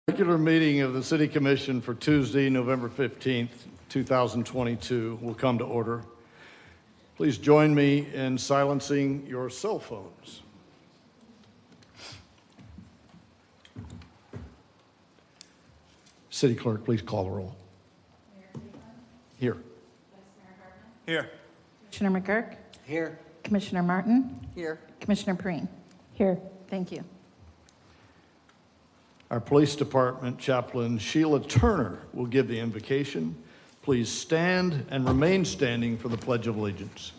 Regular meeting of the City Commission for Tuesday, November 15th, 2022 will come to order. Please join me in silencing your cell phones. City Clerk, please call the roll. Here. Here. Commissioner McGurk? Here. Commissioner Martin? Here. Commissioner Preen? Here. Thank you. Our Police Department Chaplain Sheila Turner will give the invocation. Please stand and remain standing for the Pledge of Allegiance.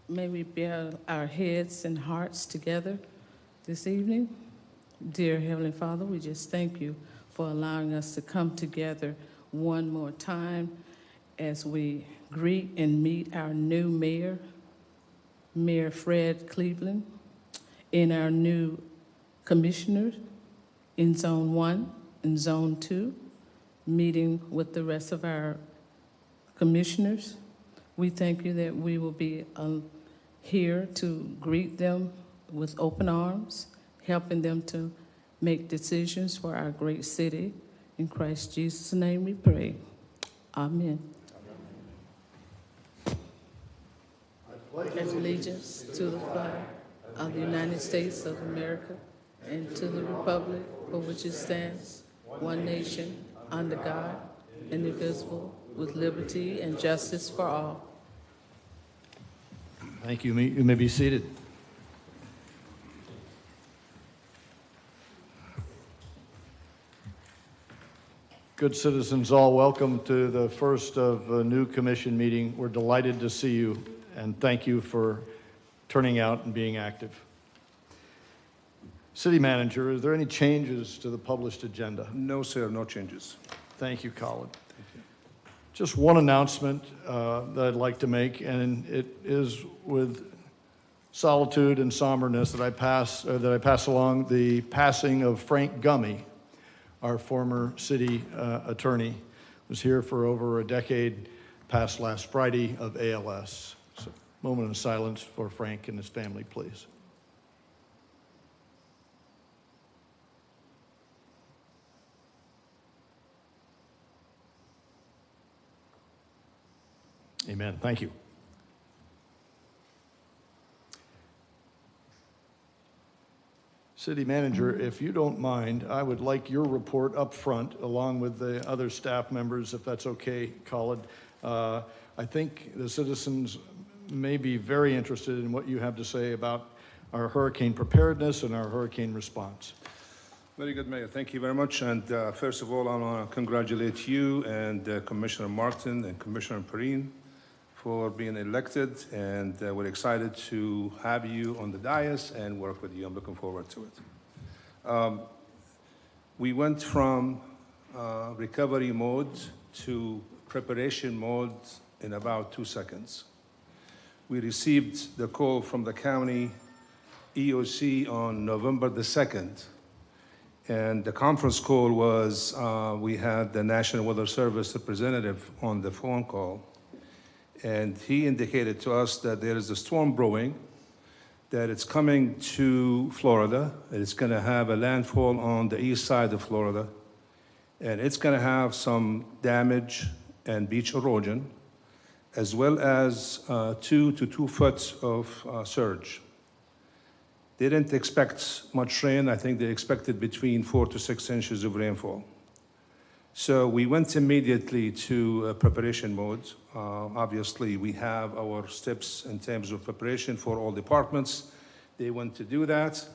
May we bear our heads and hearts together this evening. Dear Heavenly Father, we just thank you for allowing us to come together one more time as we greet and meet our new mayor, Mayor Fred Cleveland, and our new commissioners in Zone 1 and Zone 2, meeting with the rest of our commissioners. We thank you that we will be here to greet them with open arms, helping them to make decisions for our great city. In Christ Jesus' name we pray. Amen. Pledge allegiance to the flag of the United States of America and to the republic for which it stands, one nation, under God, indivisible, with liberty and justice for all. Thank you. You may be seated. Good citizens all, welcome to the first of a new commission meeting. We're delighted to see you, and thank you for turning out and being active. City Manager, is there any changes to the published agenda? No, sir, no changes. Thank you, Colin. Just one announcement that I'd like to make, and it is with solitude and somberness that I pass along the passing of Frank Gummy, our former city attorney, was here for over a decade, passed last Friday of ALS. So, moment of silence for Frank and his family, please. Amen. Thank you. City Manager, if you don't mind, I would like your report up front along with the other staff members, if that's okay, Colin. I think the citizens may be very interested in what you have to say about our hurricane preparedness and our hurricane response. Very good, Mayor. Thank you very much. And first of all, I want to congratulate you and Commissioner Martin and Commissioner Perrine for being elected, and we're excited to have you on the dais and work with you. I'm looking forward to it. We went from recovery mode to preparation mode in about 2 seconds. We received the call from the county EOC on November the 2nd, and the conference call was, we had the National Weather Service representative on the phone call, and he indicated to us that there is a storm brewing, that it's coming to Florida, and it's going to have a landfall on the east side of Florida, and it's going to have some damage and beach erosion, as well as 2 to 2 foot of surge. They didn't expect much rain. I think they expected between 4 to 6 inches of rainfall. So we went immediately to preparation mode. Obviously, we have our steps in terms of preparation for all departments. They went to do that.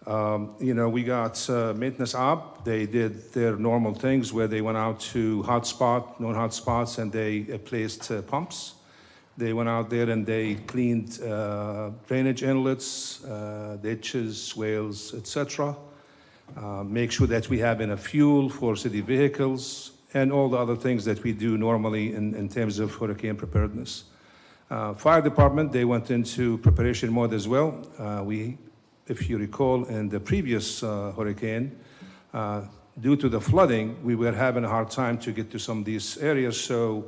We got maintenance op. They did their normal things where they went out to hotspot, known hotspots, and they placed pumps. They went out there and they cleaned drainage inlets, ditches, swales, etc. Make sure that we have enough fuel for city vehicles and all the other things that we do normally in terms of hurricane preparedness. Fire department, they went into preparation mode as well. If you recall, in the previous hurricane, due to the flooding, we were having a hard time to get to some of these areas, so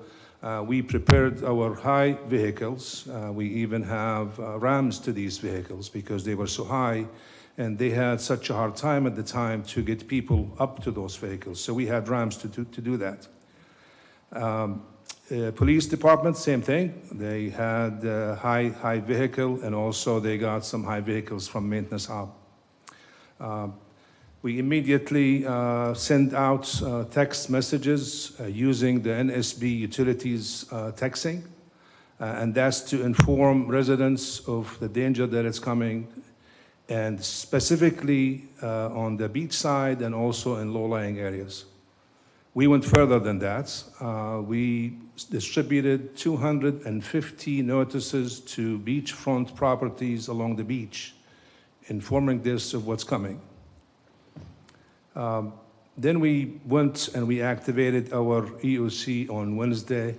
We prepared our high vehicles. We even have rams to these vehicles because they were so high and they had such a hard time at the time to get people up to those vehicles. So we had rams to do that. Police department, same thing. They had high vehicle, and also they got some high vehicles from maintenance hub. We immediately send out text messages using the NSB Utilities texting, and that's to inform residents of the danger that is coming, and specifically on the beach side and also in low-lying areas. We went further than that. We distributed 250 notices to beachfront properties along the beach, informing this of what's coming. Then we went and we activated our EOC on Wednesday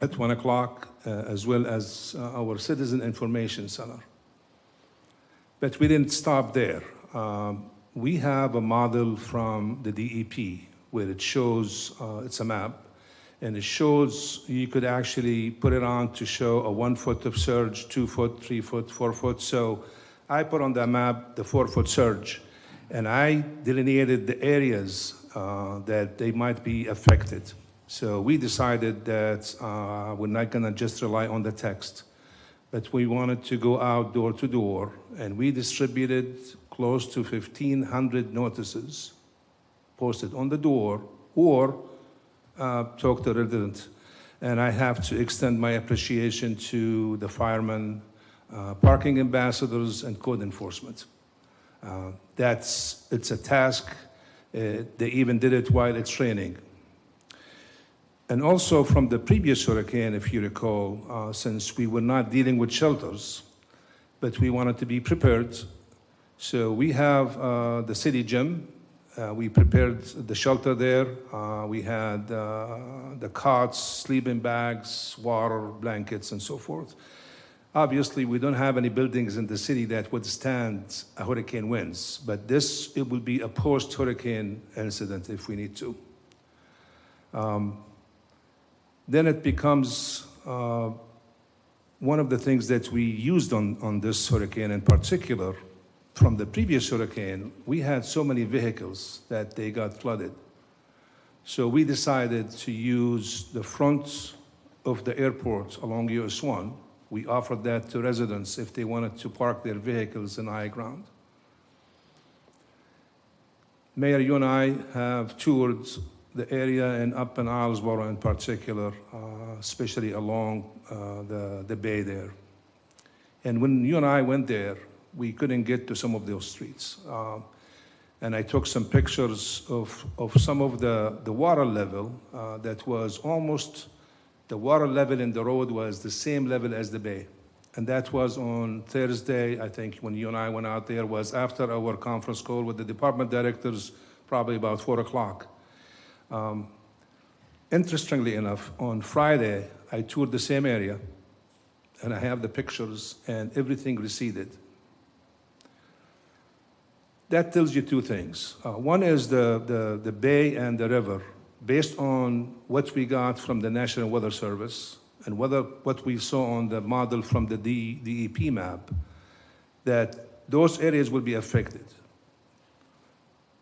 at 1 o'clock, as well as our Citizen Information Center. But we didn't stop there. We have a model from the DEP where it shows, it's a map, and it shows you could actually put it on to show a 1 foot of surge, 2 foot, 3 foot, 4 foot. So I put on the map the 4 foot surge, and I delineated the areas that they might be affected. So we decided that we're not gonna just rely on the text, but we wanted to go out door to door, and we distributed close to 1,500 notices posted on the door or talk to residents. And I have to extend my appreciation to the firemen, parking ambassadors, and code enforcement. It's a task. They even did it while it's raining. And also from the previous hurricane, if you recall, since we were not dealing with shelters, but we wanted to be prepared. So we have the city gym. We prepared the shelter there. We had the cots, sleeping bags, water, blankets, and so forth. Obviously, we don't have any buildings in the city that withstand a hurricane winds, but it will be a post-hurricane incident if we need to. Then it becomes one of the things that we used on this hurricane in particular. From the previous hurricane, we had so many vehicles that they got flooded. So we decided to use the front of the airport along US 1. We offered that to residents if they wanted to park their vehicles in high ground. Mayor, you and I have toured the area in Upper Islesboro in particular, especially along the bay there. And when you and I went there, we couldn't get to some of those streets. And I took some pictures of some of the water level that was almost, the water level in the road was the same level as the bay. And that was on Thursday, I think, when you and I went out there, was after our conference call with the department directors, probably about 4 o'clock. Interestingly enough, on Friday, I toured the same area, and I have the pictures, and everything receded. That tells you two things. One is the bay and the river, based on what we got from the National Weather Service and what we saw on the model from the DEP map, that those areas will be affected.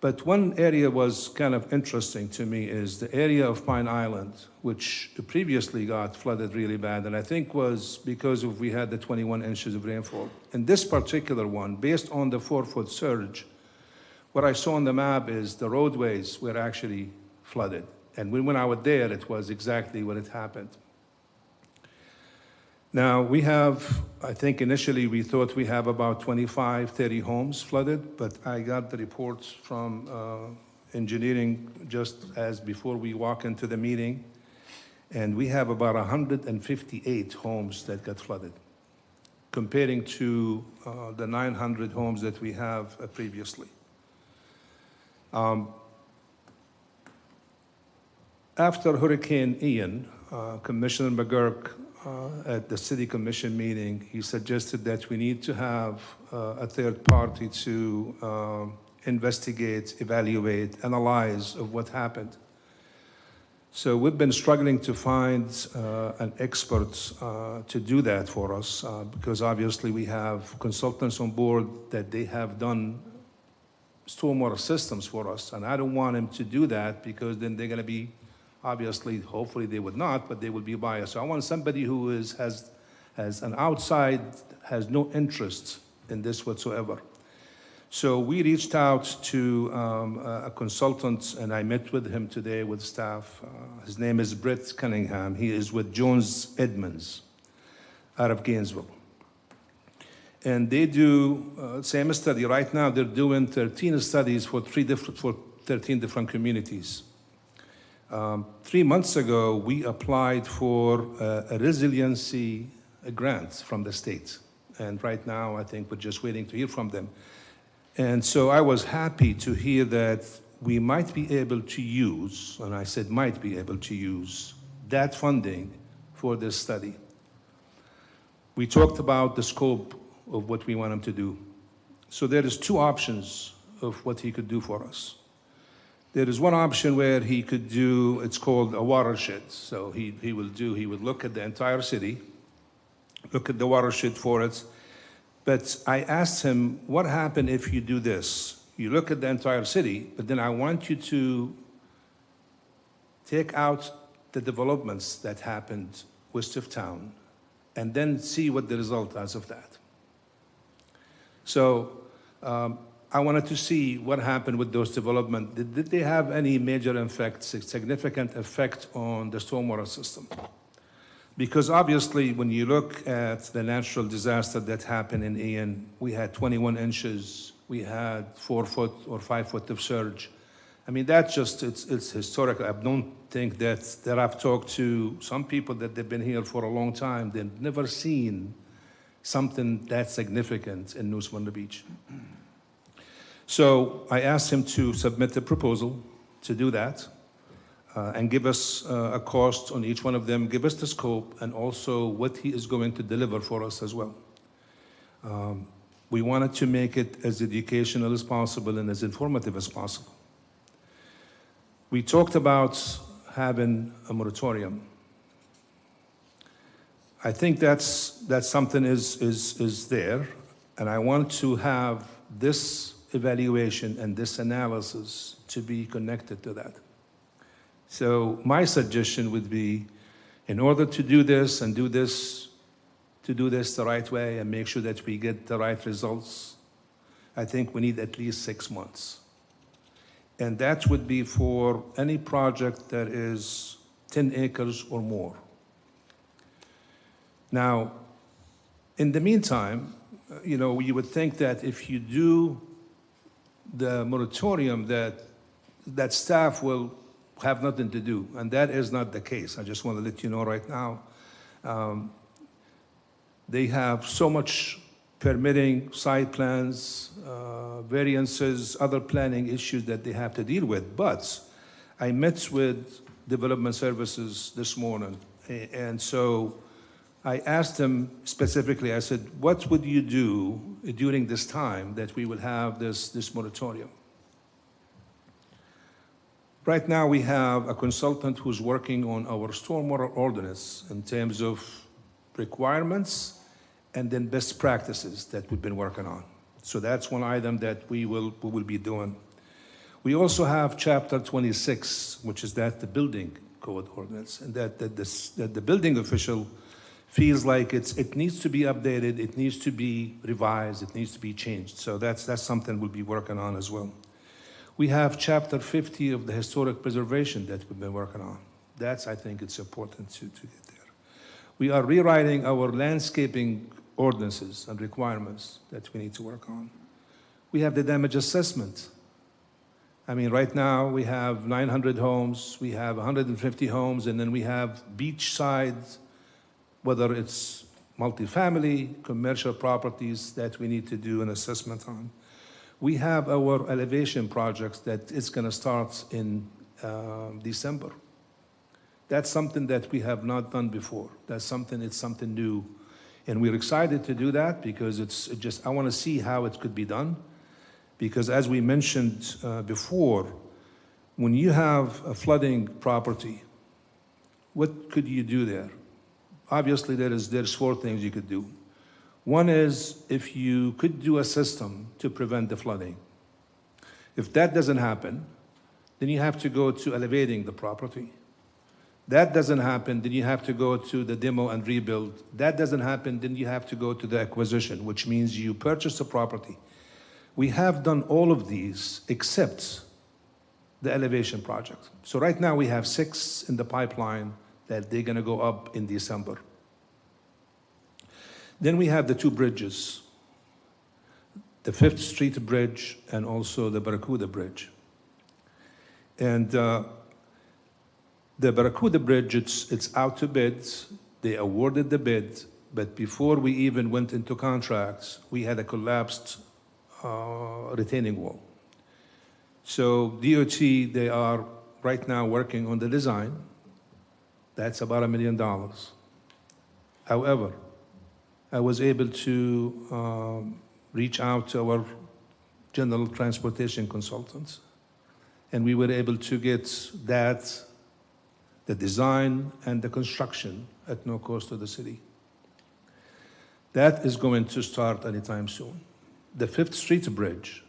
But one area was kind of interesting to me is the area of Pine Island, which previously got flooded really bad, and I think was because we had the 21 inches of rainfall. In this particular one, based on the 4 foot surge, what I saw on the map is the roadways were actually flooded. And when I was there, it was exactly what had happened. Now, we have, I think initially we thought we have about 25, 30 homes flooded, but I got the reports from engineering just as before we walk into the meeting, and we have about 158 homes that got flooded, comparing to the 900 homes that we have previously. After Hurricane Ian, Commissioner McGurk at the City Commission meeting, he suggested that we need to have a third party to investigate, evaluate, analyze of what happened. So we've been struggling to find an expert to do that for us because obviously we have consultants on board that they have done stormwater systems for us, and I don't want them to do that because then they're going to be, obviously, hopefully they would not, but they will be biased. So I want somebody who has an outside, has no interest in this whatsoever. So we reached out to a consultant, and I met with him today with staff. His name is Brett Cunningham. He is with Jones Edmonds out of Gainesville. And they do same study. Right now, they're doing 13 studies for 13 different communities. 3 months ago, we applied for a resiliency grant from the state. And right now, I think we're just waiting to hear from them. And so I was happy to hear that we might be able to use, and I said might be able to use, that funding for this study. We talked about the scope of what we want him to do. So there is two options of what he could do for us. There is one option where he could do, it's called a watershed. So he would look at the entire city, look at the watershed for it. But I asked him, what happened if you do this? You look at the entire city, but then I want you to take out the developments that happened west of town and then see what the result is of that. So I wanted to see what happened with those developments. Did they have any major effect, significant effect on the stormwater system? Because obviously, when you look at the natural disaster that happened in Ian, we had 21 inches, we had 4 foot or 5 foot of surge. I mean, that's just, it's historical. I don't think that I've talked to some people that they've been here for a long time, they've never seen something that significant in New Smyrna Beach. So I asked him to submit a proposal to do that. And give us a cost on each one of them, give us the scope, and also what he is going to deliver for us as well. We wanted to make it as educational as possible and as informative as possible. We talked about having a moratorium. I think that's something is there, and I want to have this evaluation and this analysis to be connected to that. So my suggestion would be, in order to do this and to do this the right way and make sure that we get the right results, I think we need at least 6 months. And that would be for any project that is 10 acres or more. Now, in the meantime, you would think that if you do the moratorium, that staff will have nothing to do, and that is not the case. I just want to let you know right now. They have so much permitting, site plans, variances, other planning issues that they have to deal with. But I met with Development Services this morning, and so I asked them specifically, I said, what would you do during this time that we will have this moratorium? Right now, we have a consultant who's working on our stormwater ordinance in terms of requirements and then best practices that we've been working on. So that's one item that we will be doing. We also have Chapter 26, which is the building code ordinance, and that the building official feels like it needs to be updated, it needs to be revised, it needs to be changed. So that's something we'll be working on as well. We have Chapter 50 of the historic preservation that we've been working on. I think it's important to get there. We are rewriting our landscaping ordinances and requirements that we need to work on. We have the damage assessment. I mean, right now we have 900 homes, we have 150 homes, and then we have beachside, whether it's multifamily, commercial properties that we need to do an assessment on. We have our elevation projects that is going to start in December. That's something that we have not done before. It's something new. And we're excited to do that because I want to see how it could be done. Because as we mentioned before, when you have a flooding property what could you do there? Obviously, there's four things you could do. One is if you could do a system to prevent the flooding. If that doesn't happen, then you have to go to elevating the property. That doesn't happen, then you have to go to the demo and rebuild. That doesn't happen, then you have to go to the acquisition, which means you purchase the property. We have done all of these except the elevation project. So right now we have 6 in the pipeline that they're gonna go up in December. Then we have the 2 bridges, the 5th Street Bridge and also the Barracuda Bridge. And the Barracuda Bridge, it's out to bid. They awarded the bid, but before we even went into contracts, we had a collapsed retaining wall. So DOT, they are right now working on the design. That's about $1 million. However, I was able to reach out to our general transportation consultants, and we were able to get that, the design and the construction at no cost to the city. That is going to start anytime soon. The 5th Street Bridge,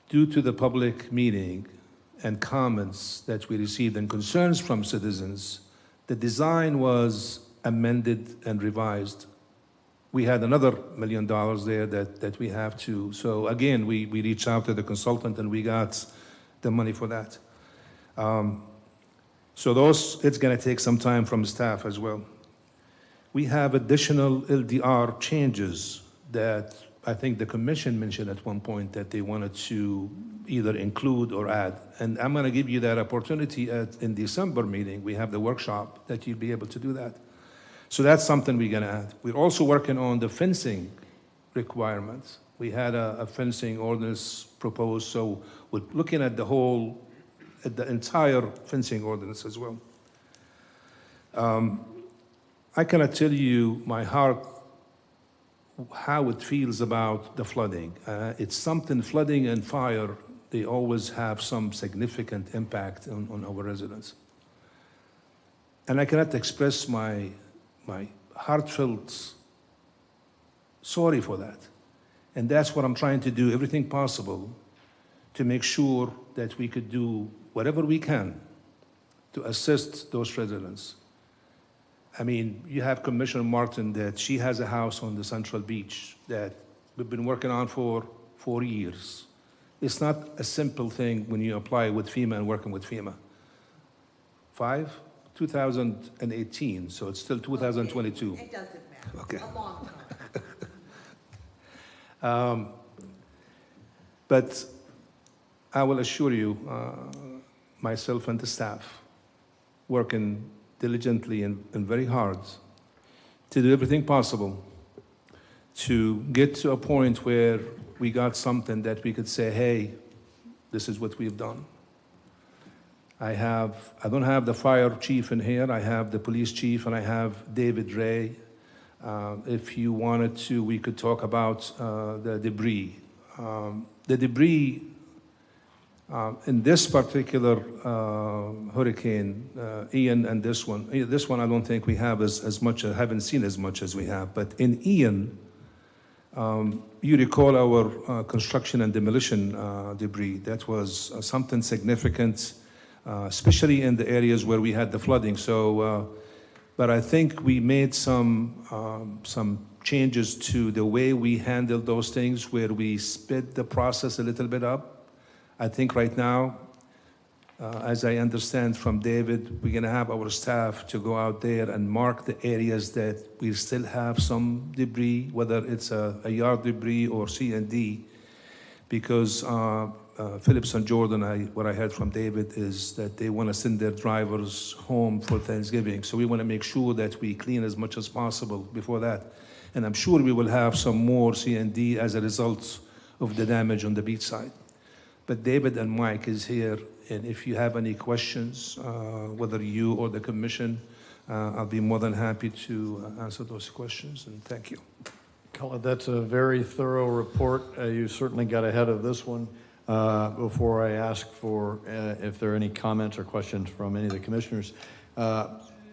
due to the public meeting and comments that we received and concerns from citizens, the design was amended and revised. We had another $1 million there that we have to. So again, we reached out to the consultant and we got the money for that. So those, it's gonna take some time from staff as well. We have additional LDR changes that I think the commission mentioned at one point that they wanted to either include or add. And I'm gonna give you that opportunity in December meeting. We have the workshop that you'll be able to do that. So that's something we're gonna add. We're also working on the fencing requirements. We had a fencing ordinance proposed, so we're looking at the entire fencing ordinance as well. I cannot tell you my heart how it feels about the flooding. It's something, flooding and fire, they always have some significant impact on our residents. And I cannot express my heartfelt sorry for that. And that's what I'm trying to do, everything possible to make sure that we could do whatever we can to assist those residents. I mean, you have Commissioner Martin that she has a house on the Central Beach that we've been working on for 4 years. It's not a simple thing when you apply with FEMA and working with FEMA. 2018, so it's still 2022. It doesn't matter. Okay. A long time. But I will assure you, myself and the staff, working diligently and very hard to do everything possible to get to a point where we got something that we could say, hey, this is what we've done. I don't have the fire chief in here, I have the police chief, and I have David Ray. If you wanted to, we could talk about the debris. The debris in this particular hurricane, Ian, and this one I don't think we have as much, I haven't seen as much as we have, but in Ian, you recall our construction and demolition debris. That was something significant, especially in the areas where we had the flooding. So, but I think we made some changes to the way we handled those things, where we sped the process a little bit up. I think right now, as I understand from David, we're gonna have our staff to go out there and mark the areas that we still have some debris, whether it's a yard debris or C&D, because Phillips and Jordan, what I heard from David is that they wanna send their drivers home for Thanksgiving. So we wanna make sure that we clean as much as possible before that. And I'm sure we will have some more C&D as a result of the damage on the beach side. But David and Mike is here, and if you have any questions, whether you or the commission, I'll be more than happy to answer those questions, and thank you. Khaled, that's a very thorough report. You certainly got ahead of this one. before I ask for if there are any comments or questions from any of the commissioners.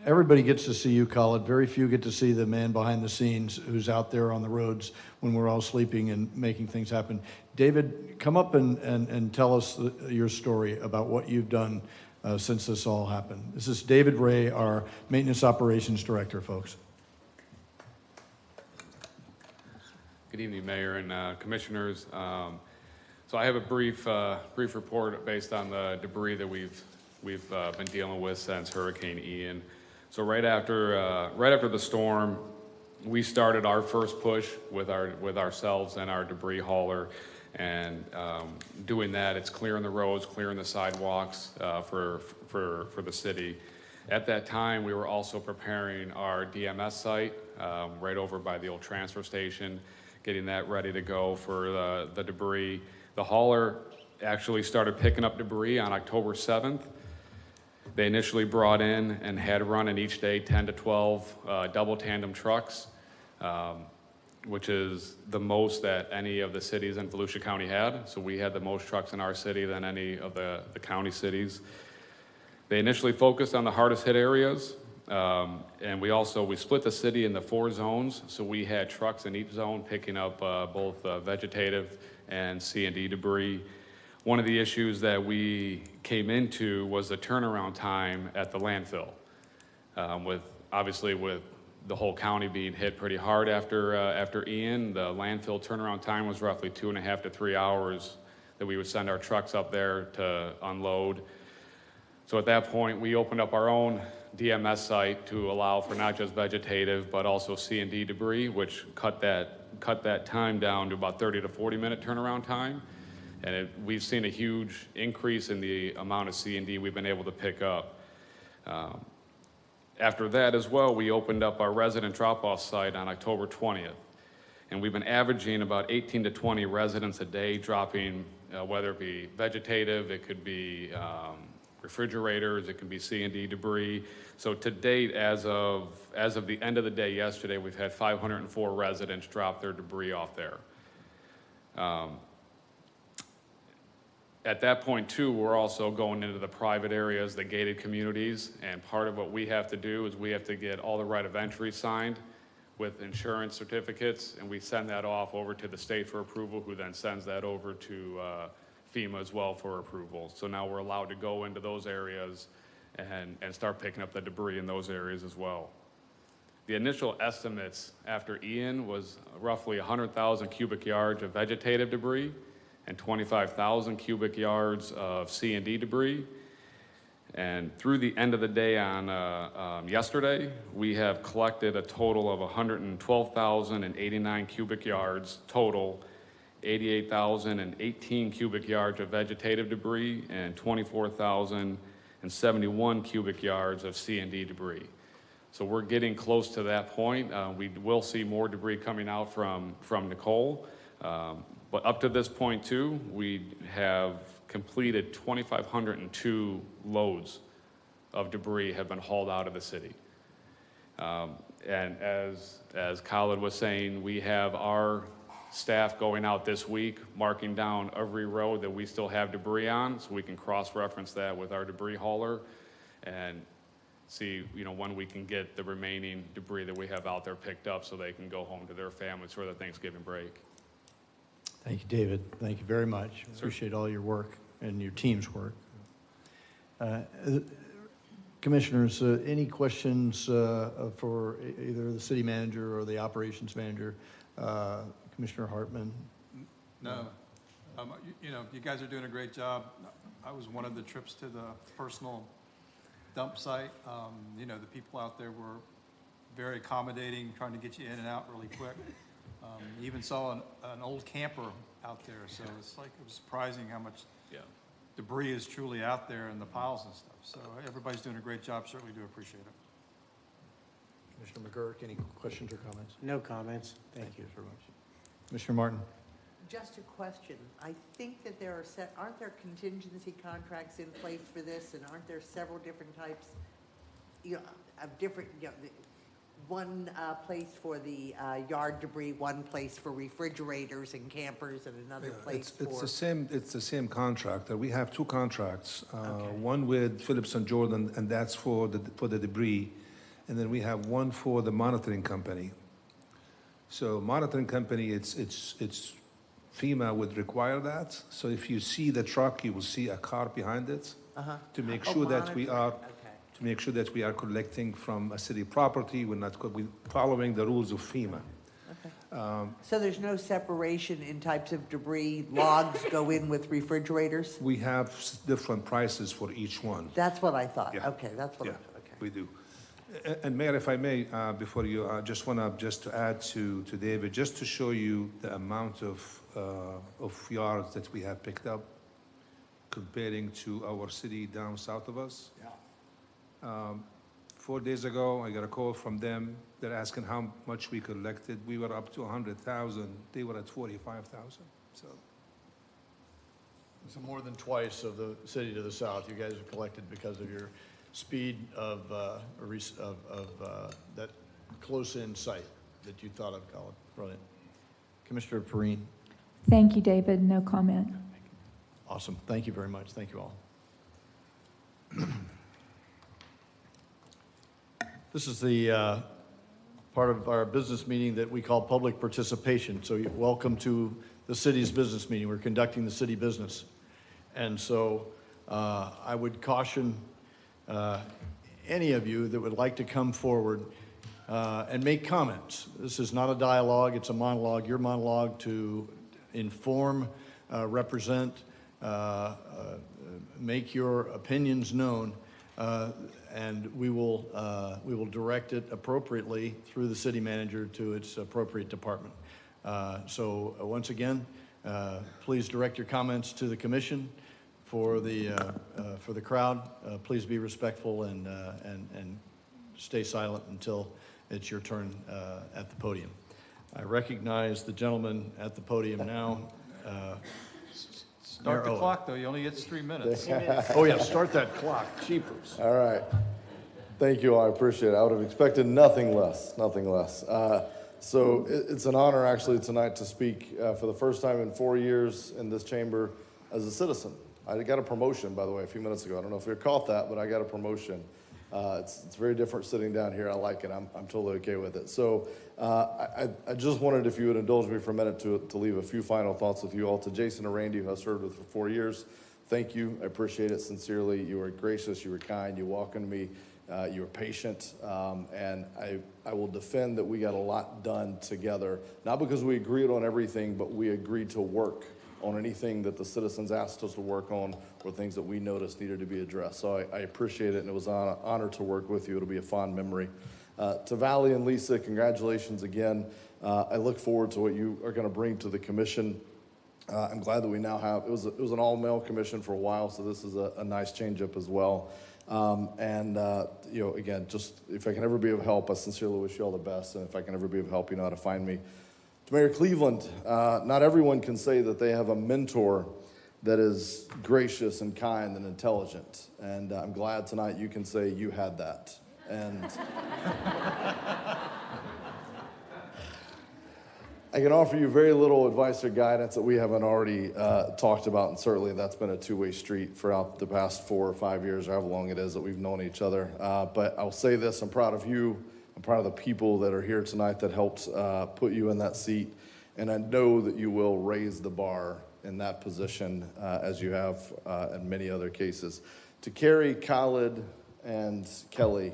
Everybody gets to see you, Khalid. Very few get to see the man behind the scenes who's out there on the roads when we're all sleeping and making things happen. David, come up and tell us your story about what you've done since this all happened. This is David Ray, our Maintenance Operations Director, folks. Good evening, Mayor and Commissioners. So I have a brief report based on the debris that we've been dealing with since Hurricane Ian. So right after the storm, we started our first push with ourselves and our debris hauler, and doing that, it's clearing the roads, clearing the sidewalks for the city. At that time, we were also preparing our DMS site right over by the old transfer station, getting that ready to go for the debris. The hauler actually started picking up debris on October 7th. They initially brought in and had running each day 10 to 12 double tandem trucks, which is the most that any of the cities in Volusia County had. So we had the most trucks in our city than any of the county cities. They initially focused on the hardest hit areas, and we split the city into 4 zones. So we had trucks in each zone picking up both vegetative and C&D debris. One of the issues that we came into was the turnaround time at the landfill. With the whole county being hit pretty hard after Ian, the landfill turnaround time was roughly 2.5 to 3 hours that we would send our trucks up there to unload. So at that point, we opened up our own DMS site to allow for not just vegetative, but also C&D debris, which cut that time down to about 30 to 40 minute turnaround time. And we've seen a huge increase in the amount of C&D we've been able to pick up. After that as well, we opened up our resident drop-off site on October 20th. And we've been averaging about 18 to 20 residents a day dropping, whether it be vegetative, it could be refrigerators, it could be C&D debris. So to date, as of the end of the day yesterday, we've had 504 residents drop their debris off there. At that point, too, we're also going into the private areas, the gated communities, and part of what we have to do is we have to get all the right of entry signed with insurance certificates, and we send that off over to the state for approval, who then sends that over to FEMA as well for approval. So now we're allowed to go into those areas and start picking up the debris in those areas as well. The initial estimates after Ian was roughly 100,000 cubic yards of vegetative debris and 25,000 cubic yards of C&D debris. And through the end of the day on yesterday, we have collected a total of 112,089 cubic yards total, 88,018 cubic yards of vegetative debris, and 24,071 cubic yards of C&D debris. So we're getting close to that point. We will see more debris coming out from Nicole. But up to this point, too, we have completed 2,502 loads of debris have been hauled out of the city. And as Khalid was saying, we have our staff going out this week, marking down every road that we still have debris on, so we can cross-reference that with our debris hauler and see, when we can get the remaining debris that we have out there picked up so they can go home to their families for the Thanksgiving break. Thank you, David. Thank you very much. Appreciate all your work and your team's work. Commissioners, any questions for either the city manager or the operations manager? Commissioner Hartman? No. You guys are doing a great job. I was one of the trips to the personal dump site. The people out there were very accommodating, trying to get you in and out really quick. You even saw an old camper out there, so it was surprising how much debris is truly out there in the piles and stuff. So everybody's doing a great job. Certainly do appreciate it. Commissioner McGurk, any questions or comments? No comments. Thank you. Very much. Commissioner Martin? Just a question. I think that aren't there contingency contracts in place for this, and aren't there several different types, of different, one place for the yard debris, one place for refrigerators and campers, and another place for... It's the same contractor. We have two contracts. One with Phillips and Jordan, and that's for the debris. And then we have one for the monitoring company. So monitoring company, it's FEMA would require that. So if you see the truck, you will see a car behind it to make sure that we are Okay. to make sure that we are collecting from a city property. We're following the rules of FEMA. So there's no separation in types of debris? Logs go in with refrigerators? We have different prices for each one. That's what I thought. Yeah. Okay, that's what I Yeah, thought, okay. we do. And Mayor, if I may, before you, just want to add to David, just to show you the amount of yards that we have picked up comparing to our city down south of us. Yeah. 4 days ago, I got a call from them. They're asking how much we collected. We were up to 100,000. They were at 45,000. So So more than twice of the city to the south, you guys have collected because of your speed of that close-in sight that you thought of, Colin. Brilliant. Commissioner Perrine. Thank you, David. No comment. Awesome. Thank you very much. Thank you all. This is the part of our business meeting that we call public participation. So welcome to the city's business meeting. We're conducting the city business. And so I would caution any of you that would like to come forward and make comments. This is not a dialogue, it's a monologue. Your monologue to inform, represent, make your opinions known, and we will direct it appropriately through the city manager to its appropriate department. So once again, please direct your comments to the commission. For the crowd, please be respectful and stay silent until it's your turn at the podium. I recognize the gentleman at the podium now. Start the Mayor clock, though. You only get 3 minutes. Oh yeah, start that clock, cheapers. All right. Thank you all. I appreciate it. I would have expected nothing less, nothing less. So it's an honor actually tonight to speak for the first time in 4 years in this chamber as a citizen. I got a promotion, by the way, a few minutes ago. I don't know if you caught that, but I got a promotion. It's very different sitting down here. I like it. I'm totally okay with it. So I just wanted, if you would indulge me for a minute, to leave a few final thoughts with you all. To Jason and Randy, who I served with for 4 years, thank you. I appreciate it sincerely. You were gracious. You were kind. You welcomed me. You were patient. And I will defend that we got a lot done together, not because we agreed on everything, but we agreed to work on anything that the citizens asked us to work on or things that we noticed needed to be addressed. So I appreciate it, and it was an honor to work with you. It'll be a fond memory. To Valley and Lisa, congratulations again. I look forward to what you are going to bring to the commission. I'm glad that we now have, it was an all-male commission for a while, so this is a nice change-up as well. You know, again, just if I can ever be of help, I sincerely wish you all the best, and if I can ever be of help, you know how to find me. To Mayor Cleveland, not everyone can say that they have a mentor that is gracious and kind and intelligent, and I'm glad tonight you can say you had that. And I can offer you very little advice or guidance that we haven't already talked about, and certainly that's been a two-way street throughout the past 4 or 5 years, or however long it is that we've known each other. But I'll say this, I'm proud of you. I'm proud of the people that are here tonight that helped put you in that seat, and I know that you will raise the bar in that position as you have in many other cases. To Carrie, Khalid, and Kelly,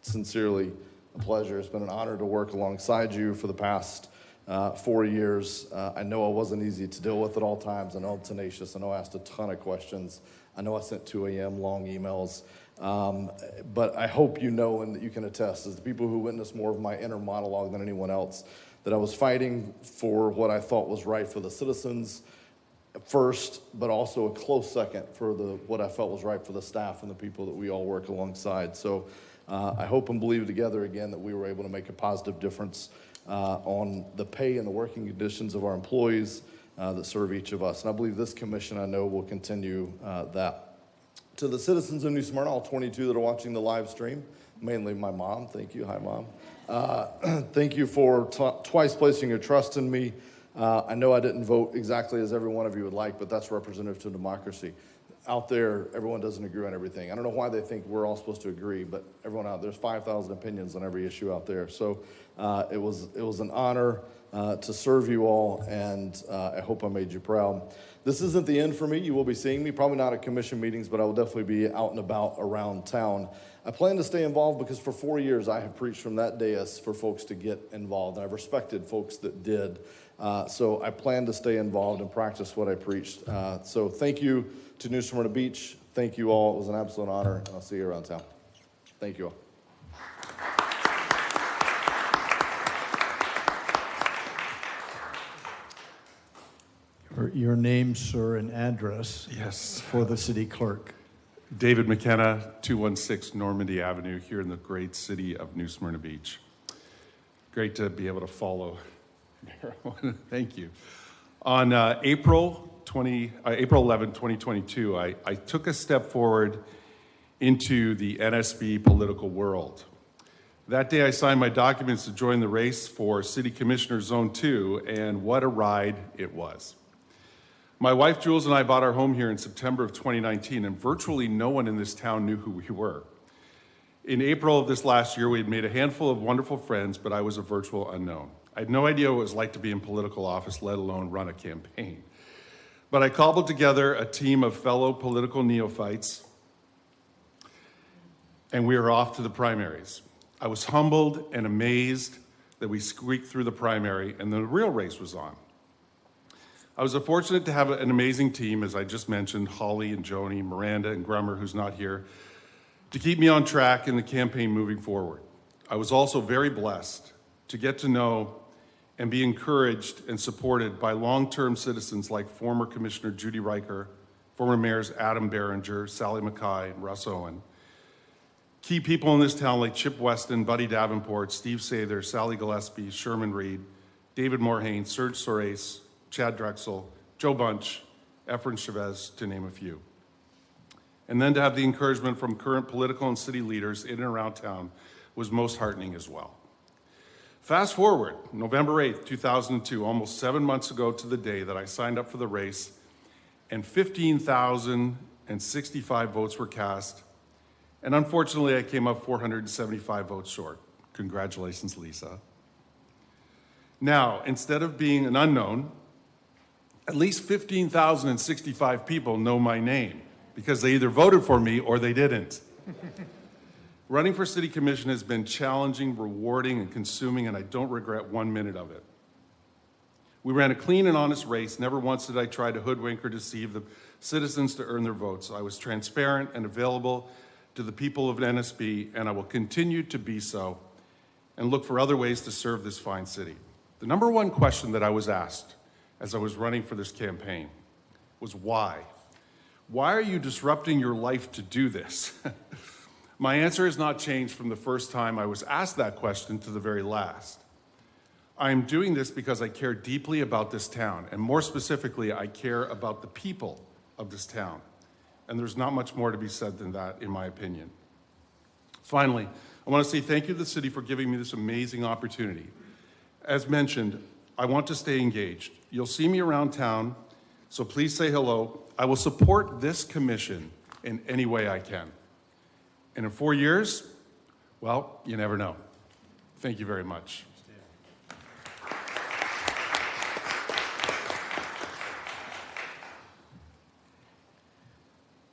sincerely a pleasure. It's been an honor to work alongside you for the past 4 years. I know I wasn't easy to deal with at all times. I know I'm tenacious. I know I asked a ton of questions. I know I sent 2 a.m. long emails. But I hope you know and that you can attest, as the people who witnessed more of my inner monologue than anyone else, that I was fighting for what I thought was right for the citizens first, but also a close second for what I felt was right for the staff and the people that we all work alongside. So I hope and believe together again that we were able to make a positive difference on the pay and the working conditions of our employees that serve each of us. And I believe this commission, I know, will continue that. To the citizens of New Smyrna, all 22 that are watching the live stream, mainly my mom, thank you, hi Mom. Thank you for twice placing your trust in me. I know I didn't vote exactly as every one of you would like, but that's representative to democracy. Out there, everyone doesn't agree on everything. I don't know why they think we're all supposed to agree, but everyone out there's 5,000 opinions on every issue out there. So it was an honor to serve you all, and I hope I made you proud. This isn't the end for me. You will be seeing me, probably not at commission meetings, but I will definitely be out and about around town. I plan to stay involved because for 4 years I have preached from that dais for folks to get involved, and I've respected folks that did. So I plan to stay involved and practice what I preached. So thank you to New Smyrna Beach. Thank you all. It was an absolute honor, and I'll see you around town. Thank you all. Your name, sir, and address Yes. for the city clerk. David McKenna, 216 Normandy Avenue, here in the great city of New Smyrna Beach. Great to be able to follow. Thank you. On April 11, 2022, I took a step forward into the NSB political world. That day, I signed my documents to join the race for City Commissioner Zone 2, and what a ride it was. My wife, Jules, and I bought our home here in September of 2019, and virtually no one in this town knew who we were. In April of this last year, we had made a handful of wonderful friends, but I was a virtual unknown. I had no idea what it was like to be in political office, let alone run a campaign. But I cobbled together a team of fellow political neophytes, and we were off to the primaries. I was humbled and amazed that we squeaked through the primary, and the real race was on. I was fortunate to have an amazing team, as I just mentioned, Holly and Joni, Miranda and Grummer, who's not here, to keep me on track in the campaign moving forward. I was also very blessed to get to know and be encouraged and supported by long-term citizens like former Commissioner Judy Riker, former mayors Adam Berenger, Sally Mackay, and Russ Owen. Key people in this town like Chip Weston, Buddy Davenport, Steve Sather, Sally Gillespie, Sherman Reed, David Morhaime, Serge Sorace, Chad Drexel, Joe Bunch, Efren Chavez, to name a few. And then to have the encouragement from current political and city leaders in and around town was most heartening as well. Fast forward, November 8th, 2002, almost 7 months ago to the day that I signed up for the race, and 15,065 votes were cast, and unfortunately I came up 475 votes short. Congratulations, Lisa. Now, instead of being an unknown, at least 15,065 people know my name because they either voted for me or they didn't. Running for city commission has been challenging, rewarding, and consuming, and I don't regret 1 minute of it. We ran a clean and honest race. Never once did I try to hoodwink or deceive the citizens to earn their votes. I was transparent and available to the people of NSB, and I will continue to be so and look for other ways to serve this fine city. The number one question that I was asked as I was running for this campaign was why? Why are you disrupting your life to do this? My answer has not changed from the first time I was asked that question to the very last. I am doing this because I care deeply about this town, and more specifically, I care about the people of this town. And there's not much more to be said than that, in my opinion. Finally, I want to say thank you to the city for giving me this amazing opportunity. As mentioned, I want to stay engaged. You'll see me around town, so please say hello. I will support this commission in any way I can. And in 4 years, well, you never know. Thank you very much.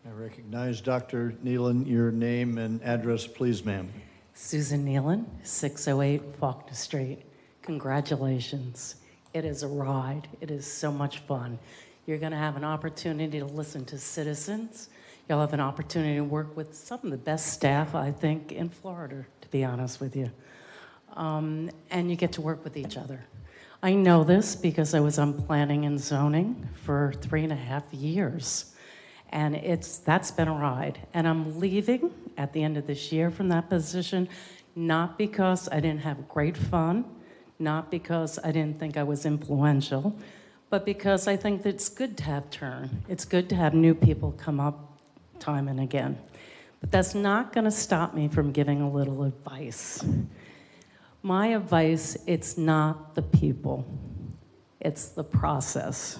I recognize Dr. Nealon. Your name and address, please, ma'am. Susan Nealon, 608 Faulkner Street. Congratulations. It is a ride. It is so much fun. You're going to have an opportunity to listen to citizens. You'll have an opportunity to work with some of the best staff, I think, in Florida, to be honest with you. And you get to work with each other. I know this because I was on planning and zoning for 3.5 years. And that's been a ride. And I'm leaving at the end of this year from that position, not because I didn't have great fun, not because I didn't think I was influential, but because I think that it's good to have turn. It's good to have new people come up time and again. But that's not going to stop me from giving a little advice. My advice, it's not the people, it's the process.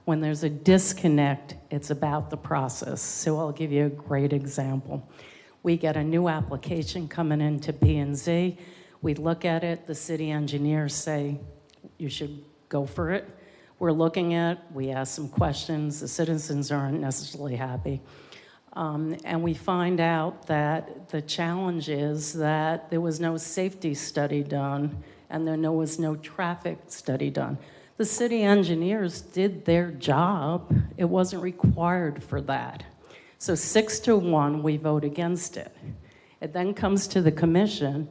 When there's a disconnect, it's about the process. So I'll give you a great example. We get a new application coming into P&Z. We look at it, the city engineers say, you should go for it. We're looking at, we ask some questions, the citizens aren't necessarily happy. And we find out that the challenge is that there was no safety study done and there was no traffic study done. The city engineers did their job. It wasn't required for that. So 6-1, we vote against it. It then comes to the commission,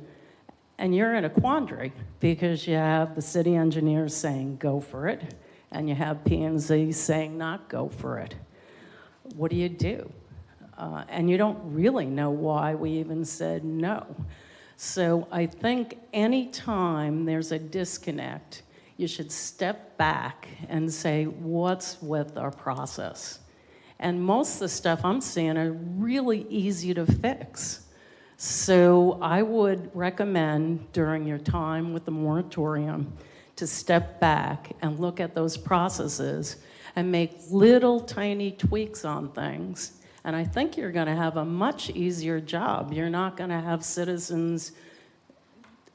and you're in a quandary because you have the city engineers saying go for it, and you have P&Z saying not go for it. What do? And you don't really know why we even said no. So I think anytime there's a disconnect, you should step back and say, what's with our process? And most of the stuff I'm seeing are really easy to fix. So I would recommend during your time with the moratorium to step back and look at those processes and make little tiny tweaks on things. And I think you're going to have a much easier job. You're not going to have citizens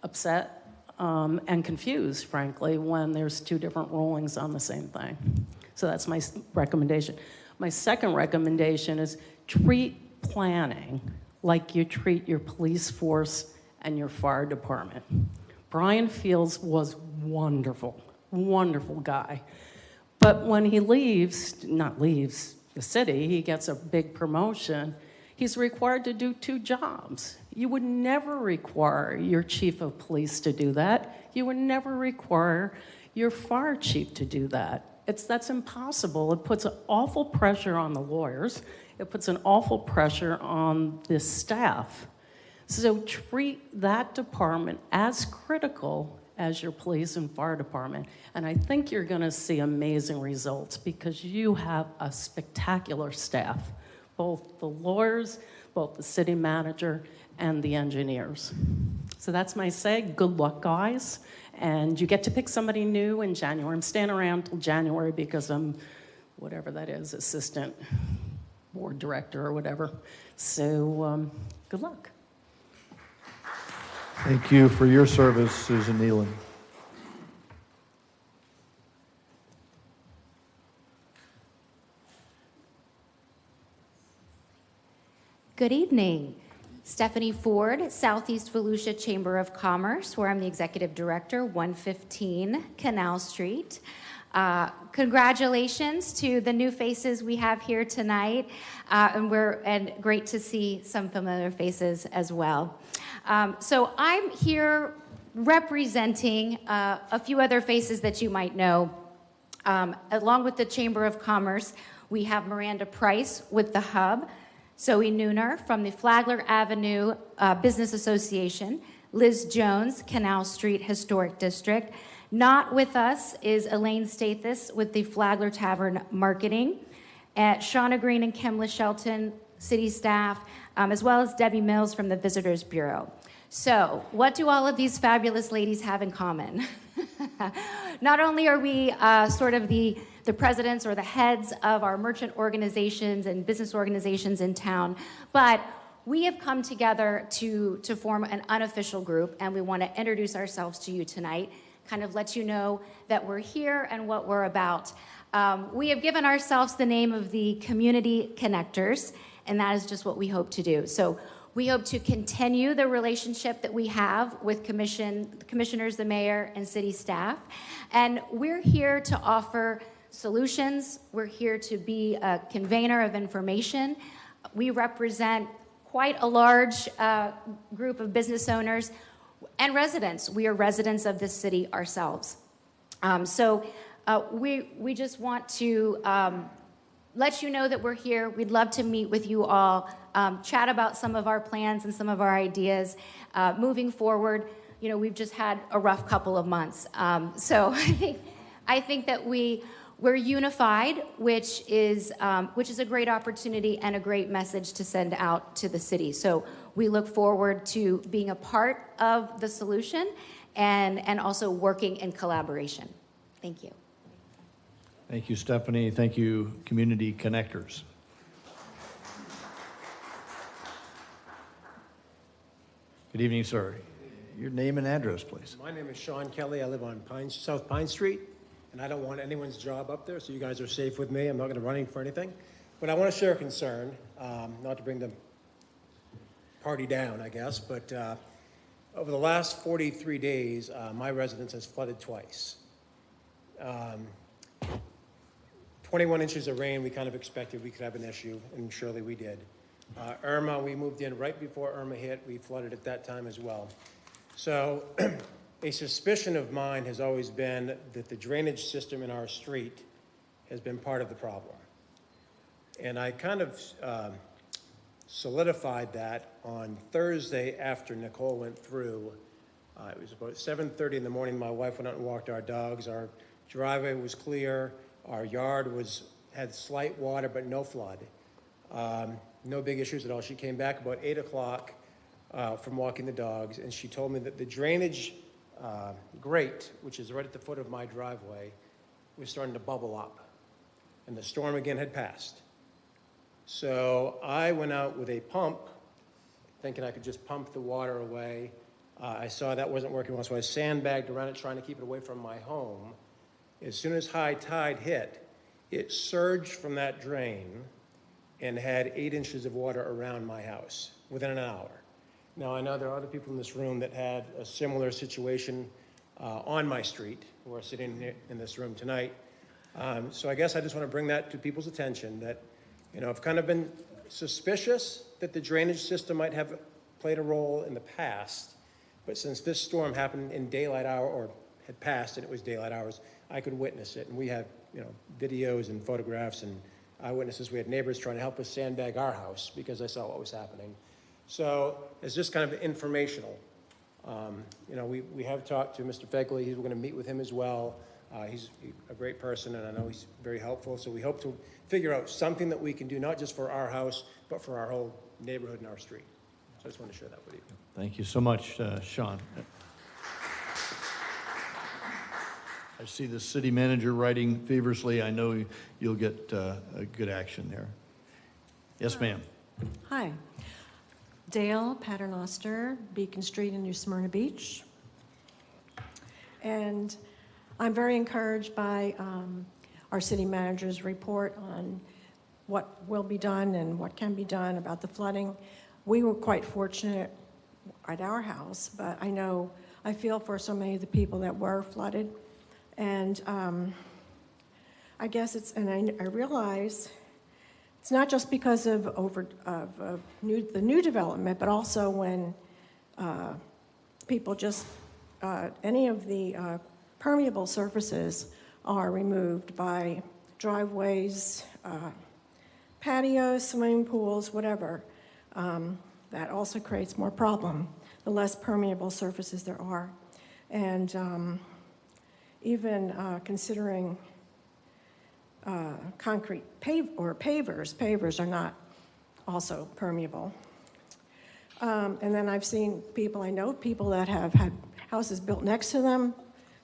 upset and confused, frankly, when there's two different rulings on the same thing. So that's my recommendation. My second recommendation is treat planning like you treat your police force and your fire department. Brian Fields was wonderful, wonderful guy. But when he leaves the city, he gets a big promotion, he's required to do 2 jobs. You would never require your chief of police to do that. You would never require your fire chief to do that. That's impossible. It puts an awful pressure on the lawyers. It puts an awful pressure on the staff. So treat that department as critical as your police and fire department. And I think you're going to see amazing results because you have a spectacular staff, both the lawyers, both the city manager, and the engineers. So that's my say. Good luck, guys. And you get to pick somebody new in January. I'm staying around till January because I'm, whatever that is, assistant board director or whatever. So good luck. Thank you for your service, Susan Nealon. Good evening. Stephanie Ford, Southeast Volusia Chamber of Commerce, where I'm the executive director, 115 Canal Street. Congratulations to the new faces we have here tonight, and great to see some familiar faces as well. So I'm here representing a few other faces that you might know. Along with the Chamber of Commerce, we have Miranda Price with the Hub, Zoe Nooner from the Flagler Avenue Business Association, Liz Jones, Canal Street Historic District. Not with us is Elaine Stathis with the Flagler Tavern Marketing, Shauna Green and Kimla Shelton, city staff, as well as Debbie Mills from the Visitors Bureau. So, what do all of these fabulous ladies have in common? Not only are we sort of the presidents or the heads of our merchant organizations and business organizations in town, but we have come together to form an unofficial group, and we want to introduce ourselves to you tonight, kind of let you know that we're here and what we're about. We have given ourselves the name of the Community Connectors, and that is just what we hope to do. So we hope to continue the relationship that we have with commissioners, the mayor, and city staff. And we're here to offer solutions. We're here to be a convener of information. We represent quite a large group of business owners and residents. We are residents of this city ourselves. So we just want to let you know that we're here. We'd love to meet with you all, chat about some of our plans and some of our ideas moving forward. You know, we've just had a rough couple of months. So I think that we we're unified, which is a great opportunity and a great message to send out to the city. So we look forward to being a part of the solution and also working in collaboration. Thank you. Thank you, Stephanie. Thank you, community connectors. Good evening, sir. Your name and address, please. My name is Sean Kelly. I live on South Pine Street, and I don't want anyone's job up there, so you guys are safe with me. I'm not going to run for anything. But I want to share a concern, not to bring the party down, I guess, but over the last 43 days, my residence has flooded twice. 21 inches of rain, we kind of expected we could have an issue, and surely we did. Irma, we moved in right before Irma hit. We flooded at that time as well. So a suspicion of mine has always been that the drainage system in our street has been part of the problem. And I kind of solidified that on Thursday after Nicole went through. It was about 7:30 in the morning. My wife went out and walked our dogs. Our driveway was clear. Our yard had slight water, but no flood. No big issues at all. She came back about 8 o'clock from walking the dogs, and she told me that the drainage grate, which is right at the foot of my driveway, was starting to bubble up, and the storm again had passed. So I went out with a pump, thinking I could just pump the water away. I saw that wasn't working well, so I sandbagged around it, trying to keep it away from my home. As soon as high tide hit, it surged from that drain and had 8 inches of water around my house within an hour. Now, I know there are other people in this room that had a similar situation on my street who are sitting here in this room tonight. So I guess I just want to bring that to people's attention that, I've kind of been suspicious that the drainage system might have played a role in the past, but since this storm happened in daylight hour or had passed and it was daylight hours, I could witness it. And we have, videos and photographs and eyewitnesses. We had neighbors trying to help us sandbag our house because they saw what was happening. So it's just kind of informational. We have talked to Mr. Fegley. We're going to meet with him as well. He's a great person, and I know he's very helpful. So we hope to figure out something that we can do, not just for our house, but for our whole neighborhood and our street. So I just want to share that with you. Thank you so much, Sean. I see the city manager writing feverishly. I know you'll get a good action there. Yes, ma'am. Hi. Dale Paternoster, Beacon Street in New Smyrna Beach. And I'm very encouraged by our city manager's report on what will be done and what can be done about the flooding. We were quite fortunate at our house, but I feel for so many of the people that were flooded. And I guess I realize it's not just because of the new development, but also when people any of the permeable surfaces are removed by driveways, patios, swimming pools, whatever. That also creates more problem, the less permeable surfaces there are. And even considering concrete pavers are not also permeable. And then I know people that have had houses built next to them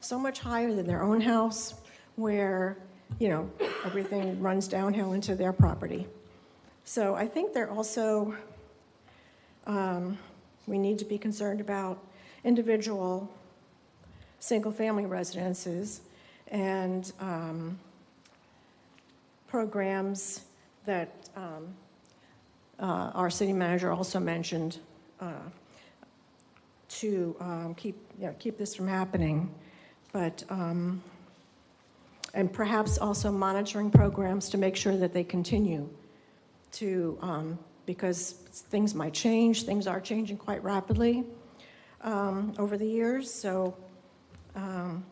so much higher than their own house where, everything runs downhill into their property. So I think they're also, we need to be concerned about individual single-family residences and programs that our city manager also mentioned to keep this from happening. But and perhaps also monitoring programs to make sure that they continue to, because things might change. Things are changing quite rapidly over the years. So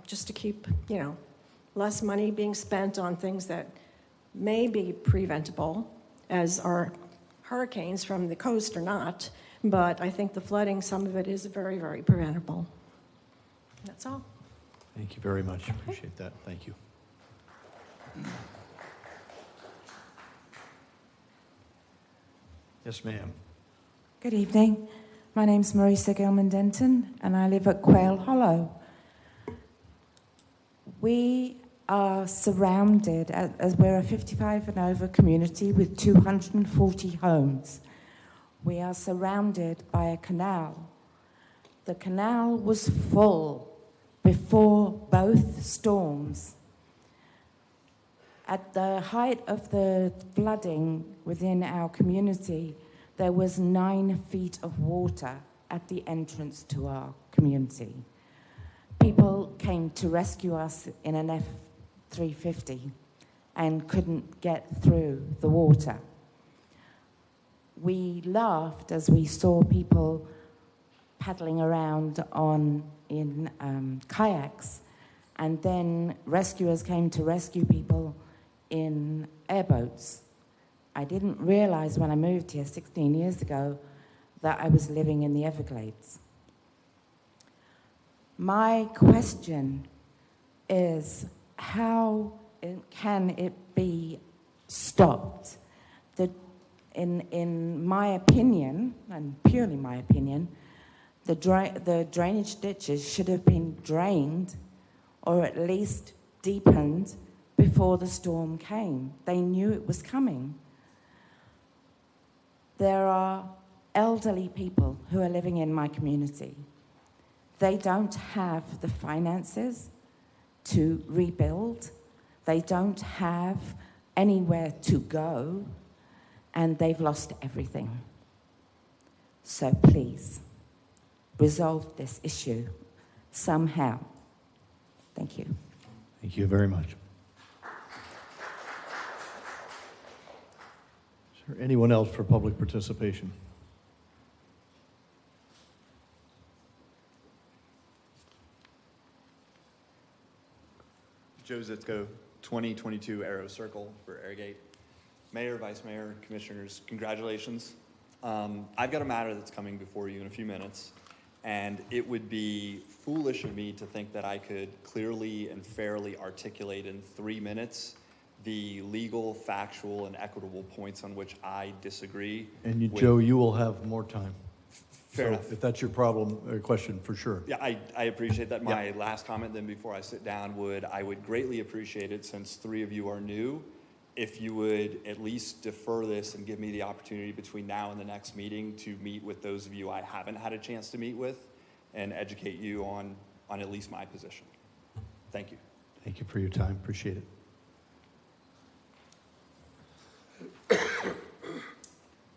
just to keep, less money being spent on things that may be preventable, as are hurricanes from the coast or not. But I think the flooding, some of it is very, very preventable. That's all. Thank you very much. Appreciate that. Thank you. Yes, ma'am. Good evening. My name's Marisa Gilman-Denton, and I live at Quail Hollow. We are surrounded, as we're a 55 and over community with 240 homes. We are surrounded by a canal. The canal was full before both storms. At the height of the flooding within our community, there was 9 feet of water at the entrance to our community. People came to rescue us in an F-350 and couldn't get through the water. We laughed as we saw people paddling around in kayaks, and then rescuers came to rescue people in airboats. I didn't realize when I moved here 16 years ago that I was living in the Everglades. My question is, how can it be stopped? In my opinion, and purely my opinion, the drainage ditches should have been drained or at least deepened before the storm came. They knew it was coming. There are elderly people who are living in my community. They don't have the finances to rebuild. They don't have anywhere to go, and they've lost everything. So please, resolve this issue somehow. Thank you. Thank you very much. Is there anyone else for public participation? Joe Zitzko, 2022 Arrow Circle for Airgate. Mayor, Vice Mayor, Commissioners, congratulations. I've got a matter that's coming before you in a few minutes, and it would be foolish of me to think that I could clearly and fairly articulate in 3 minutes the legal, factual, and equitable points on which I disagree. And Joe, you will have more time. Fair So enough. if that's your problem or question, for sure. Yeah, I appreciate that. My last comment then before I sit down I would greatly appreciate it, since 3 of you are new, if you would at least defer this and give me the opportunity between now and the next meeting to meet with those of you I haven't had a chance to meet with and educate you on at least my position. Thank you. Thank you for your time. Appreciate it.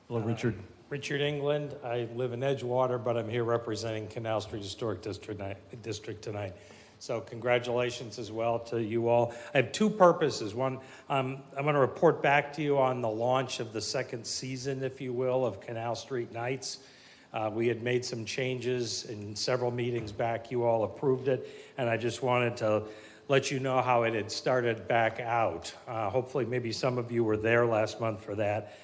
Hello, Richard. Richard England. I live in Edgewater, but I'm here representing Canal Street Historic District tonight. So congratulations as well to you all. I have 2 purposes. One, I'm going to report back to you on the launch of the 2nd season, if you will, of Canal Street Nights. We had made some changes in several meetings back. You all approved it, and I just wanted to let you know how it had started back out. Hopefully, maybe some of you were there last month for that.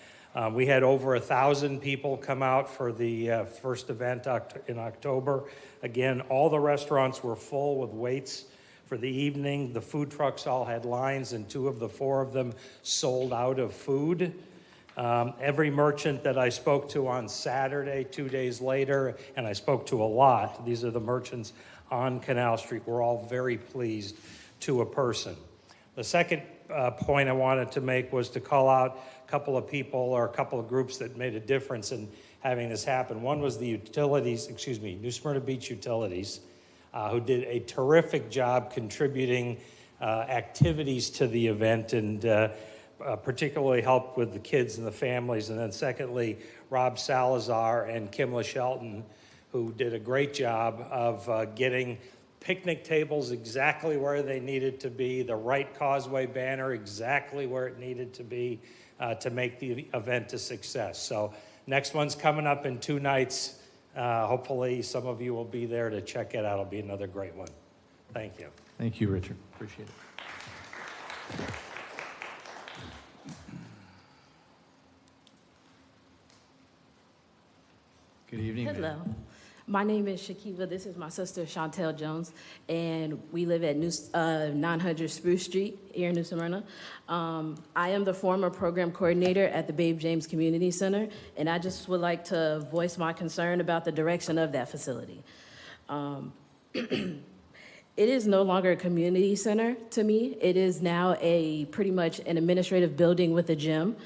We had over 1,000 people come out for the first event in October. Again, all the restaurants were full with waits for the evening. The food trucks all had lines, and 2 of the 4 of them sold out of food. Every merchant that I spoke to on Saturday, 2 days later, and I spoke to a lot, these are the merchants on Canal Street, were all very pleased to a person. The second point I wanted to make was to call out a couple of people or a couple of groups that made a difference in having this happen. One was the New Smyrna Beach Utilities, who did a terrific job contributing activities to the event and particularly helped with the kids and the families. And then secondly, Rob Salazar and Kimla Shelton, who did a great job of getting picnic tables exactly where they needed to be, the right causeway banner exactly where it needed to be to make the event a success. So next one's coming up in 2 nights. Hopefully some of you will be there to check it out. It'll be another great one. Thank you. Thank you, Richard. Appreciate it. Good evening. Hello. My name is Shakiva. This is my sister, Chantel Jones, and we live at 900 Spruce Street here in New Smyrna. I am the former program coordinator at the Babe James Community Center, and I just would like to voice my concern about the direction of that facility. It is no longer a community center to me. It is now pretty much an administrative building with a gym.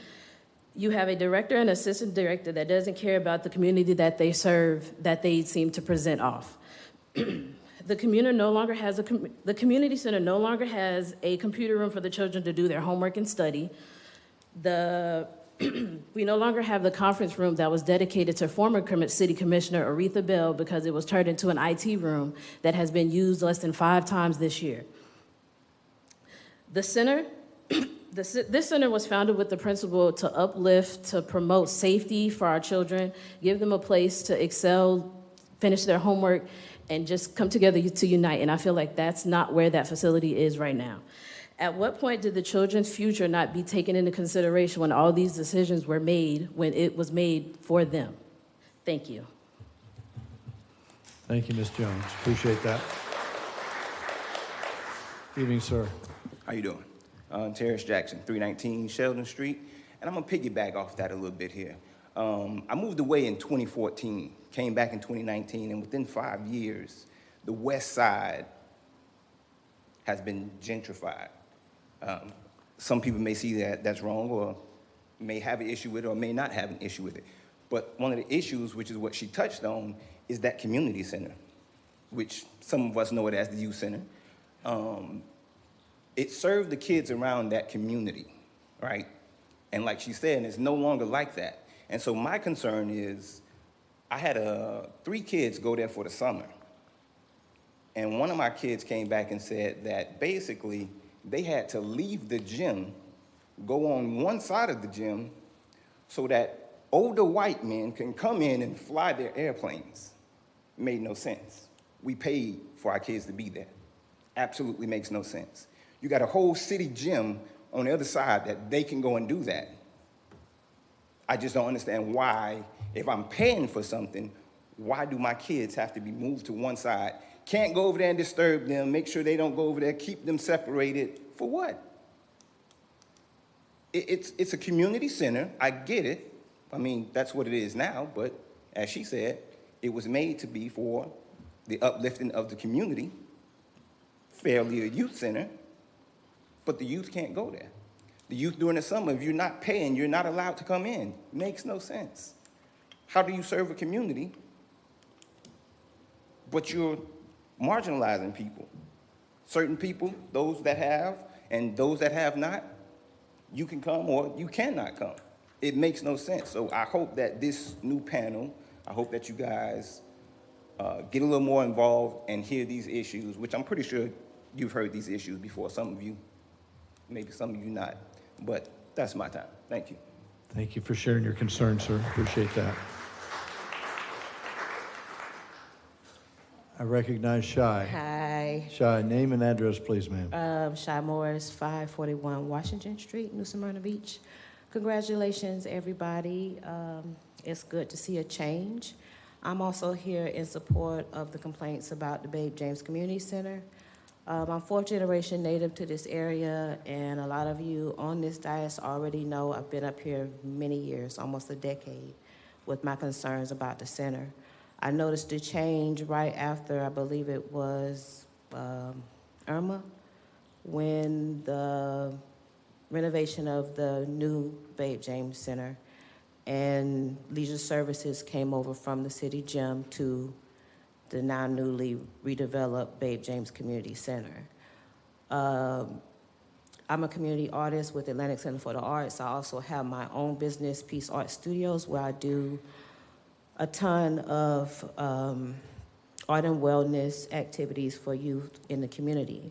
You have a director and assistant director that doesn't care about the community that they serve, that they seem to present off. The community center no longer has a computer room for the children to do their homework and study. We no longer have the conference room that was dedicated to former City Commissioner Aretha Bell because it was turned into an IT room that has been used less than 5 times this year. The center This center was founded with the principle to uplift, to promote safety for our children, give them a place to excel, finish their homework, and just come together to unite. And I feel like that's not where that facility is right now. At what point did the children's future not be taken into consideration when all these decisions were made, when it was made for them? Thank you. Thank you, Ms. Jones. Appreciate that. Evening, sir. How you doing? Terrence Jackson, 319 Sheldon Street, and I'm gonna piggyback off that a little bit here. I moved away in 2014, came back in 2019, and within 5 years, the West Side has been gentrified. Some people may see that that's wrong, or may have an issue with it, or may not have an issue with it. But one of the issues, which is what she touched on, is that community center, which some of us know it as the youth center. It served the kids around that community, right? And like she said, it's no longer like that. And so my concern is, I had 3 kids go there for the summer. And one of my kids came back and said that basically they had to leave the gym, go on one side of the gym, so that older white men can come in and fly their airplanes. It made no sense. We paid for our kids to be there. Absolutely makes no sense. You got a whole city gym on the other side that they can go and do that. I just don't understand why, if I'm paying for something, why do my kids have to be moved to one side? Can't go over there and disturb them, make sure they don't go over there, keep them separated. For what? It's a community center. I get it. I mean, that's what it is now, but as she said, it was made to be for the uplifting of the community, fairly a youth center. But the youth can't go there. The youth during the summer, if you're not paying, you're not allowed to come in. Makes no sense. How do you serve a community, but you're marginalizing people? Certain people, those that have, and those that have not, you can come or you cannot come. It makes no sense. So I hope that this new panel, I hope that you guys get a little more involved and hear these issues, which I'm pretty sure you've heard these issues before, some of you. Maybe some of you not, but that's my time. Thank you. Thank you for sharing your concern, sir. Appreciate that. I recognize Shy. Hi. Shy, name and address, please, ma'am. Shy Morris, 541 Washington Street, New Smyrna Beach. Congratulations, everybody. It's good to see a change. I'm also here in support of the complaints about the Babe James Community Center. I'm 4th generation native to this area, and a lot of you on this dais already know I've been up here many years, almost a decade, with my concerns about the center. I noticed the change right after, I believe it was Irma, when the renovation of the new Babe James Center and leisure services came over from the city gym to the now newly redeveloped Babe James Community Center. I'm a community artist with Atlantic Center for the Arts. I also have my own business, Peace Art Studios, where I do a ton of art and wellness activities for youth in the community.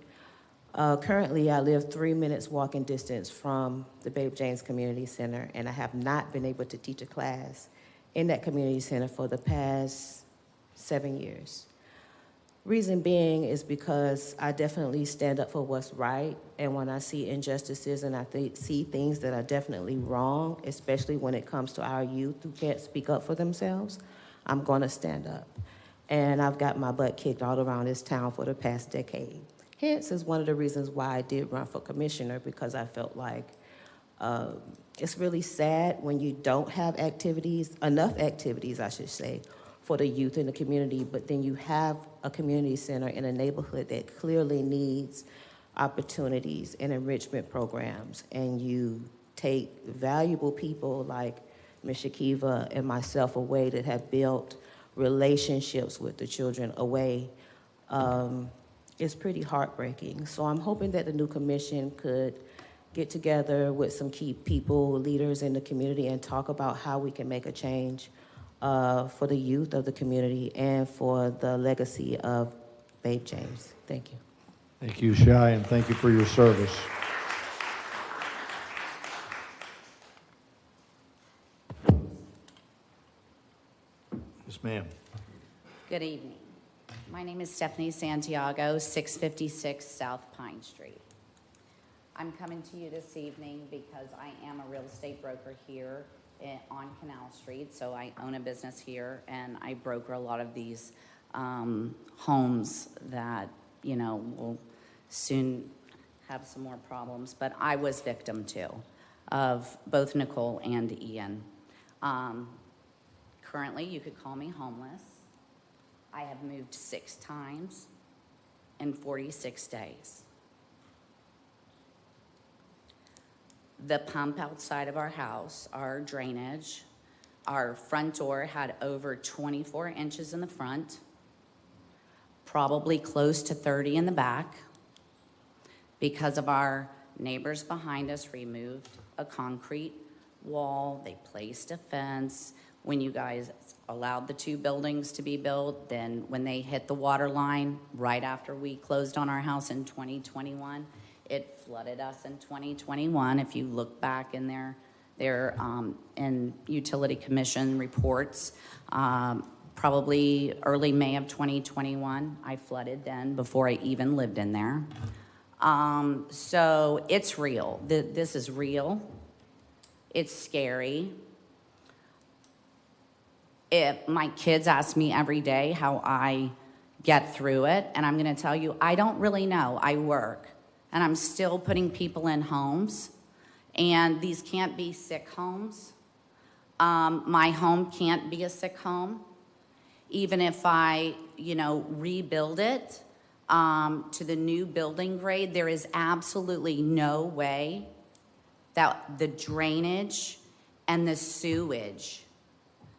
Currently, I live 3 minutes walking distance from the Babe James Community Center, and I have not been able to teach a class in that community center for the past 7 years. Reason being is because I definitely stand up for what's right, and when I see injustices and I see things that are definitely wrong, especially when it comes to our youth who can't speak up for themselves, I'm gonna stand up. and I've got my butt kicked all around this town for the past decade. Hence is one of the reasons why I did run for commissioner, because I felt like it's really sad when you don't have enough activities, I should say, for the youth in the community, but then you have a community center in a neighborhood that clearly needs opportunities and enrichment programs, and you take valuable people like Ms. Shakiva and myself away that have built relationships with the children away. It's pretty heartbreaking. So I'm hoping that the new commission could get together with some key people, leaders in the community, and talk about how we can make a change for the youth of the community and for the legacy of Babe James. Thank you. Thank you, Shai, and thank you for your service. Yes, ma'am. Good evening. My name is Stephanie Santiago, 656 South Pine Street. I'm coming to you this evening because I am a real estate broker here on Canal Street, so I own a business here, and I broker a lot of these homes that, you know, will soon have some more problems, but I was victim too of both Nicole and Ian. Currently, you could call me homeless. I have moved 6 times in 46 days. The pump outside of our house, our drainage, our front door had over 24 inches in the front, probably close to 30 in the back, because of our neighbors behind us removed a concrete wall, they placed a fence. When you guys allowed the 2 buildings to be built, then when they hit the water line right after we closed on our house in 2021, it flooded us in 2021. If you look back in their in utility commission reports, probably early May of 2021, I flooded then before I even lived in there. So it's real. This is real. It's scary. My kids ask me every day how I get through it, and I'm going to tell you, I don't really know. I work, and I'm still putting people in homes, and these can't be sick homes. My home can't be a sick home. Even if I, rebuild it to the new building grade, there is absolutely no way that the drainage and the sewage,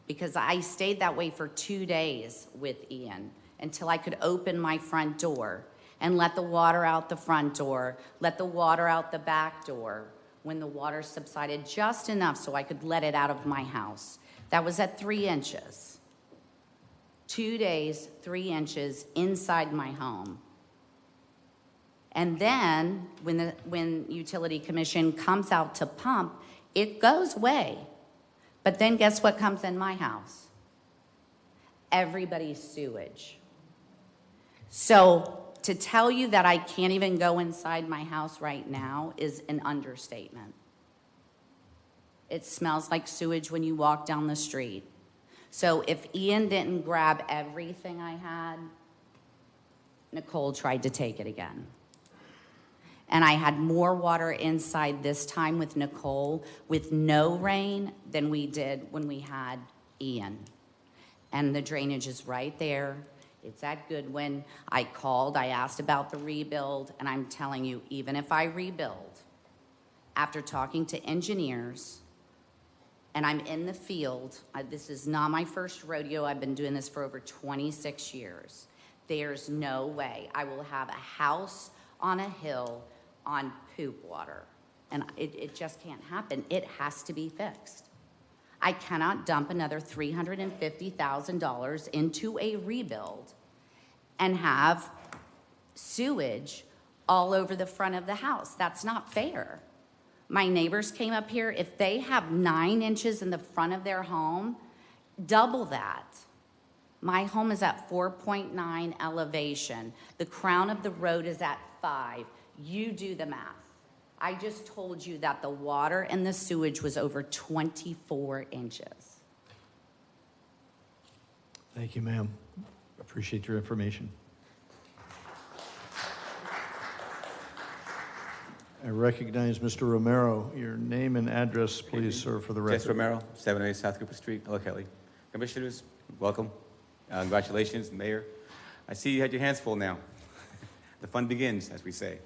because I stayed that way for 2 days with Ian until I could open my front door and let the water out the front door, let the water out the back door when the water subsided just enough so I could let it out of my house. That was at 3 inches. 2 days, 3 inches inside my home. And then when utility commission comes out to pump, it goes away. But then guess what comes in my house? Everybody's sewage. So to tell you that I can't even go inside my house right now is an understatement. It smells like sewage when you walk down the street. So if Ian didn't grab everything I had, Nicole tried to take it again. And I had more water inside this time with Nicole with no rain than we did when we had Ian. And the drainage is right there. It's at Goodwin. I called, I asked about the rebuild, and I'm telling you, even if I rebuild, after talking to engineers, and I'm in the field, this is not my first rodeo, I've been doing this for over 26 years. There's no way I will have a house on a hill on poop water. And it just can't happen. It has to be fixed. I cannot dump another $350,000 into a rebuild and have sewage all over the front of the house. That's not fair. My neighbors came up here. If they have 9 inches in the front of their home, double that. My home is at 4.9 elevation. The crown of the road is at 5. You do the math. I just told you that the water and the sewage was over 24 inches. Thank you, ma'am. Appreciate your information. I recognize Mr. Romero. Your name and address, please, sir, for the record. Jess Romero, 708 South Cooper Street, Hello, Kelly. Commissioners, welcome. Congratulations, Mayor. I see you had your hands full now. The fun begins, as we say.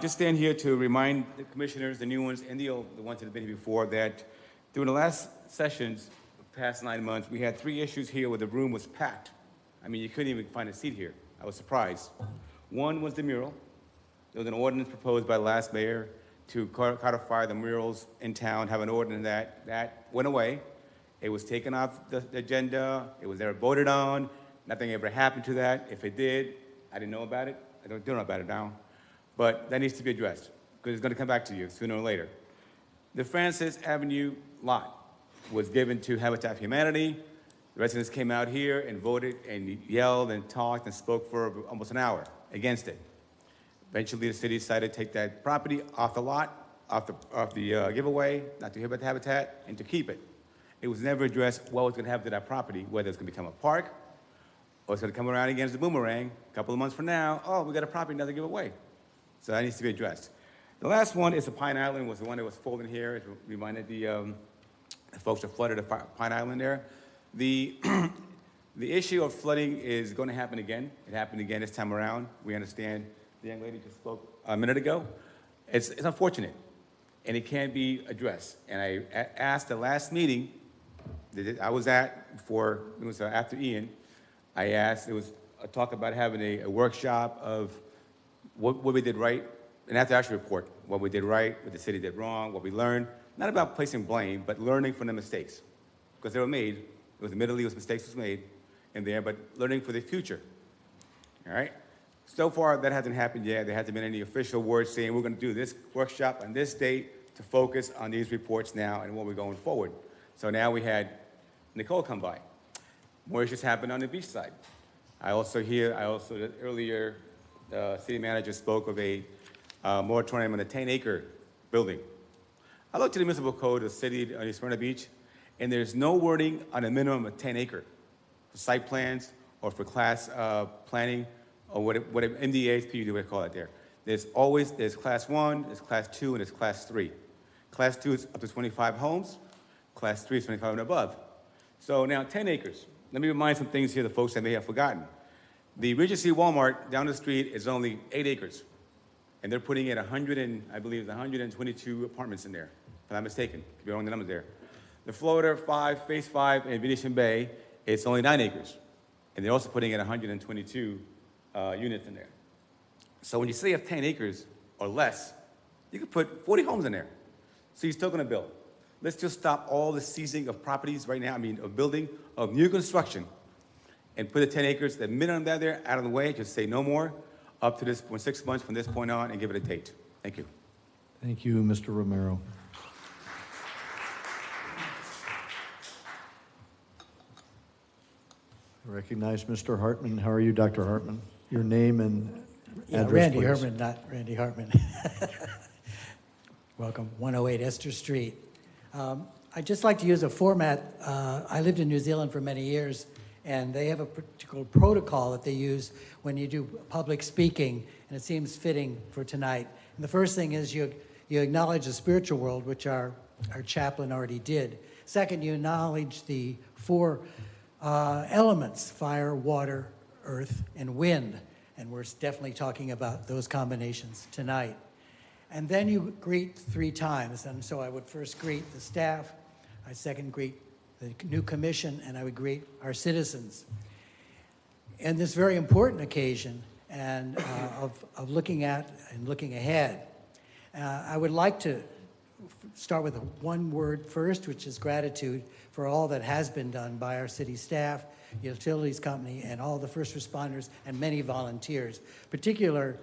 Just stand here to remind the commissioners, the new ones and the old, the ones that have been here before, that during the last sessions, the past 9 months, we had 3 issues here where the room was packed. I mean, you couldn't even find a seat here. I was surprised. One was the mural. There was an ordinance proposed by the last mayor to codify the murals in town, have an ordinance that went away. It was taken off the agenda. It was never voted on. Nothing ever happened to that. If it did, I didn't know about it. I don't know about it now. But that needs to be addressed because it's going to come back to you sooner or later. The Francis Avenue lot was given to Habitat for Humanity. The residents came out here and voted and yelled and talked and spoke for almost an hour against it. Eventually, the city decided to take that property off the lot, off the giveaway, not to give it to Habitat, and to keep it. It was never addressed what was going to happen to that property, whether it's going to become a park, or it's going to come around again as a boomerang a couple of months from now. Oh, we got a property, another giveaway. So that needs to be addressed. The last one is the Pine Island, was the one that was folded here. It reminded the folks that flooded the Pine Island there. The issue of flooding is going to happen again. It happened again this time around. We understand. The young lady just spoke a minute ago. It's unfortunate, and it can be addressed. And I asked the last meeting that I was at before, it was after Ian, I asked, it was a talk about having a workshop of what we did right, and after actual report, what we did right, what the city did wrong, what we learned, not about placing blame, but learning from the mistakes, because they were made. It was admittedly, mistakes was made in there, but learning for the future, all right? So far, that hasn't happened yet. There hasn't been any official words saying we're going to do this workshop on this date to focus on these reports now and what we're going forward. So now we had Nicole come by. More issues happened on the beach side. Earlier, the city manager spoke of a moratorium on a 10-acre building. I looked at the municipal code of the city of Smyrna Beach, and there's no wording on a minimum of 10 acre for site plans or for class planning, or what MDA's PUD would call it there. There's class 1, there's class 2, and there's class 3. Class 2 is up to 25 homes. Class 3 is 25 and above. So now 10 acres. Let me remind some things here, the folks that may have forgotten. The Regency Walmart down the street is only 8 acres. And they're putting in 122 apartments in there, if I'm not mistaken. Could be wrong the numbers there. The Florida 5, Phase 5 in Venetian Bay, it's only 9 acres. And they're also putting in 122 units in there. So when you say you have 10 acres or less, you could put 40 homes in there. So you're still going to build. Let's just stop all the seizing of properties right now, of building, of new construction, and put the 10 acres, the minimum that there, out of the way, just say no more, up to this point, 6 months from this point on, and give it a date. Thank you. Thank you, Mr. Romero. I recognize Mr. Hartman. How are you, Dr. Hartman? Your name and address, Randy please. Herman, not Randy Hartman. Welcome, 108 Esther Street. I'd just like to use a format. I lived in New Zealand for many years, and they have a particular protocol that they use when you do public speaking, and it seems fitting for tonight. And the first thing is you acknowledge the spiritual world, which our chaplain already did. Second, you acknowledge the 4 elements: fire, water, earth, and wind. And we're definitely talking about those combinations tonight. And then you greet 3 times. And so I would first greet the staff, I second greet the new commission, and I would greet our citizens. And this very important occasion and of looking at and looking ahead, I would like to start with one word first, which is gratitude for all that has been done by our city staff, utilities company, and all the first responders and many volunteers. Particular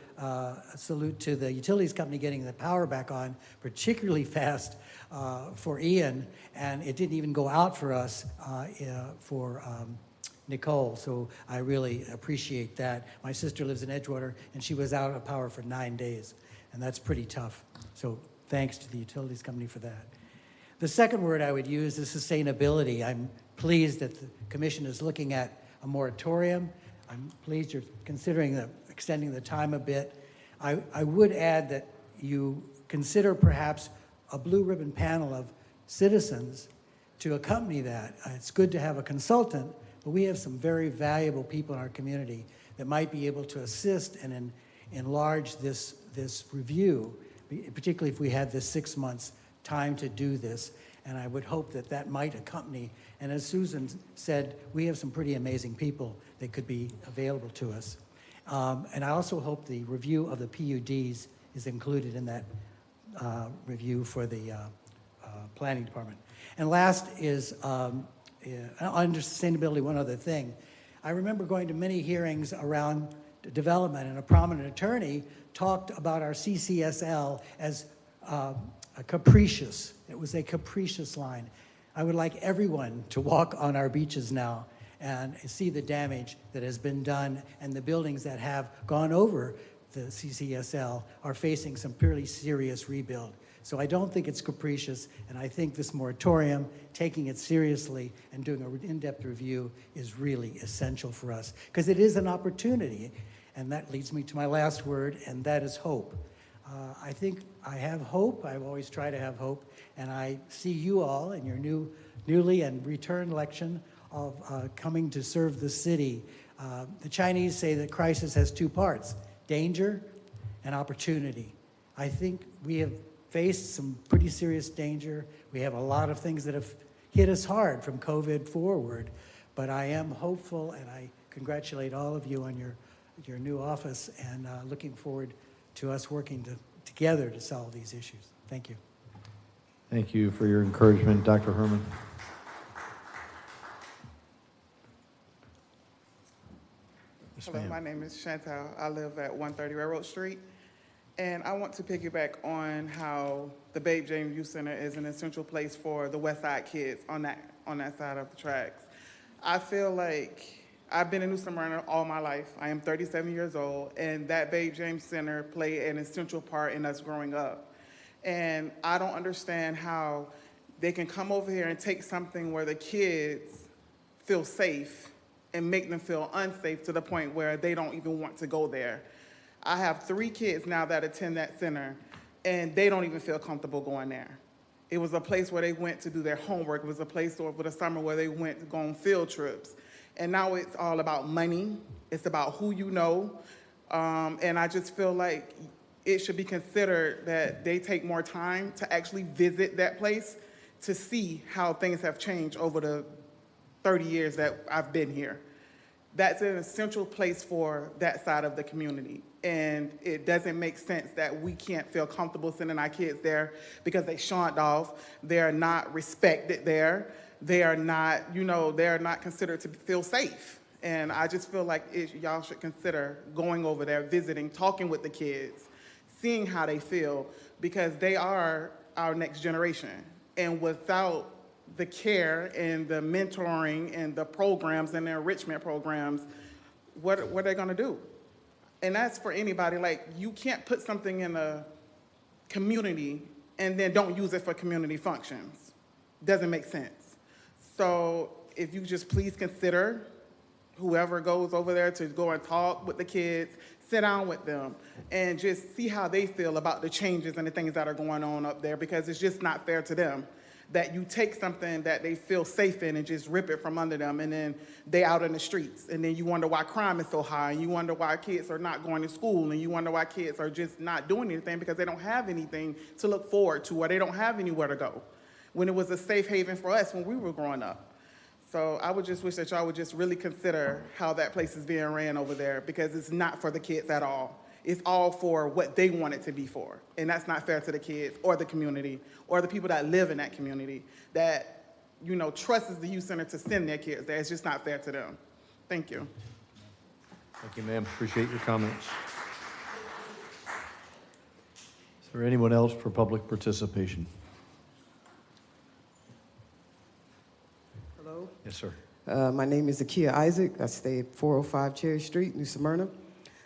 salute to the utilities company getting the power back on particularly fast for Ian, and it didn't even go out for us for Nicole, so I really appreciate that. My sister lives in Edgewater, and she was out of power for 9 days, and that's pretty tough. So thanks to the utilities company for that. The second word I would use is sustainability. I'm pleased that the commission is looking at a moratorium I'm pleased you're considering extending the time a bit. I would add that you consider perhaps a blue ribbon panel of citizens to accompany that. It's good to have a consultant, but we have some very valuable people in our community that might be able to assist and enlarge this review, particularly if we had this 6 months time to do this. And I would hope that that might accompany. And as Susan said, we have some pretty amazing people that could be available to us. And I also hope the review of the PUDs is included in that review for the planning department. And last is, under sustainability, one other thing. I remember going to many hearings around development, and a prominent attorney talked about our CCSL as capricious. It was a capricious line. I would like everyone to walk on our beaches now and see the damage that has been done, and the buildings that have gone over the CCSL are facing some fairly serious rebuild. So I don't think it's capricious, and I think this moratorium, taking it seriously and doing an in-depth review is really essential for us, because it is an opportunity. And that leads me to my last word, and that is hope. I think I have hope. I've always tried to have hope, and I see you all in your newly and returned election of coming to serve the city. The Chinese say that crisis has two parts: danger and opportunity. I think we have faced some pretty serious danger. We have a lot of things that have hit us hard from COVID forward, but I am hopeful, and I congratulate all of you on your new office, and looking forward to us working together to solve these issues. Thank you. Thank you for your encouragement, Dr. Herman. Yes, Hello, ma'am. my name is Chantal. I live at 130 Railroad Street. And I want to piggyback on how the Babe James Youth Center is an essential place for the West Side kids on that side of the tracks. I feel like I've been in New Smyrna all my life. I am 37 years old, and that Babe James Center played an essential part in us growing up. And I don't understand how they can come over here and take something where the kids feel safe and make them feel unsafe to the point where they don't even want to go there. I have 3 kids now that attend that center, and they don't even feel comfortable going there. It was a place where they went to do their homework. It was a place over the summer where they went to go on field trips. And now it's all about money. It's about who you know. And I just feel like it should be considered that they take more time to actually visit that place to see how things have changed over the 30 years that I've been here. That's an essential place for that side of the community. And it doesn't make sense that we can't feel comfortable sending our kids there because they shunned off. They're not respected there. They are not, they're not considered to feel safe. And I just feel like y'all should consider going over there, visiting, talking with the kids, seeing how they feel, because they are our next generation. And without the care and the mentoring and the programs and the enrichment programs, what are they gonna do? And that's for anybody. Like, you can't put something in a community and then don't use it for community functions. Doesn't make sense. So if you just please consider whoever goes over there to go and talk with the kids, sit down with them, and just see how they feel about the changes and the things that are going on up there, because it's just not fair to them that you take something that they feel safe in and just rip it from under them, and then they out in the streets, and then you wonder why crime is so high, and you wonder why kids are not going to school, and you wonder why kids are just not doing anything because they don't have anything to look forward to, or they don't have anywhere to go, when it was a safe haven for us when we were growing up. So I would just wish that y'all would just really consider how that place is being ran over there, because it's not for the kids at all. It's all for what they want it to be for. And that's not fair to the kids or the community or the people that live in that community that, trusts the youth center to send their kids there. It's just not fair to them. Thank you. Thank you, ma'am. Appreciate your comments. Is there anyone else for public participation? Hello. Yes, sir. My name is Akia Isaac. I stay at 405 Cherry Street, New Smyrna.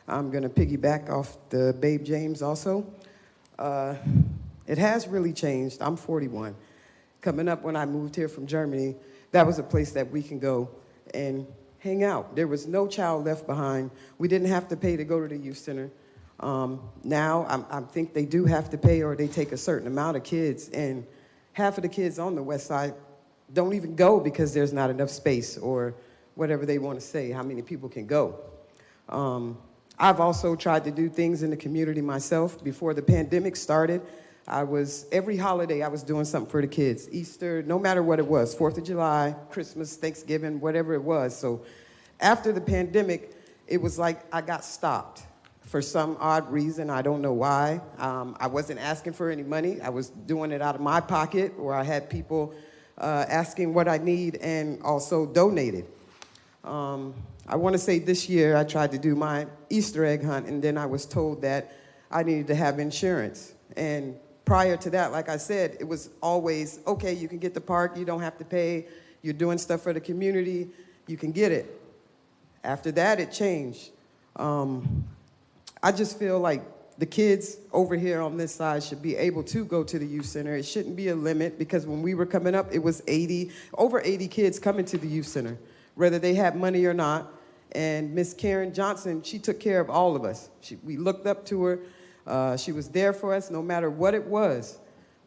I'm going to piggyback off the Babe James also. It has really changed. I'm 41. Coming up when I moved here from Germany, that was a place that we can go and hang out. There was no child left behind. We didn't have to pay to go to the youth center. Now, I think they do have to pay, or they take a certain amount of kids, and half of the kids on the west side don't even go because there's not enough space, or whatever they want to say, how many people can go. I've also tried to do things in the community myself. Before the pandemic started, every holiday I was doing something for the kids. Easter, no matter what it was, 4th of July, Christmas, Thanksgiving, whatever it was. So after the pandemic, it was like I got stopped for some odd reason. I don't know why. I wasn't asking for any money. I was doing it out of my pocket, or I had people asking what I need and also donated. I want to say this year I tried to do my Easter egg hunt, and then I was told that I needed to have insurance. And prior to that, like I said, it was always, okay, you can get the park, you don't have to pay, you're doing stuff for the community, you can get it. After that, it changed. I just feel like the kids over here on this side should be able to go to the youth center. It shouldn't be a limit, because when we were coming up, it was over 80 kids coming to the youth center, whether they had money or not. And Miss Karen Johnson, she took care of all of us. We looked up to her. She was there for us no matter what it was.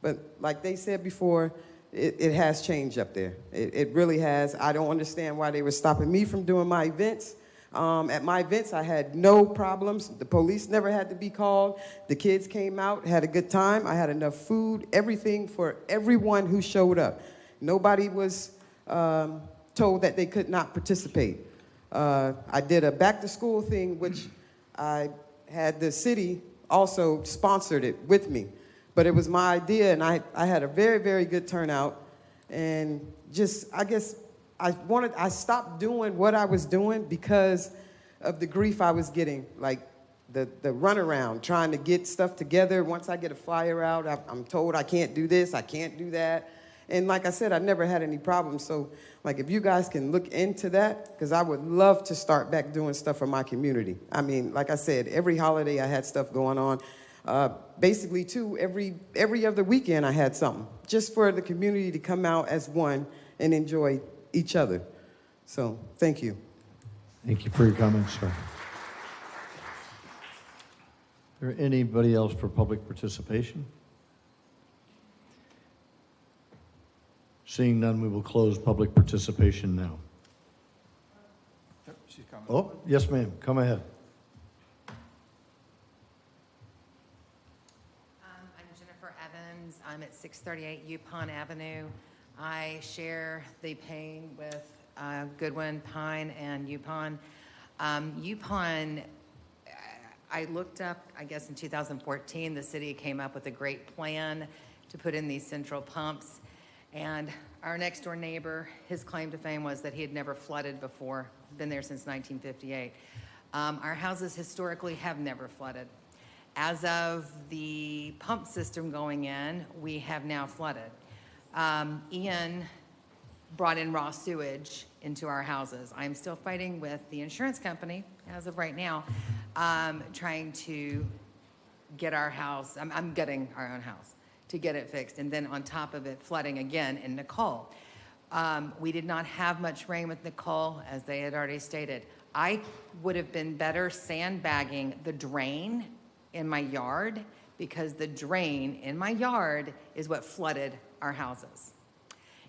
But like they said before, it has changed up there. It really has. I don't understand why they were stopping me from doing my events. At my events, I had no problems. The police never had to be called. The kids came out, had a good time. I had enough food, everything for everyone who showed up. Nobody was told that they could not participate. I did a back-to-school thing, which I had the city also sponsored it with me. But it was my idea, and I had a very, very good turnout. And just, I guess, I stopped doing what I was doing because of the grief I was getting, like the runaround, trying to get stuff together. Once I get a flyer out, I'm told I can't do this, I can't do that. And like I said, I never had any problems. So, like, if you guys can look into that, because I would love to start back doing stuff for my community. I mean, like I said, every holiday I had stuff going on. Basically, too, every other weekend I had something, just for the community to come out as one and enjoy each other. So, thank you. Thank you for your comments, sir. Is there anybody else for public participation? Seeing none, we will close public participation now. Yep, she's coming. Oh, yes, ma'am. Come ahead. I'm Jennifer Evans. I'm at 638 Yukon Avenue. I share the pain with Goodwin, Pine, and Yupon. Yupon, I looked up, I guess in 2014, the city came up with a great plan to put in these central pumps. And our next door neighbor, his claim to fame was that he had never flooded before, been there since 1958. Our houses historically have never flooded. As of the pump system going in, we have now flooded. Ian brought in raw sewage into our houses. I'm still fighting with the insurance company, as of right now, trying to get our house, I'm gutting our own house, to get it fixed, and then on top of it, flooding again in Nicole. We did not have much rain with Nicole, as they had already stated. I would have been better sandbagging the drain in my yard, because the drain in my yard is what flooded our houses.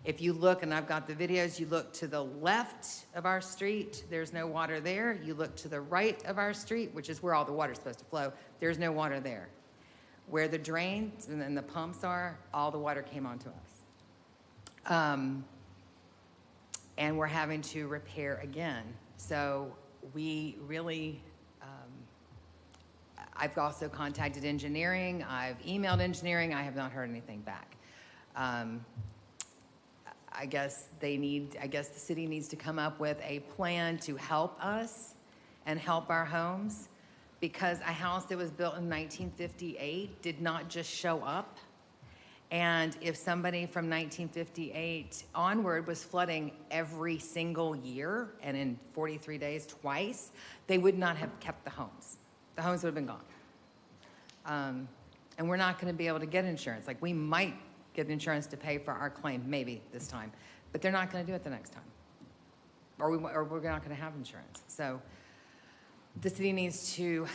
If you look, and I've got the videos, you look to the left of our street, there's no water there. You look to the right of our street, which is where all the water's supposed to flow, there's no water there. Where the drains and then the pumps are, all the water came onto us. And we're having to repair again. So we really, I've also contacted engineering, I've emailed engineering, I have not heard anything back. I guess the city needs to come up with a plan to help us and help our homes, because a house that was built in 1958 did not just show up. And if somebody from 1958 onward was flooding every single year, and in 43 days twice, they would not have kept the homes. The homes would have been gone. And we're not going to be able to get insurance. Like, we might get insurance to pay for our claim, maybe this time, but they're not going to do it the next time. or we're not going to have insurance. So the city needs to,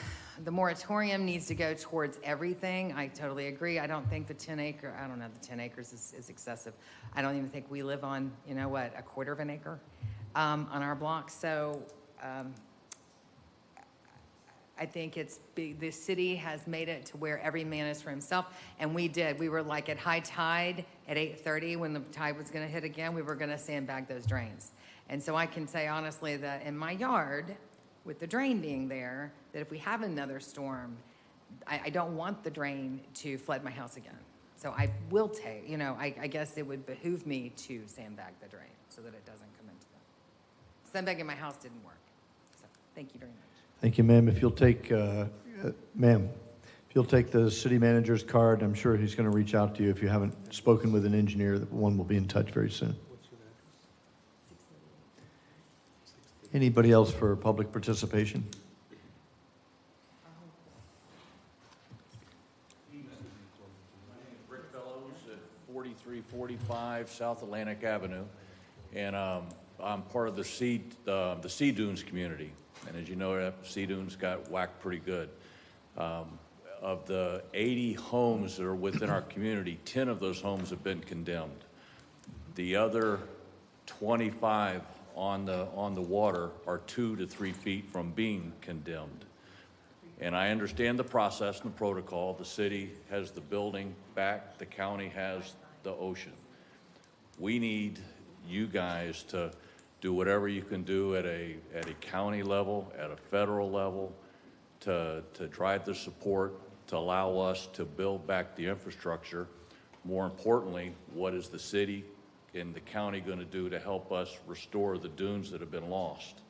the moratorium needs to go towards everything. I totally agree. I don't think the 10 acre, I don't know, the 10 acres is excessive. I don't even think we live on, you know what, a quarter of an acre on our block. So I think it's big. The city has made it to where every man is for himself, and we did. We were like at high tide at 8:30 when the tide was going to hit again. We were going to sandbag those drains, and so I can say honestly that in my yard, with the drain being there, that if we have another storm, I don't want the drain to flood my house again. So I will take. You know, I guess it would behoove me to sandbag the drain so that it doesn't come into the sandbagging my house didn't work. So thank you very much. Thank you, ma'am. If you'll take, ma'am, if you'll take the city manager's card, I'm sure he's going to reach out to you. If you haven't spoken with an engineer, one will be in touch very soon. Anybody else for public participation? Rick Fellows at 4345 South Atlantic Avenue, and I'm part of the Sea Dunes community. And as you know, Sea Dunes got whacked pretty good. Of the 80 homes that are within our community, 10 of those homes have been condemned. The other 25 on the water are 2 to 3 feet from being condemned. And I understand the process and the protocol. The city has the building back, the county has the ocean. We need you guys to do whatever you can do at a county level, at a federal level, to drive the support, to allow us to build back the infrastructure. More importantly, what is the city and the county going to do to help us restore the dunes that have been lost?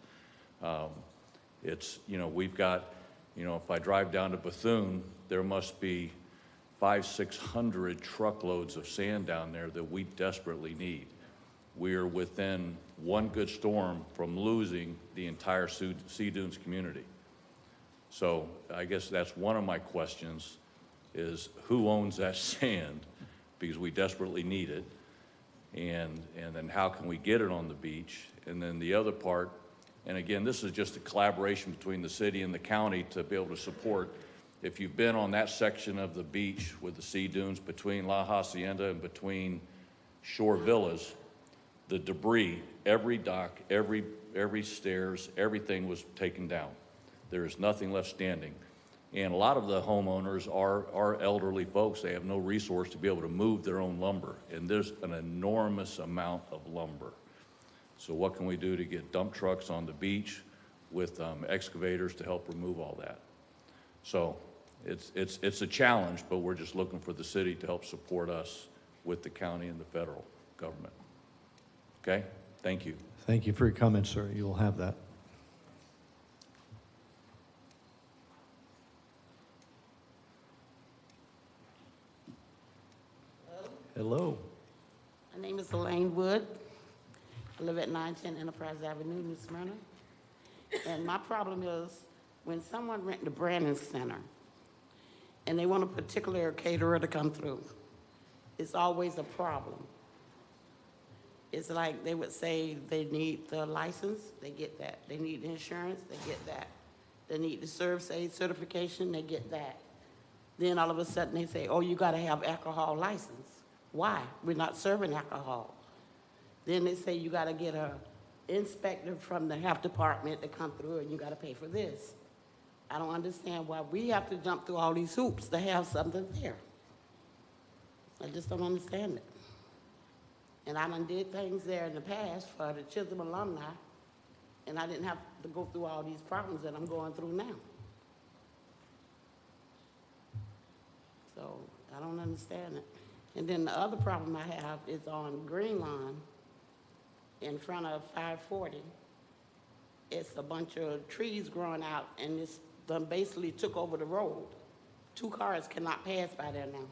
It's, you know, we've got, you know, if I drive down to Bethune, there must be 500-600 truckloads of sand down there that we desperately need. We're within one good storm from losing the entire Sea Dunes community. So I guess that's one of my questions is who owns that sand, because we desperately need it, and then how can we get it on the beach? And then the other part, and again, this is just a collaboration between the city and the county to be able to support. If you've been on that section of the beach with the Sea Dunes between La Hacienda and between Shore Villas, the debris, every dock, every stairs, everything was taken down. There is nothing left standing. And a lot of the homeowners are elderly folks. They have no resource to be able to move their own lumber. And there's an enormous amount of lumber. So what can we do to get dump trucks on the beach with excavators to help remove all that? So it's a challenge, but we're just looking for the city to help support us with the county and the federal government. Okay, thank you. Thank you for your comments, sir. You will have that. Hello. My name is Elaine Wood. I live at 910 Enterprise Avenue, New Smyrna. And my problem is when someone rent the Brandon Center and they want a particular caterer to come through, it's always a problem. It's like they would say they need the license, they get that. They need insurance, they get that. They need the ServSafe certification, they get that. Then all of a sudden they say, oh, you gotta have alcohol license. Why? We're not serving alcohol. Then they say you gotta get a inspector from the health department to come through and you gotta pay for this. I don't understand why we have to jump through all these hoops to have something there. I just don't understand it. And I done did things there in the past for the Chisholm alumni, and I didn't have to go through all these problems that I'm going through now. So I don't understand it. And then the other problem I have is on Green Lawn in front of 540. It's a bunch of trees growing out, and it's done basically took over the road. 2 cars cannot pass by there now.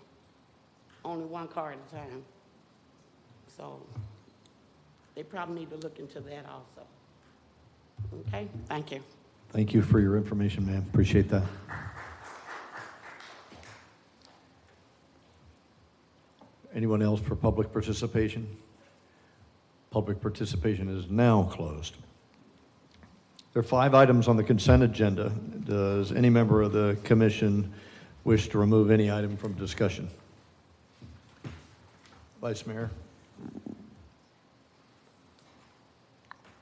Only 1 car at a time. So they probably need to look into that also. Okay, thank you. Thank you for your information, ma'am. Appreciate that. Anyone else for public participation? Public participation is now closed. There are 5 items on the consent agenda. Does any member of the commission wish to remove any item from discussion? Vice Mayor?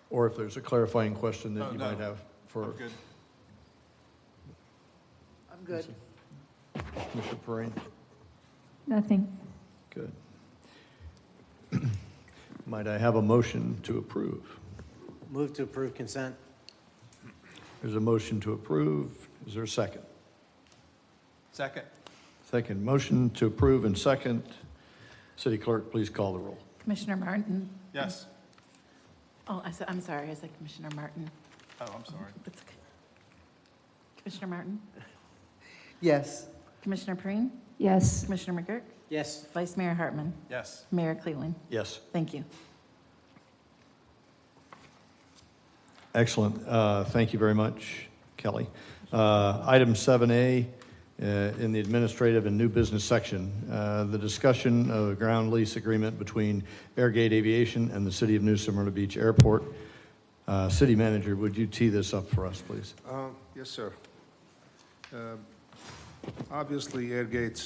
Or if there's a clarifying question that you might have for... I'm good. I'm good. Commissioner Perrine? Nothing. Good. Might I have a motion to approve? Move to approve consent. There's a motion to approve. Is there a second? Second. Second. Motion to approve and second. City Clerk, please call the roll. Commissioner Martin? Yes. Oh, I'm sorry, I said Commissioner Martin. Oh, I'm sorry. That's okay. Commissioner Martin? Yes. Commissioner Preen? Yes. Commissioner McGurk? Yes. Vice Mayor Hartman? Yes. Mayor Cleveland? Yes. Thank you. Excellent. Thank you very much, Kelly. Item 7A in the administrative and new business section, the discussion of a ground lease agreement between Airgate Aviation and the City of New Smyrna Beach Airport. City Manager, would you tee this up for us, please? Yes, sir. Obviously, Airgate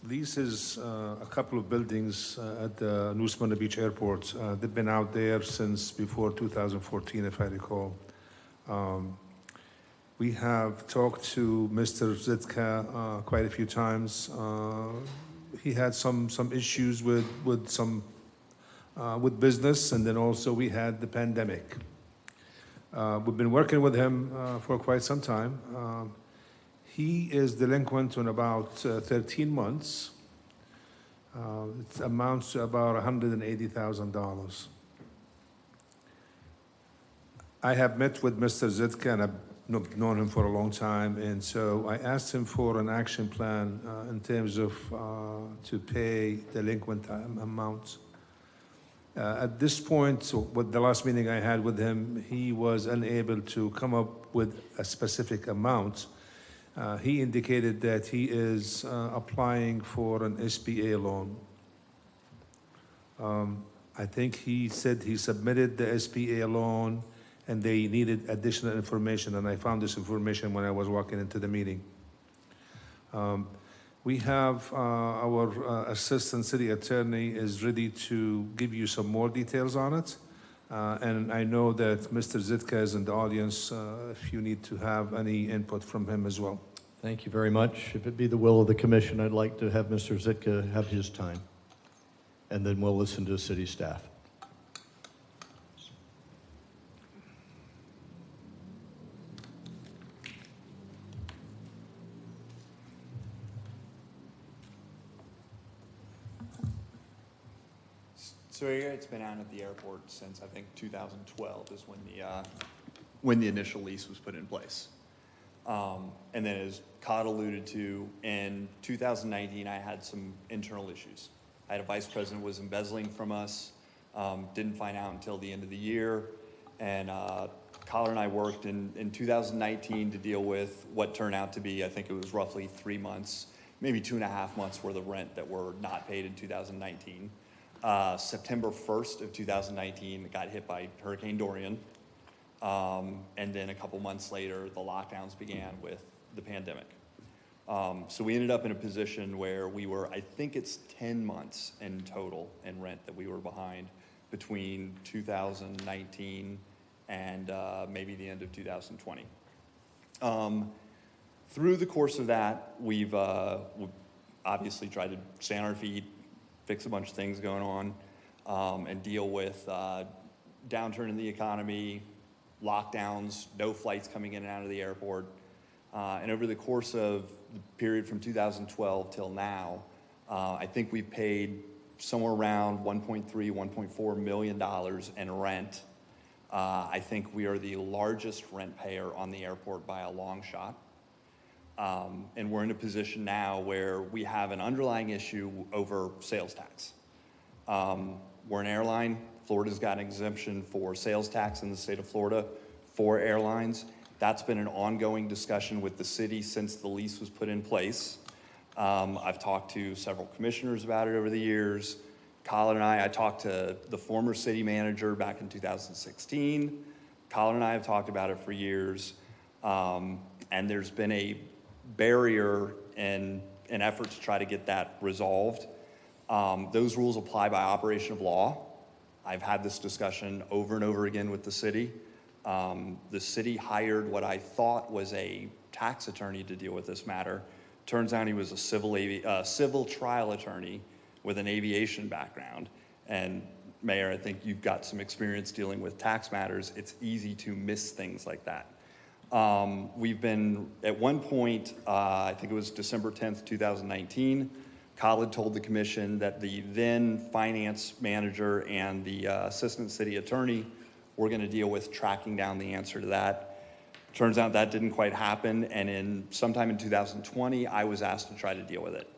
leases a couple of buildings at the New Smyrna Beach Airport. They've been out there since before 2014, if I recall. We have talked to Mr. Zitka quite a few times. He had some issues with business, and then also we had the pandemic. We've been working with him for quite some time. He is delinquent on about 13 months. It amounts to about $180,000. I have met with Mr. Zitka, and I've known him for a long time, and so I asked him for an action plan in terms of to pay delinquent amounts. At this point, with the last meeting I had with him, he was unable to come up with a specific amount. He indicated that he is applying for an SBA loan. I think he said he submitted the SBA loan and they needed additional information, and I found this information when I was walking into the meeting. We have our Assistant City Attorney is ready to give you some more details on it. And I know that Mr. Zitka is in the audience if you need to have any input from him as well. Thank you very much. If it be the will of the commission, I'd like to have Mr. Zitka have his time. And then we'll listen to city staff. So it's been out at the airport since I think 2012 is when the initial lease was put in place. And then as Cod alluded to, in 2019 I had some internal issues. I had a vice president who was embezzling from us, didn't find out until the end of the year, and Collar and I worked in 2019 to deal with what turned out to be, I think it was roughly 3 months, maybe 2.5 months worth of rent that were not paid in 2019. September 1st of 2019, got hit by Hurricane Dorian. And then a couple months later, the lockdowns began with the pandemic. So we ended up in a position where we were, I think it's 10 months in total in rent that we were behind between 2019 and maybe the end of 2020. Through the course of that, we've obviously tried to stay on our feet, fix a bunch of things going on, and deal with downturn in the economy, lockdowns, no flights coming in and out of the airport. And over the course of the period from 2012 till now, I think we've paid somewhere around $1.3, $1.4 million in rent. I think we are the largest rent payer on the airport by a long shot. And we're in a position now where we have an underlying issue over sales tax. We're an airline. Florida's got an exemption for sales tax in the state of Florida for airlines. That's been an ongoing discussion with the city since the lease was put in place. I've talked to several commissioners about it over the years. Colin and I talked to the former city manager back in 2016. Colin and I have talked about it for years, and there's been a barrier in an effort to try to get that resolved. Those rules apply by operation of law. I've had this discussion over and over again with the city. The city hired what I thought was a tax attorney to deal with this matter. Turns out he was a civil trial attorney with an aviation background. And Mayor, I think you've got some experience dealing with tax matters. It's easy to miss things like that. We've been, at one point, I think it was December 10th, 2019, Colin told the commission that the then finance manager and the assistant city attorney were going to deal with tracking down the answer to that. Turns out that didn't quite happen, and sometime in 2020, I was asked to try to deal with it.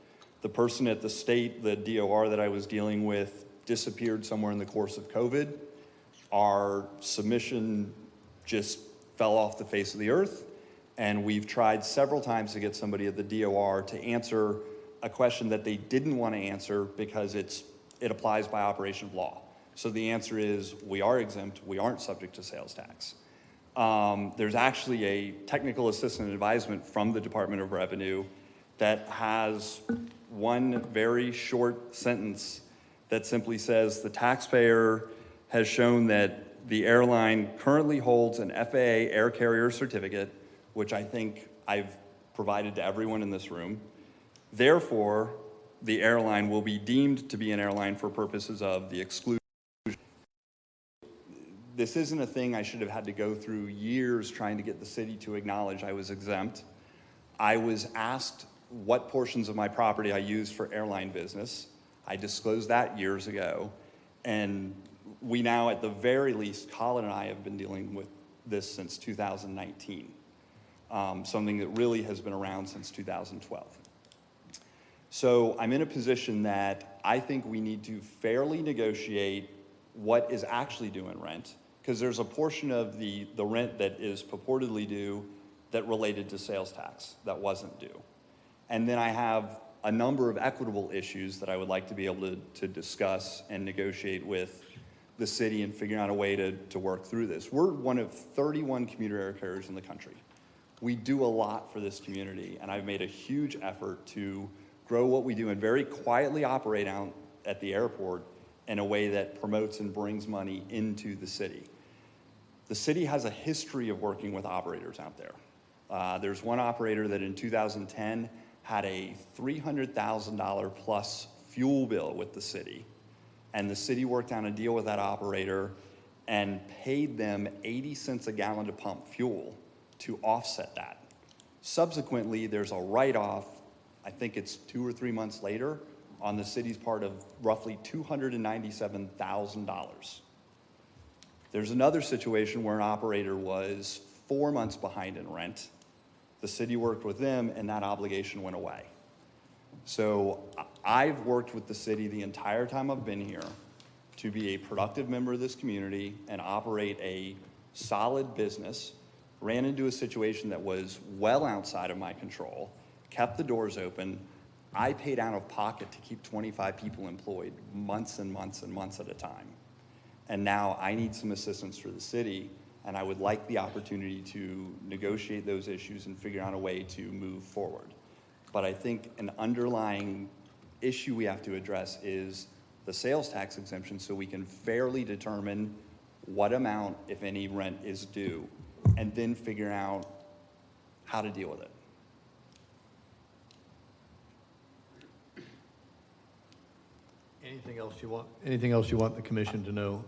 The person at the state, the DOR that I was dealing with, disappeared somewhere in the course of COVID. Our submission just fell off the face of the earth, and we've tried several times to get somebody at the DOR to answer a question that they didn't want to answer because it applies by operation of law. So the answer is, we are exempt, we aren't subject to sales tax. There's actually a technical assistant advisement from the Department of Revenue that has one very short sentence that simply says, the taxpayer has shown that the airline currently holds an FAA air carrier certificate, which I think I've provided to everyone in this room. Therefore, the airline will be deemed to be an airline for purposes of the exclusion. This isn't a thing I should have had to go through years trying to get the city to acknowledge I was exempt. I was asked what portions of my property I used for airline business. I disclosed that years ago. And we now, at the very least, Colin and I have been dealing with this since 2019. Something that really has been around since 2012. So I'm in a position that I think we need to fairly negotiate what is actually due in rent, because there's a portion of the rent that is purportedly due that related to sales tax that wasn't due. And then I have a number of equitable issues that I would like to be able to discuss and negotiate with the city and figure out a way to work through this. We're one of 31 commuter air carriers in the country. We do a lot for this community, and I've made a huge effort to grow what we do and very quietly operate out at the airport in a way that promotes and brings money into the city. The city has a history of working with operators out there. There's one operator that in 2010 had a $300,000 plus fuel bill with the city, and the city worked out a deal with that operator and paid them 80 cents a gallon to pump fuel to offset that. Subsequently, there's a write-off, I think it's 2 or 3 months later, on the city's part of roughly $297,000. There's another situation where an operator was 4 months behind in rent. The city worked with them, and that obligation went away. So I've worked with the city the entire time I've been here to be a productive member of this community and operate a solid business. Ran into a situation that was well outside of my control, kept the doors open. I paid out of pocket to keep 25 people employed months and months and months at a time. And now I need some assistance for the city, and I would like the opportunity to negotiate those issues and figure out a way to move forward. But I think an underlying issue we have to address is the sales tax exemption, so we can fairly determine what amount, if any, rent is due, and then figure out how to deal with it. Anything else you want? Anything else you want the commission to know?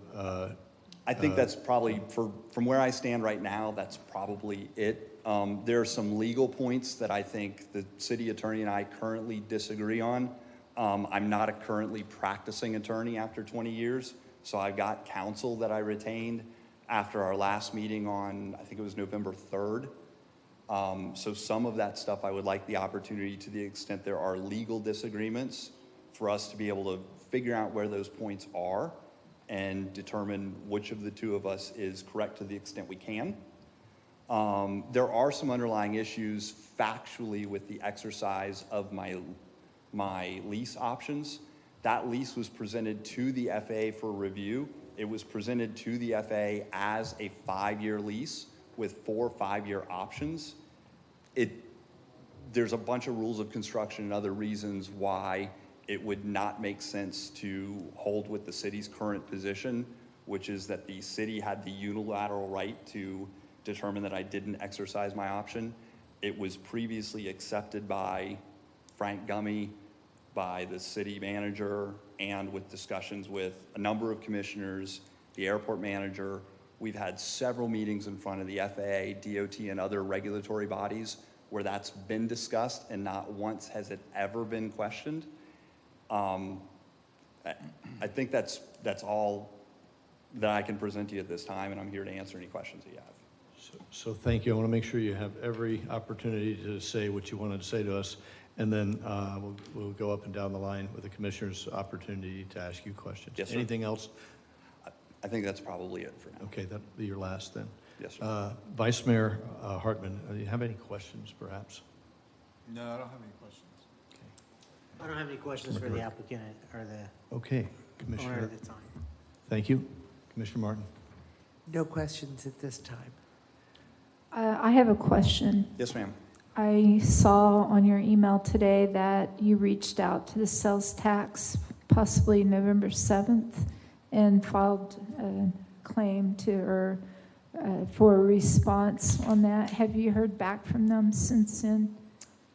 I think that's probably, from where I stand right now, that's probably it. There are some legal points that I think the city attorney and I currently disagree on. I'm not a currently practicing attorney after 20 years, so I've got counsel that I retained after our last meeting on, I think it was November 3rd. So some of that stuff I would like the opportunity, to the extent there are legal disagreements, for us to be able to figure out where those points are and determine which of the two of us is correct to the extent we can. There are some underlying issues factually with the exercise of my lease options. That lease was presented to the FAA for review It was presented to the FAA as a 5-year lease with 4 5-year options. There's a bunch of rules of construction and other reasons why it would not make sense to hold with the city's current position, which is that the city had the unilateral right to determine that I didn't exercise my option. It was previously accepted by Frank Gummy, by the city manager, and with discussions with a number of commissioners, the airport manager. We've had several meetings in front of the FAA, DOT, and other regulatory bodies where that's been discussed, and not once has it ever been questioned. I think that's all that I can present to you at this time, and I'm here to answer any questions that you have. So thank you. I want to make sure you have every opportunity to say what you wanted to say to us, and then we'll go up and down the line with the commissioner's opportunity to ask you questions. Yes, sir. Anything else? I think that's probably it for now. Okay, that'll be your last then. Yes, sir. Vice Mayor Hartman, do you have any questions, perhaps? No, I don't have any questions. I don't have any questions for the applicant or the Okay, owner Commissioner. at the time. Thank you. Commissioner Martin. No questions at this time. I have a question. Yes, ma'am. I saw on your email today that you reached out to the sales tax possibly November 7th and filed a claim for a response on that. Have you heard back from them since then,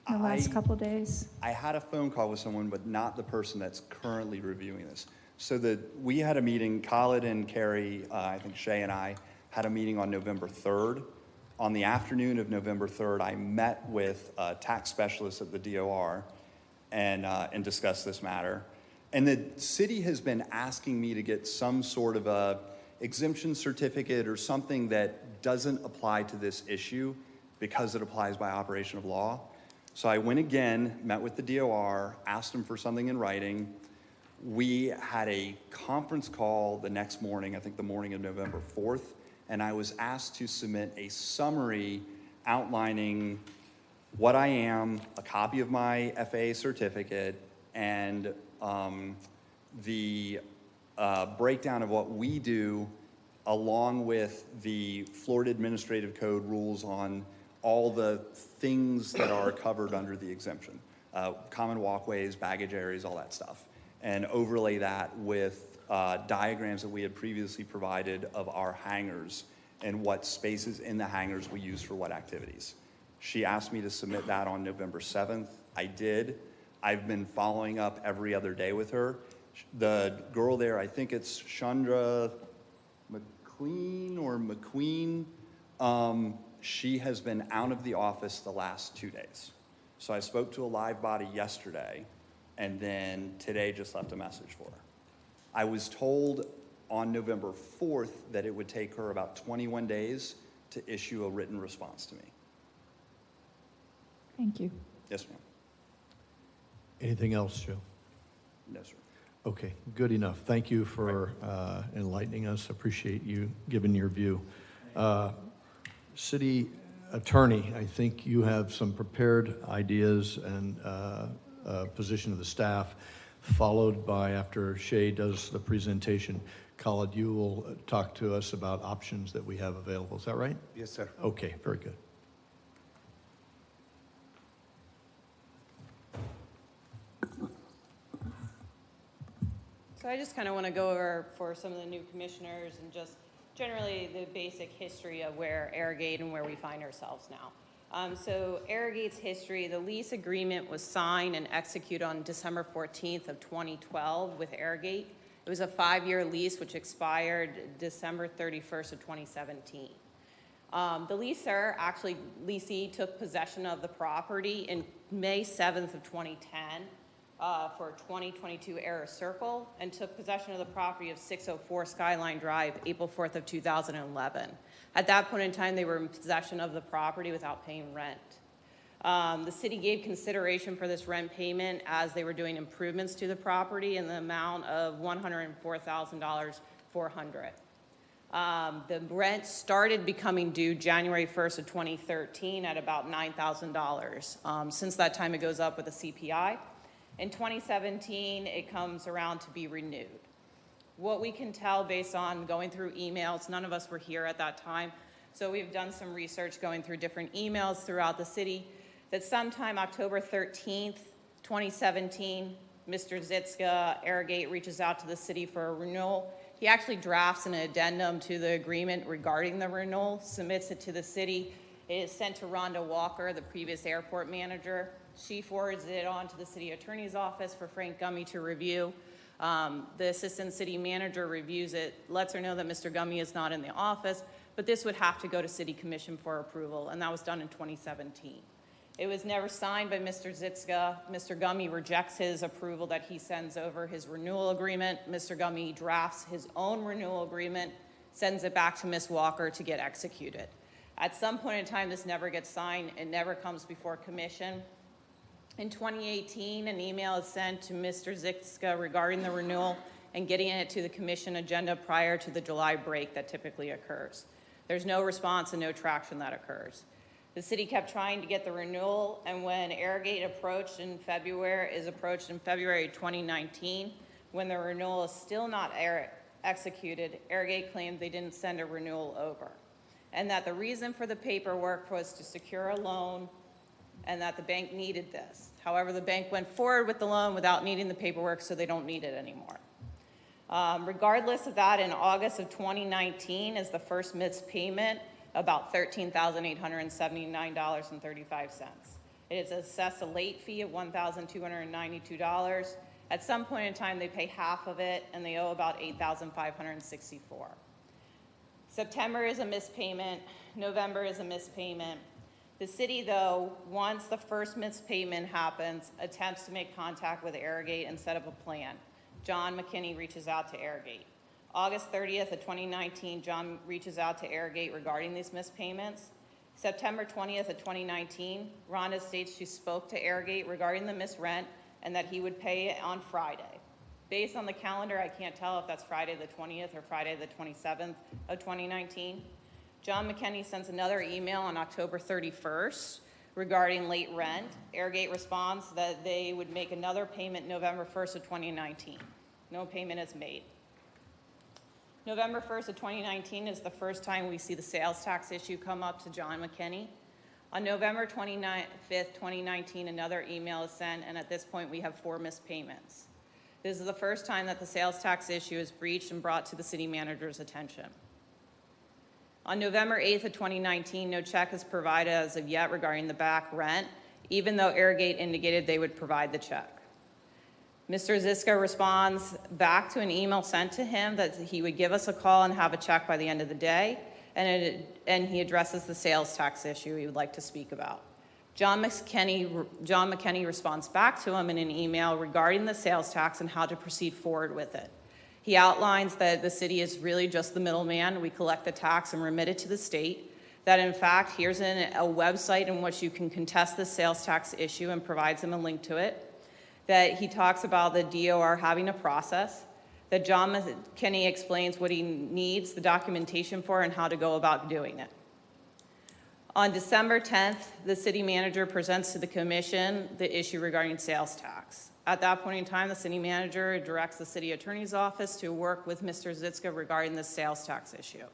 in the last couple of days? I had a phone call with someone, but not the person that's currently reviewing this. So we had a meeting, Khalid and Carrie, I think Shay and I, had a meeting on November 3rd. On the afternoon of November 3rd, I met with a tax specialist at the DOR and discussed this matter. And the city has been asking me to get some sort of a exemption certificate or something that doesn't apply to this issue because it applies by operation of law. So I went again, met with the DOR, asked them for something in writing. We had a conference call the next morning, I think the morning of November 4th, and I was asked to submit a summary outlining what I am, a copy of my FAA certificate, and the breakdown of what we do, along with the Florida Administrative Code rules on all the things that are covered under the exemption, common walkways, baggage areas, all that stuff, and overlay that with diagrams that we had previously provided of our hangars and what spaces in the hangars we use for what activities. She asked me to submit that on November 7th. I did. I've been following up every other day with her. The girl there, I think it's Chandra McQueen or McQueen. She has been out of the office the last 2 days. So I spoke to a live body yesterday, and then today just left a message for her. I was told on November 4th that it would take her about 21 days to issue a written response to me. Thank you. Yes, ma'am. Anything else, Joe? No, sir. Okay, good enough. Thank you for enlightening us. Appreciate you giving your view. City Attorney, I think you have some prepared ideas and position of the staff, followed by, after Shay does the presentation, Khalid, you will talk to us about options that we have available. Is that right? Yes, sir. Okay, very good. So I just kind of want to go over for some of the new commissioners and just generally the basic history of where Airgate and where we find ourselves now. So Airgate's history, the lease agreement was signed and executed on December 14th of 2012 with Airgate. It was a 5-year lease which expired December 31st of 2017. The leasee took possession of the property in May 7th of 2010 for 2022 Aero Circle, and took possession of the property of 604 Skyline Drive April 4th of 2011. At that point in time, they were in possession of the property without paying rent. The city gave consideration for this rent payment as they were doing improvements to the property in the amount of $104,400. The rent started becoming due January 1st of 2013 at about $9,000. Since that time, it goes up with the CPI. In 2017, it comes around to be renewed. What we can tell based on going through emails, none of us were here at that time, so we've done some research going through different emails throughout the city, that sometime October 13th, 2017, Mr. Zitska, Arrogate, reaches out to the city for a renewal. He actually drafts an addendum to the agreement regarding the renewal, submits it to the city. It is sent to Rhonda Walker, the previous airport manager. She forwards it on to the city attorney's office for Frank Gummy to review. The assistant city manager reviews it, lets her know that Mr. Gummy is not in the office, but this would have to go to city commission for approval, and that was done in 2017. It was never signed by Mr. Zitska. Mr. Gummy rejects his approval that he sends over his renewal agreement. Mr. Gummy drafts his own renewal agreement, sends it back to Ms. Walker to get executed. At some point in time, this never gets signed. It never comes before commission. In 2018, an email is sent to Mr. Zitska regarding the renewal and getting it to the commission agenda prior to the July break that typically occurs. There's no response and no traction that occurs. The city kept trying to get the renewal, and when Arrogate approached in February 2019, when the renewal is still not executed, Arrogate claimed they didn't send a renewal over, and that the reason for the paperwork was to secure a loan and that the bank needed this. However, the bank went forward with the loan without needing the paperwork, so they don't need it anymore. Regardless of that, in August of 2019 is the first missed payment, about $13,879.35. It is assessed a late fee of $1,292. At some point in time, they pay half of it, and they owe about $8,564. September is a missed payment. November is a missed payment. The city, though, once the first missed payment happens, attempts to make contact with Arrogate and set up a plan. John McKinney reaches out to Arrogate. August 30th of 2019, John reaches out to Arrogate regarding these missed payments. September 20th of 2019, Rhonda states she spoke to Arrogate regarding the missed rent and that he would pay it on Friday. Based on the calendar, I can't tell if that's Friday the 20th or Friday the 27th of 2019. John McKinney sends another email on October 31st regarding late rent. Arrogate responds that they would make another payment November 1st of 2019. No payment is made. November 1st of 2019 is the first time we see the sales tax issue come up to John McKinney. On November 25th, 2019, another email is sent, and at this point we have 4 missed payments. This is the first time that the sales tax issue is breached and brought to the city manager's attention. On November 8th of 2019, no check is provided as of yet regarding the back rent, even though Arrogate indicated they would provide the check. Mr. Zitska responds back to an email sent to him that he would give us a call and have a check by the end of the day, and he addresses the sales tax issue he would like to speak about. John McKinney responds back to him in an email regarding the sales tax and how to proceed forward with it. He outlines that the city is really just the middleman. We collect the tax and remit it to the state. That in fact, here's a website in which you can contest the sales tax issue and provides him a link to it. That he talks about the DOR having a process, that John McKinney explains what he needs the documentation for and how to go about doing it. On December 10th, the city manager presents to the commission the issue regarding sales tax. At that point in time, the city manager directs the city attorney's office to work with Mr. Zitska regarding the sales tax issue.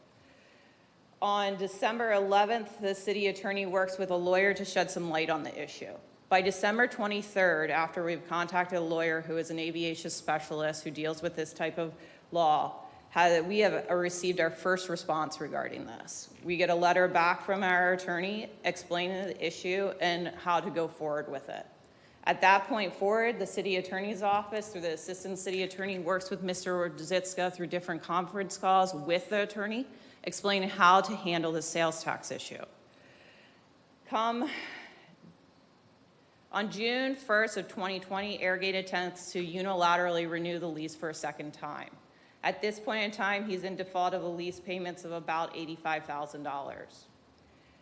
On December 11th, the city attorney works with a lawyer to shed some light on the issue. By December 23rd, after we've contacted a lawyer who is an aviation specialist who deals with this type of law, we have received our first response regarding this. We get a letter back from our attorney explaining the issue and how to go forward with it. At that point forward, the city attorney's office, through the assistant city attorney, works with Mr. Zitska through different conference calls with the attorney, explaining how to handle the sales tax issue. On June 1st of 2020, Arrogate attempts to unilaterally renew the lease for a second time. At this point in time, he's in default of the lease payments of about $85,000.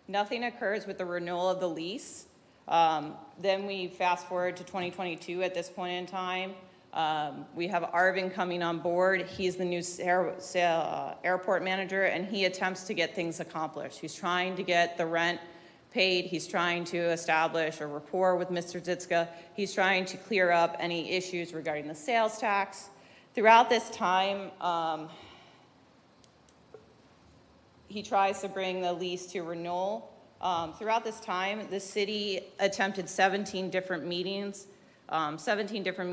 Nothing occurs with the renewal of the lease. Then we fast forward to 2022 at this point in time. We have Arvin coming on board. He's the new airport manager, and he attempts to get things accomplished. He's trying to get the rent paid. He's trying to establish a rapport with Mr. Zitska. He's trying to clear up any issues regarding the sales tax. Throughout this time, he tries to bring the lease to renewal. Throughout this time, the city attempted 17 different meetings, about 16 different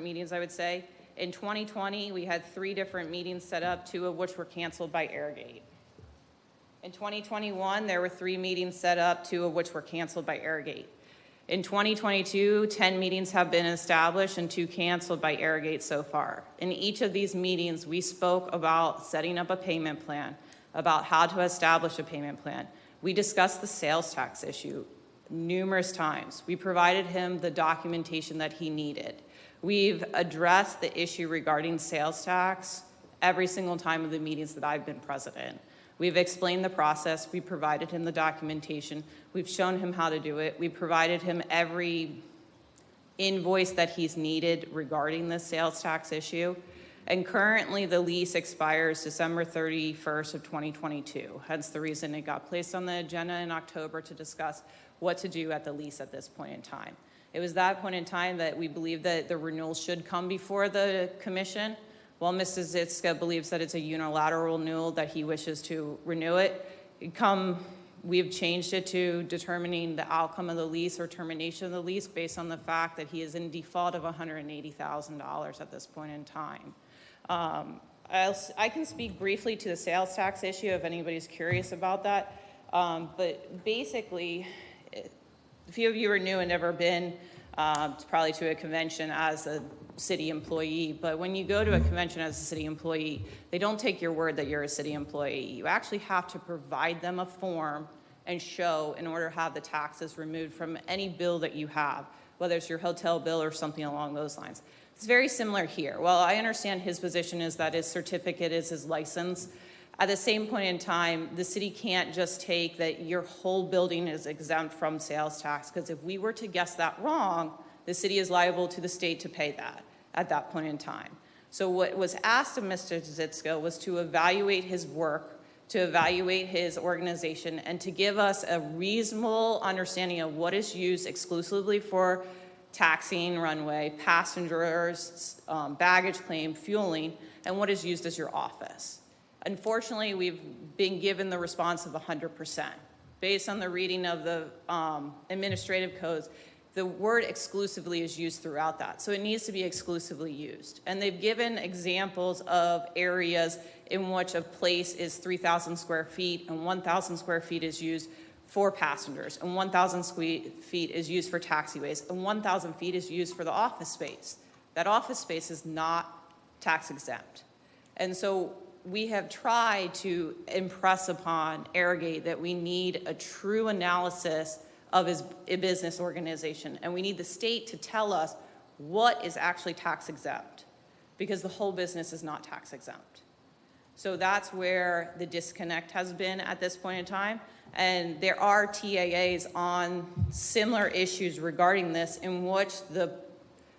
meetings, I would say. In 2020, we had 3 different meetings set up, 2 of which were canceled by Airgate. In 2021, there were 3 meetings set up, 2 of which were canceled by Airgate. In 2022, 10 meetings have been established and 2 canceled by Airgate so far. In each of these meetings, we spoke about setting up a payment plan, about how to establish a payment plan. We discussed the sales tax issue numerous times. We provided him the documentation that he needed. We've addressed the issue regarding sales tax every single time of the meetings that I've been president. We've explained the process. We provided him the documentation. We've shown him how to do it. We provided him every invoice that he's needed regarding the sales tax issue. And currently the lease expires December 31st of 2022. Hence the reason it got placed on the agenda in October to discuss what to do at the lease at this point in time. It was that point in time that we believe that the renewal should come before the commission. While Mr. Zitska believes that it's a unilateral renewal, that he wishes to renew it, we've changed it to determining the outcome of the lease or termination of the lease based on the fact that he is in default of $180,000 at this point in time. I can speak briefly to the sales tax issue if anybody's curious about that. But basically, a few of you are new and never been probably to a convention as a city employee, but when you go to a convention as a city employee, they don't take your word that you're a city employee. You actually have to provide them a form and show in order to have the taxes removed from any bill that you have, whether it's your hotel bill or something along those lines. It's very similar here. Well, I understand his position is that his certificate is his license. At the same point in time, the city can't just take that your whole building is exempt from sales tax, because if we were to guess that wrong, the city is liable to the state to pay that at that point in time. So what was asked of Mr. Zitska was to evaluate his work, to evaluate his organization, and to give us a reasonable understanding of what is used exclusively for taxiing runway, passengers, baggage claim, fueling, and what is used as your office. Unfortunately, we've been given the response of 100%. Based on the reading of the administrative codes, the word exclusively is used throughout that. So it needs to be exclusively used. And they've given examples of areas in which a place is 3,000 square feet and 1,000 square feet is used for passengers, and 1,000 feet is used for taxiways, and 1,000 feet is used for the office space. That office space is not tax exempt. And so we have tried to impress upon Airgate that we need a true analysis of his business organization, and we need the state to tell us what is actually tax exempt, because the whole business is not tax exempt. So that's where the disconnect has been at this point in time, and there are TAAs on similar issues regarding this, in which the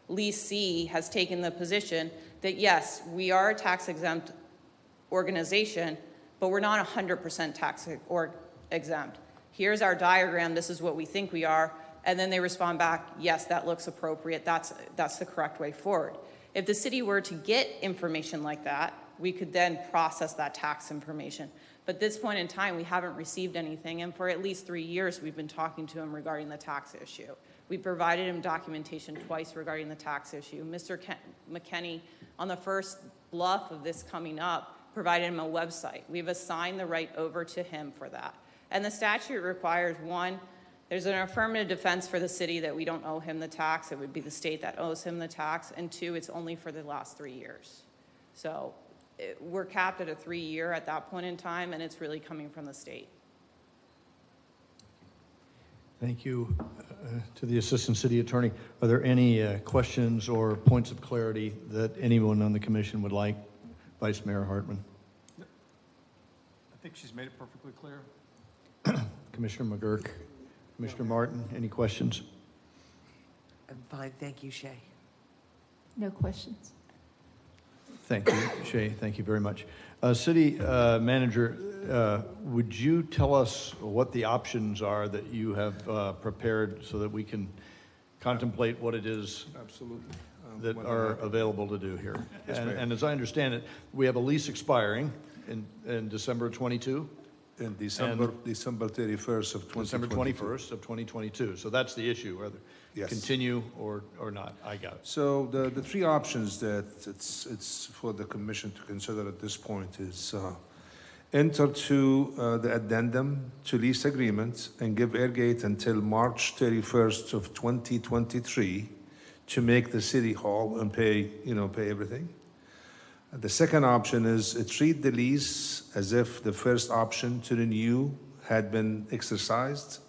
leasee has taken the position that yes, we are a tax exempt organization, but we're not 100% tax exempt. Here's our diagram, this is what we think we are, and then they respond back, yes, that looks appropriate, that's the correct way forward. If the city were to get information like that, we could then process that tax information. But at this point in time, we haven't received anything, and for at least 3 years, we've been talking to him regarding the tax issue. We provided him documentation twice regarding the tax issue. Mr. McKinney, on the first bluff of this coming up, provided him a website. We've assigned the right over to him for that. And the statute requires, one, there's an affirmative defense for the city that we don't owe him the tax. It would be the state that owes him the tax. And 2, it's only for the last 3 years. So we're capped at a 3-year at that point in time, and it's really coming from the state. Thank you to the Assistant City Attorney. Are there any questions or points of clarity that anyone on the commission would like? Vice Mayor Hartman. I think she's made it perfectly clear. Commissioner McGurk, Commissioner Martin, any questions? I'm fine, thank you, Shay. No questions. Thank you, Shay. Thank you very much. City Manager, would you tell us what the options are that you have prepared so that we can contemplate what it is? Absolutely. that what are happened. available to do here. Yes, Mayor. And as I understand it, we have a lease expiring in December 22? In December 31st of 2022. December 21st of 2022. So that's the issue, whether Yes. continue or not. I got it. So the three options that it's for the commission to consider at this point is enter to the addendum to lease agreement and give Airgate until March 31st of 2023 to make the city hall and pay everything. The second option is treat the lease as if the first option to renew had been exercised,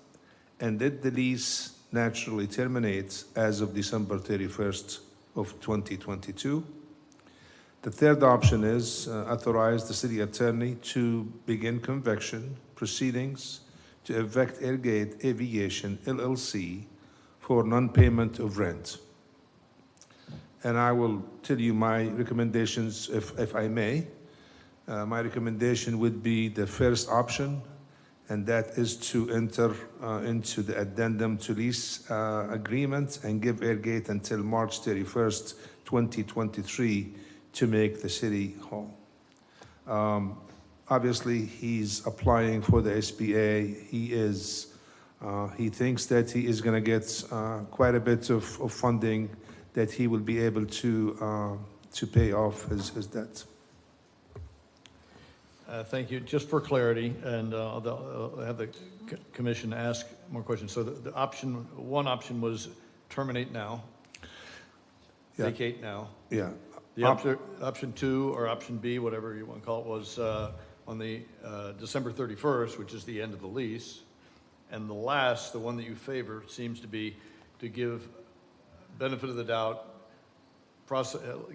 and let the lease naturally terminate as of December 31st of 2022. The third option is authorize the city attorney to begin conviction proceedings to evict Airgate Aviation LLC for non-payment of rent. And I will tell you my recommendations, if I may. My recommendation would be the first option, and that is to enter into the addendum to lease agreement and give Airgate until March 31st, 2023 to make the city hall. Obviously, he's applying for the SBA. He thinks that he is going to get quite a bit of funding that he will be able to pay off his debt. Thank you. Just for clarity, and I'll have the commission ask more questions. So the one option was terminate now, Yeah. vacate now. Yeah. The option two, or option B, whatever you want to call it, was on the December 31st, which is the end of the lease. And the one that you favor, seems to be to give benefit of the doubt,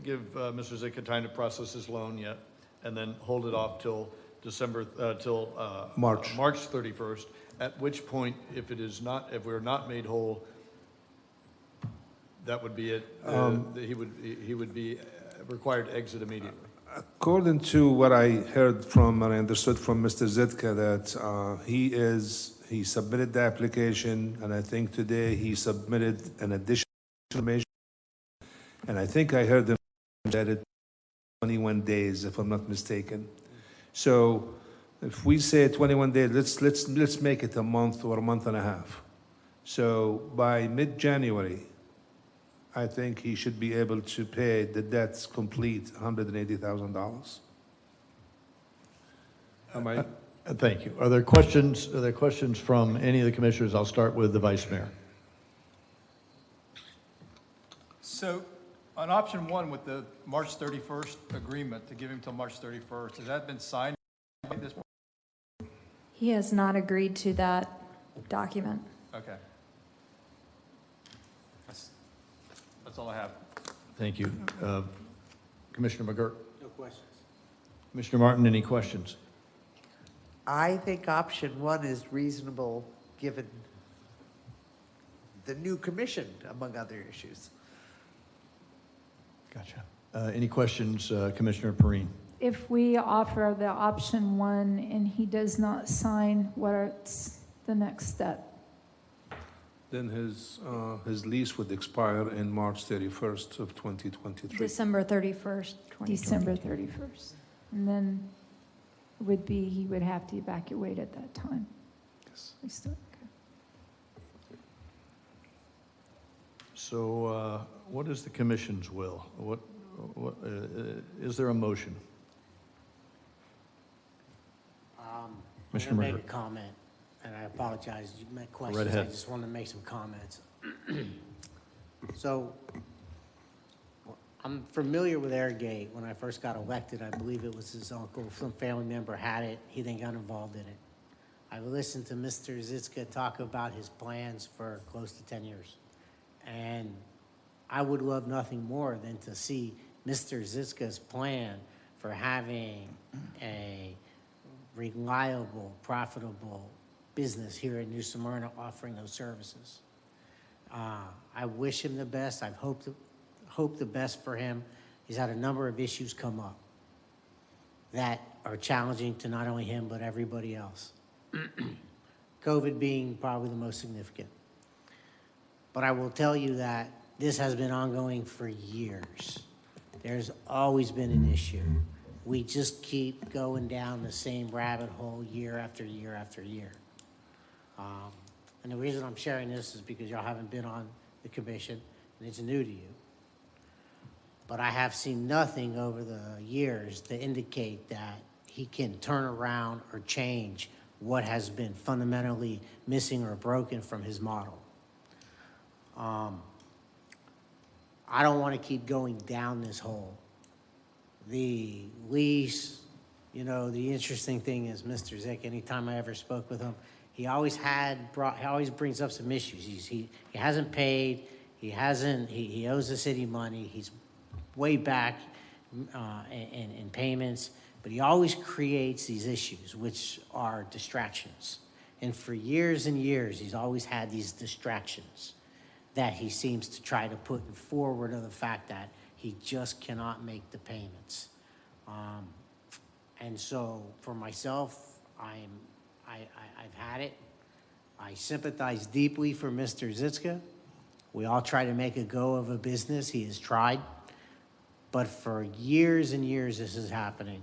give Mr. Zitka time to process his loan yet, and then hold it off till March 31st, at which point, if we're not made whole, that would be it. He would be required to exit immediately. According to what I heard from and I understood from Mr. Zitka, that he submitted the application, and I think today he submitted an additional information, and I think I heard him that it 21 days, if I'm not mistaken. So if we say 21 days, let's make it a month or a month and a half. So by mid-January, I think he should be able to pay the debts complete, $180,000. Am I? Thank you. Are there questions from any of the commissioners? I'll start with the vice mayor. So on option one with the March 31st agreement to give him till March 31st, has that been signed at this point? He has not agreed to that document. Okay. That's all I have. Thank you. Commissioner McGirt. No questions. Commissioner Martin, any questions? I think option one is reasonable, given the new commission, among other issues. Gotcha. Any questions, Commissioner Perrine? If we offer the option one and he does not sign, what's the next step? Then his lease would expire in March 31st of 2023. December 31st, 2022. December 31st. And then it would be, he would have to evacuate at that time. Yes. Okay. So what is the commission's will? Is there a motion? I'm Commissioner going to make McGirt. a comment, and I apologize. You met Right questions. I ahead. just wanted to make some comments. So I'm familiar with Airgate. When I first got elected, I believe it was his uncle, some family member had it. He then got involved in it. I've listened to Mr. Zitka talk about his plans for close to 10 years. And I would love nothing more than to see Mr. Zitka's plan for having a reliable, profitable business here in New Smyrna offering those services. I wish him the best. I've hoped the best for him. He's had a number of issues come up that are challenging to not only him, but everybody else. COVID being probably the most significant. But I will tell you that This has been ongoing for years. There's always been an issue. We just keep going down the same rabbit hole year after year after year. And the reason I'm sharing this is because y'all haven't been on the commission and it's new to you. But I have seen nothing over the years to indicate that he can turn around or change what has been fundamentally missing or broken from his model. I don't want to keep going down this hole. The lease, you know, the interesting thing is Mr. Zick, anytime I ever spoke with him, he always brings up some issues. He hasn't paid, he owes the city money, he's way back in payments, but he always creates these issues, which are distractions. And for years and years, he's always had these distractions that he seems to try to put forward of the fact that he just cannot make the payments. And so for myself, I've had it. I sympathize deeply for Mr. Zitzka. We all try to make a go of a business. He has tried. But for years and years, this is happening.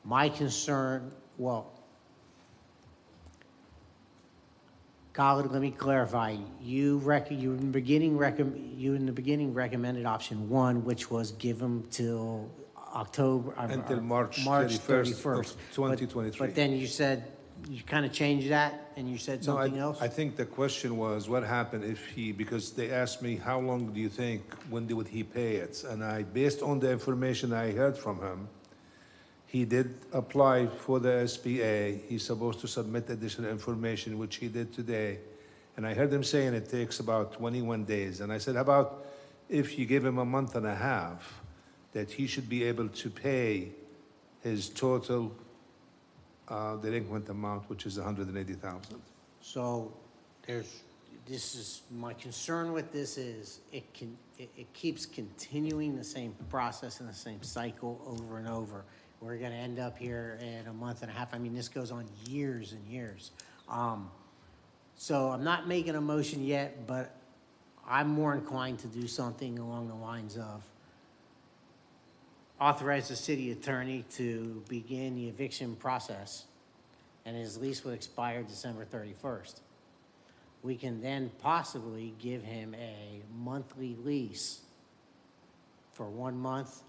My concern, well, Khalid, let me clarify. You in the beginning recommended option 1, which was give him till October Until March 31st of 2023. But then you said you kind of changed that and you said something else. I think the question was what happened if because they asked me how long do you think, when would he pay it? And based on the information I heard from him, he did apply for the SBA. He's supposed to submit additional information, which he did today. And I heard him saying it takes about 21 days. And I said, how about if you give him a month and a half, that he should be able to pay his total delinquent amount, which is $180,000. So this is my concern with this is it keeps continuing the same process and the same cycle over and over. We're going to end up here in a month and a half. I mean, this goes on years and years. So I'm not making a motion yet, but I'm more inclined to do something along the lines of authorize the city attorney to begin the eviction process, and his lease would expire December 31st. We can then possibly give him a monthly lease for 1 month,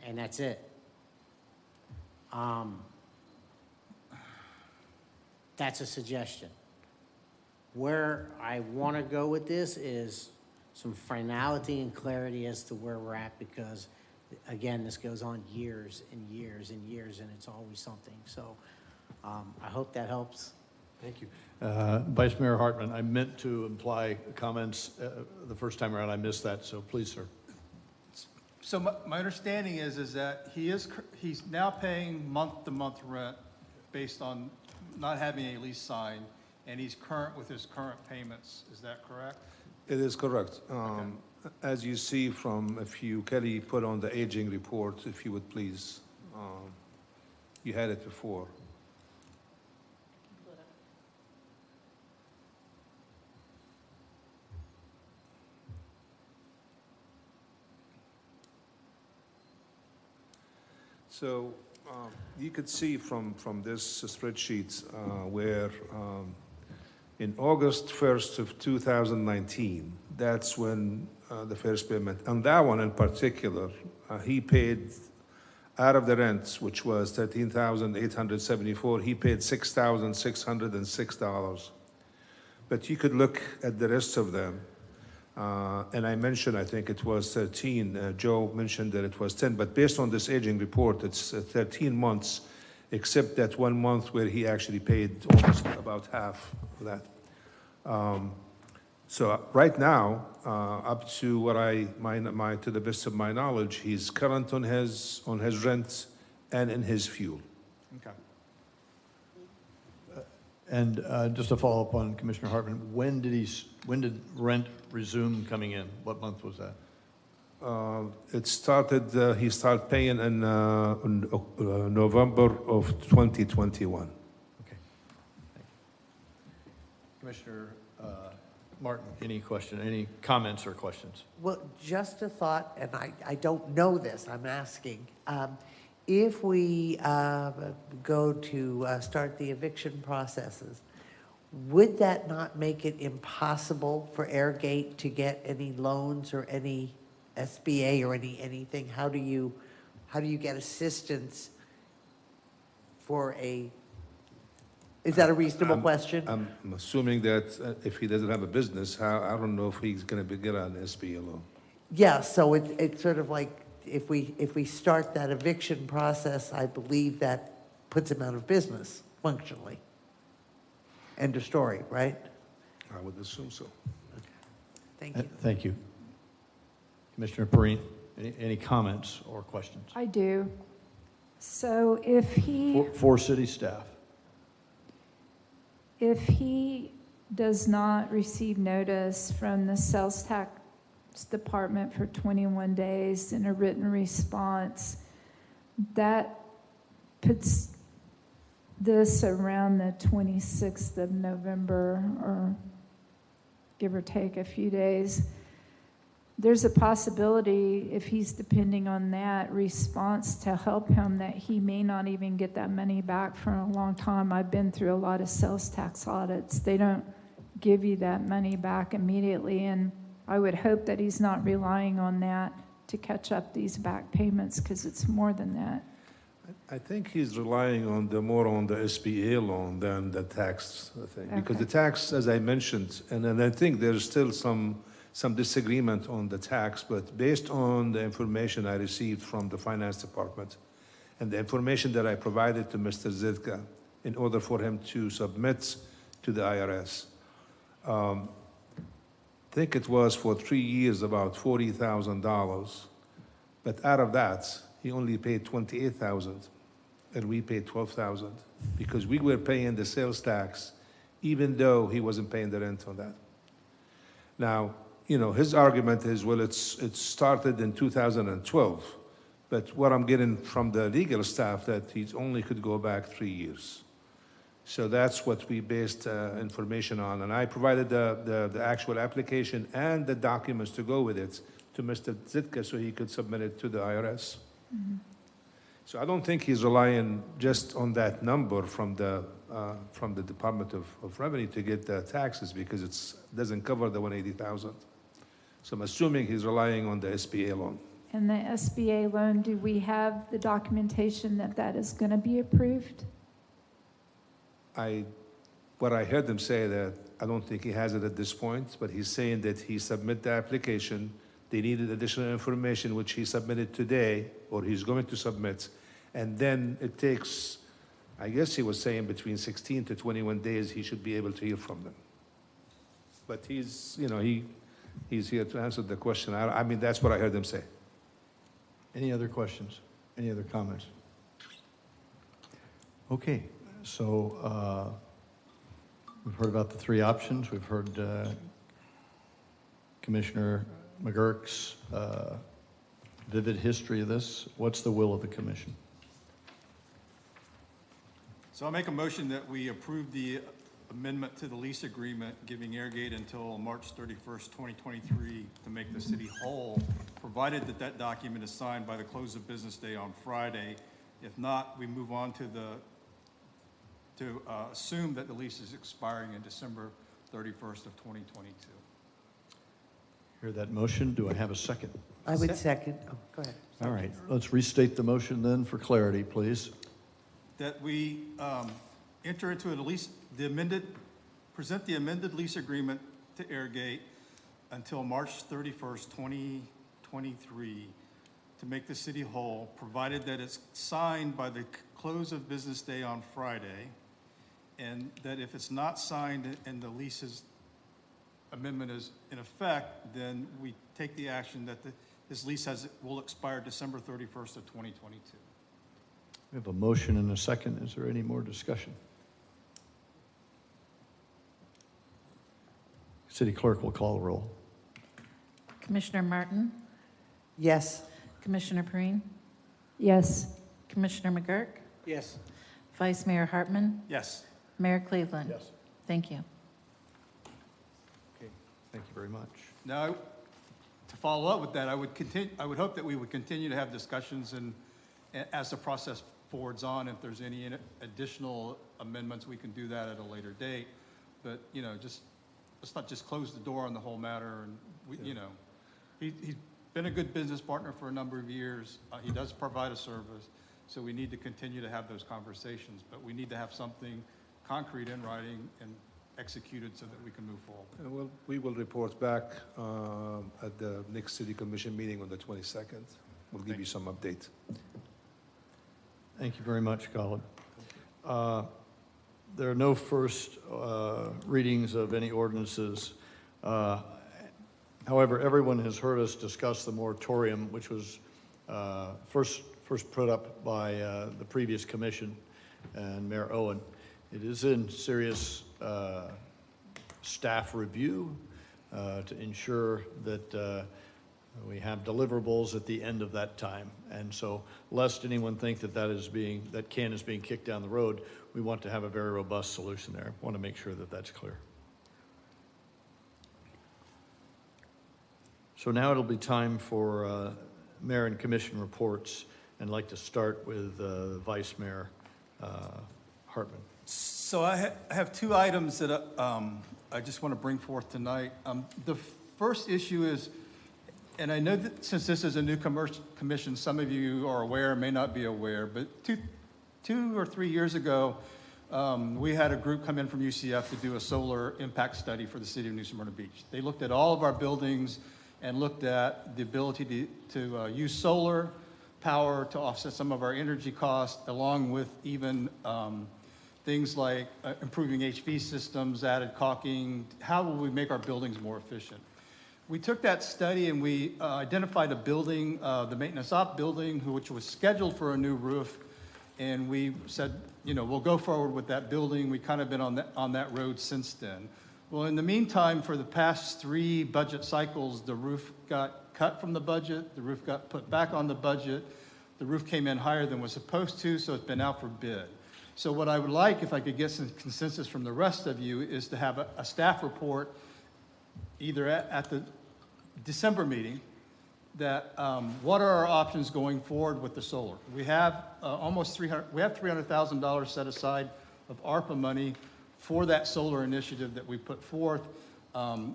and that's it. That's a suggestion. Where I want to go with this is some finality and clarity as to where we're at, because again, this goes on years and years and years, and it's always something. So I hope that helps. Thank you. Vice Mayor Hartman, I meant to imply comments the first time around. I missed that, so please, sir. So my understanding is that he's now paying month-to-month rent based on not having a lease signed, and he's current with his current payments. Is that correct? It is correct. As you see from, Kelly put on the aging report, if you would please. You had it before. So you could see from this spreadsheet where in August 1st of 2019, that's when the first payment, and that one in particular, he paid out of the rent, which was $13,874, he paid $6,606. But you could look at the rest of them. And I mentioned, I think it was 13. Joe mentioned that it was 10, but based on this aging report, it's 13 months, except that 1 month where he actually paid almost about half of that. So right now, up to what to the best of my knowledge, he's current on his rent and in his fuel. Okay. And just to follow up on Commissioner Hartman, when did rent resume coming in? What month was that? It started. He started paying in November of 2021. Okay. Commissioner Martin, any question, any comments or questions? Well, just a thought, and I don't know this, I'm asking. If we go to start the eviction processes, would that not make it impossible for Airgate to get any loans or any SBA or anything? How do you get assistance for is that a reasonable question? I'm assuming that if he doesn't have a business, I don't know if he's going to get an SBA loan. Yeah, so it's sort of like if we start that eviction process, I believe that puts him out of business functionally. End of story, right? I would assume so. Thank you. Thank you. Commissioner Perrine, any comments or questions? I do. So if he, For city staff. if he does not receive notice from the sales tax department for 21 days in a written response, that puts this around the 26th of November, or give or take a few days. There's a possibility, if he's depending on that response to help him, that he may not even get that money back for a long time. I've been through a lot of sales tax audits. They don't give you that money back immediately, and I would hope that he's not relying on that to catch up these back payments, because it's more than that. I think he's relying on more on the SBA loan than the tax thing. Because the tax, as I mentioned, and then I think there's still some disagreement on the tax, but based on the information I received from the finance department and the information that I provided to Mr. Zydka in order for him to submit to the IRS, I think it was for 3 years about $40,000, but out of that, he only paid $28,000, and we paid $12,000 because we were paying the sales tax, even though he wasn't paying the rent on that. Now, you know, his argument is, well, it started in 2012, but what I'm getting from the legal staff that he only could go back 3 years. So that's what we based information on, and I provided the actual application and the documents to go with it to Mr. Zydka so he could submit it to the IRS. Mm-hmm. So I don't think he's relying just on that number from the Department of Revenue to get the taxes, because it doesn't cover the $180,000. So I'm assuming he's relying on the SBA loan. And the SBA loan, do we have the documentation that that is going to be approved? What I heard him say that I don't think he has it at this point, but he's saying that he submitted the application. They needed additional information, which he submitted today, or he's going to submit. And then it takes, I guess he was saying between 16 to 21 days, he should be able to hear from them. But he's here to answer the question. I mean, that's what I heard him say. Any other questions? Any other comments? Okay, so we've heard about the three options. We've heard Commissioner McGurk's vivid history of this. What's the will of the commission? So I'll make a motion that we approve the amendment to the lease agreement giving Airgate until March 31st, 2023 to make the city whole, provided that that document is signed by the close of business day on Friday. If not, we move on to assume that the lease is expiring in December 31st of 2022. Hear that motion? Do I have a second? I would second. Oh, go ahead. All right, let's restate the motion then for clarity, please. That we enter into present the amended lease agreement to Airgate until March 31st, 2023 to make the city whole, provided that it's signed by the close of business day on Friday, and that if it's not signed and the lease's amendment is in effect, then we take the action that this lease will expire December 31st of 2022. We have a motion and a second. Is there any more discussion? City Clerk will call the roll. Commissioner Martin? Yes. Commissioner Perrine? Yes. Commissioner McGurk? Yes. Vice Mayor Hartman? Yes. Mayor Cleveland? Yes. Thank you. Thank you very much. Now, to follow up with that, I would hope that we would continue to have discussions and as the process forwards on, if there's any additional amendments, we can do that at a later date. But, let's not just close the door on the whole matter. And he's been a good business partner for a number of years. He does provide a service. So we need to continue to have those conversations, but we need to have something concrete in writing and executed so that we can move forward. We will report back at the next city commission meeting on the 22nd. We'll give you some update. Thank you very much, Colin. There are no first readings of any ordinances. However, everyone has heard us discuss the moratorium, which was first put up by the previous commission and Mayor Owen. It is in serious staff review to ensure that we have deliverables at the end of that time. And so, lest anyone think that that can is being kicked down the road, we want to have a very robust solution there. I want to make sure that that's clear. So now it'll be time for Mayor and Commission reports. I'd like to start with Vice Mayor Hartman. So I have two items that I just want to bring forth tonight. The first issue is, and I know that since this is a new commission, some of you are aware, may not be aware, but two or 3 years ago, we had a group come in from UCF to do a solar impact study for the city of New Smyrna Beach. They looked at all of our buildings and looked at the ability to use solar power to offset some of our energy costs, along with even things like improving HV systems, added caulking. How will we make our buildings more efficient? We took that study and we identified a building, the maintenance op building, which was scheduled for a new roof. And we said, we'll go forward with that building. We kind of been on that road since then. Well, in the meantime, for the past 3 budget cycles, the roof got cut from the budget, the roof got put back on the budget, the roof came in higher than was supposed to, so it's been out for bid. So what I would like, if I could get some consensus from the rest of you, is to have a staff report either at the December meeting that what are our options going forward with the solar. We have $300,000 set aside of ARPA money for that solar initiative that we put forth.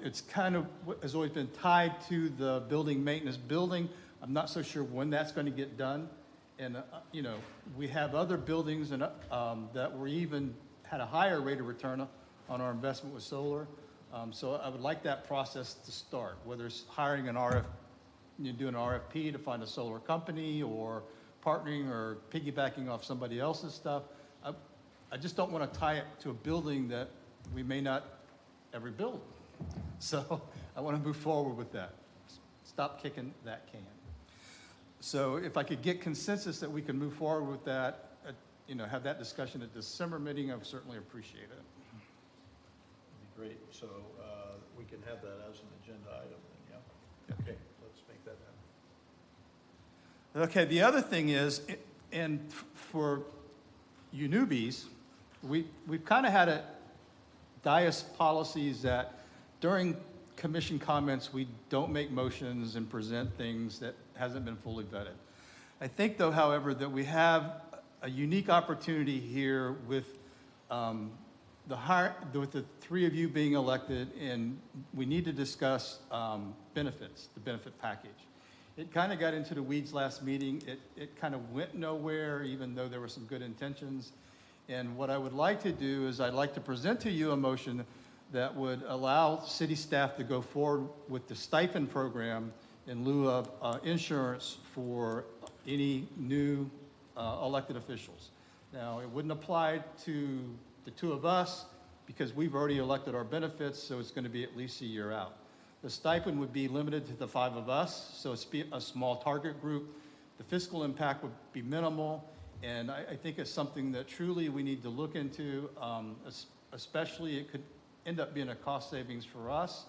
It's kind of has always been tied to the building maintenance building. I'm not so sure when that's going to get done. And, we have other buildings and, that were even had a higher rate of return on our investment with solar. So I would like that process to start, whether it's hiring do an RFP to find a solar company, or partnering or piggybacking off somebody else's stuff. I just don't want to tie it to a building that we may not ever build. So I want to move forward with that. Stop kicking that can. So if I could get consensus that we can move forward with that, have that discussion at the December meeting, I would certainly appreciate it. That'd be great. So we can have that as an agenda item then, yeah? Okay, let's make that happen. Okay, the other thing is, and for you newbies, we've kind of had a dais policies that during commission comments, we don't make motions and present things that hasn't been fully vetted. I think, though, however, that we have a unique opportunity here with the 3 of you being elected, and we need to discuss benefits, the benefit package. It kind of got into the weeds last meeting. It kind of went nowhere, even though there were some good intentions. And what I would like to do is I'd like to present to you a motion that would allow city staff to go forward with the stipend program in lieu of insurance for any new elected officials. Now, it wouldn't apply to the 2 of us because we've already elected our benefits, so it's going to be at least a year out. The stipend would be limited to the 5 of us, so it's a small target group. The fiscal impact would be minimal, and I think it's something that truly we need to look into, especially it could end up being a cost savings for us,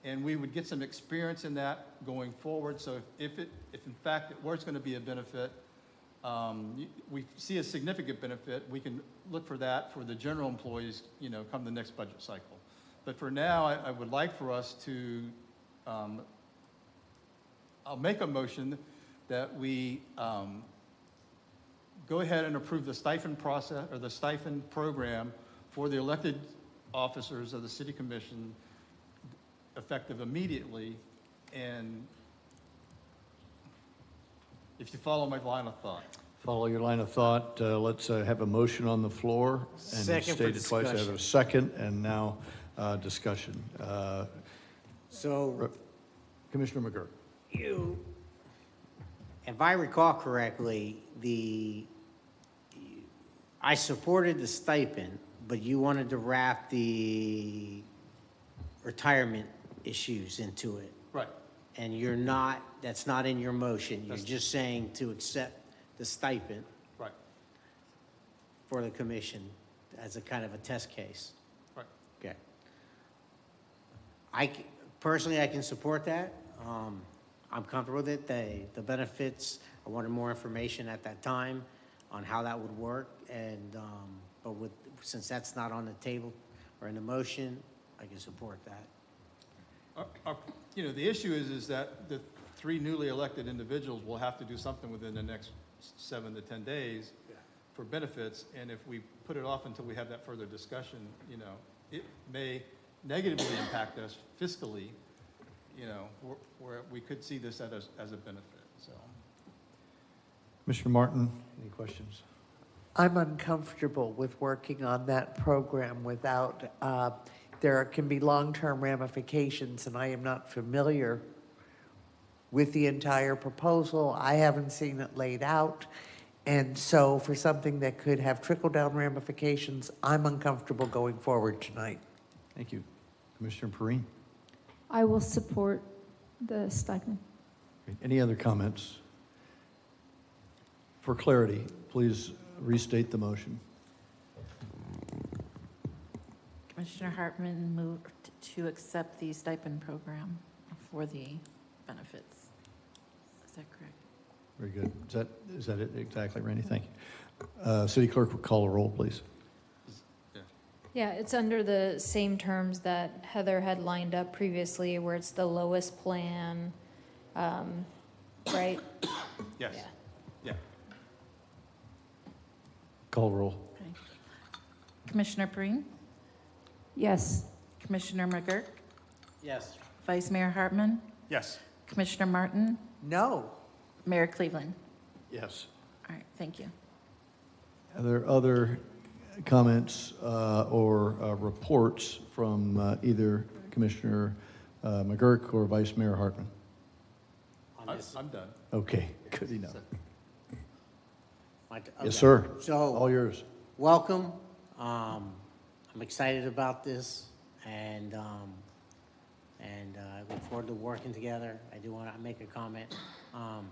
and we would get some experience in that going forward. So if in fact it was going to be a benefit, we see a significant benefit, we can look for that for the general employees, come the next budget cycle. But for now, I would like for us to, I'll make a motion that we go ahead and approve the stipend process, or the stipend program for the elected officers of the city commission effective immediately. And if you follow my line of thought. Follow your line of thought. Let's have a motion on the floor. And Second for stated twice. I have a discussion. second, and now discussion. So Commissioner McGurk. if I recall correctly, I supported the stipend, but you wanted to wrap the retirement issues into it. Right. And that's not in your motion. You're just saying to accept the stipend. Right. For the commission as a kind of a test case. Right. Okay. Personally, I can support that. I'm comfortable with it. The benefits, I wanted more information at that time on how that would work. And, but since that's not on the table or in the motion, I can support that. The issue is that the 3 newly elected individuals will have to do something within the next 7 to 10 days for benefits. And if we put it off until we have that further discussion, it may negatively impact us fiscally, where we could see this as a benefit, so. Commissioner Martin, any questions? I'm uncomfortable with working on that program without, there can be long-term ramifications, and I am not familiar with the entire proposal. I haven't seen it laid out. And so for something that could have trickle-down ramifications, I'm uncomfortable going forward tonight. Thank you. Commissioner Perrine? I will support the stipend. Great. Any other comments? For clarity, please restate the motion. Commissioner Hartman moved to accept the stipend program for the benefits. Is that correct? Very good. Is that it exactly, Randy? Thank you. City Clerk will call a roll, please. Yeah, it's under the same terms that Heather had lined up previously, where it's the lowest plan, right? Yes. Yeah. Call roll. Okay. Commissioner Perrine? Yes. Commissioner McGurk? Yes. Vice Mayor Hartman? Yes. Commissioner Martin? No. Mayor Cleveland? Yes. All right, thank you. Are there other comments or reports from either Commissioner McGurk or Vice Mayor Hartman? I'm done. Okay, good enough. Okay. Yes, sir. So, all yours. Welcome. I'm excited about this, and I look forward to working together. I do want to make a comment on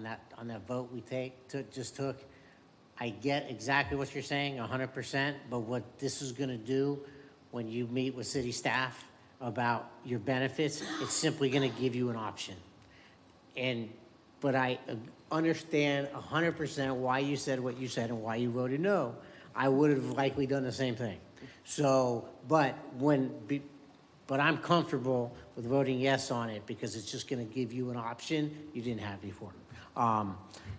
that vote we took. I get exactly what you're saying, 100%, but what this is going to do when you meet with city staff about your benefits, it's simply going to give you an option. But I understand 100% why you said what you said and why you voted no. I would have likely done the same thing. So, but I'm comfortable with voting yes on it because it's just going to give you an option you didn't have before.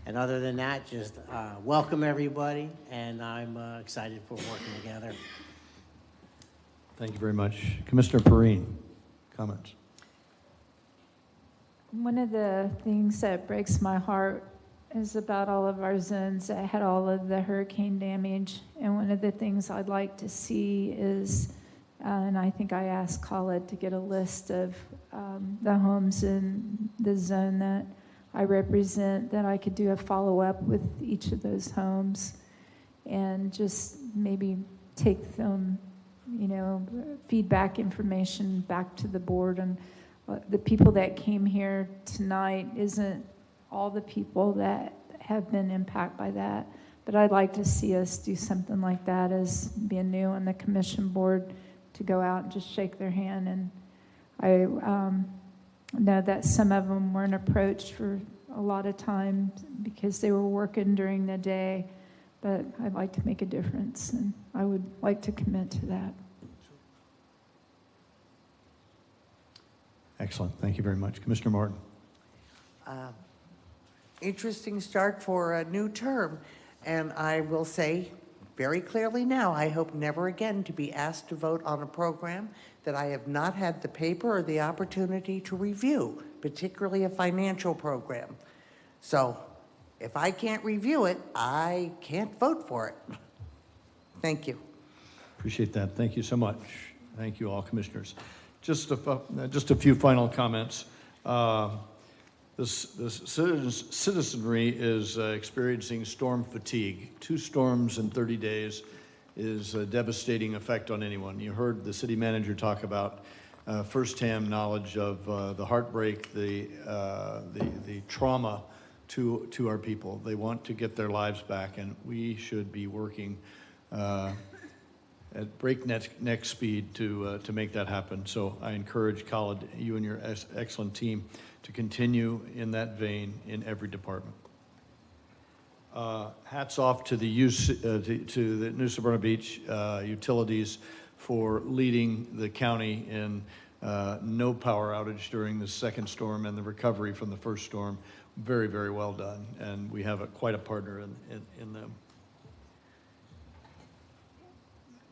And other than that, just welcome everybody, and I'm excited for working together. Thank you very much. Commissioner Perrine, comments? One of the things that breaks my heart is about all of our zones that had all of the hurricane damage. And one of the things I'd like to see is, and I think I asked Khaled to get a list of the homes in the zone that I represent, that I could do a follow-up with each of those homes and just maybe take them, feedback information back to the board. And the people that came here tonight isn't all the people that have been impacted by that. But I'd like to see us do something like that as being new on the commission board, to go out and just shake their hand. And I know that some of them weren't approached for a lot of time because they were working during the day, but I'd like to make a difference, and I would like to commit to that. Excellent. Thank you very much. Commissioner Martin. Interesting start for a new term. And I will say very clearly now, I hope never again to be asked to vote on a program that I have not had the paper or the opportunity to review, particularly a financial program. So if I can't review it, I can't vote for it. Thank you. Appreciate that. Thank you so much. Thank you all, commissioners. Just a few final comments. This citizenry is experiencing storm fatigue. 2 storms in 30 days is a devastating effect on anyone. You heard the city manager talk about firsthand knowledge of the heartbreak, the trauma to our people. They want to get their lives back, and we should be working at breakneck speed to make that happen. So I encourage Khalid, you and your excellent team, to continue in that vein in every department. Hats off to the New Smyrna Beach utilities for leading the county in no power outage during the second storm and the recovery from the first storm. Very, very well done, and we have quite a partner in them.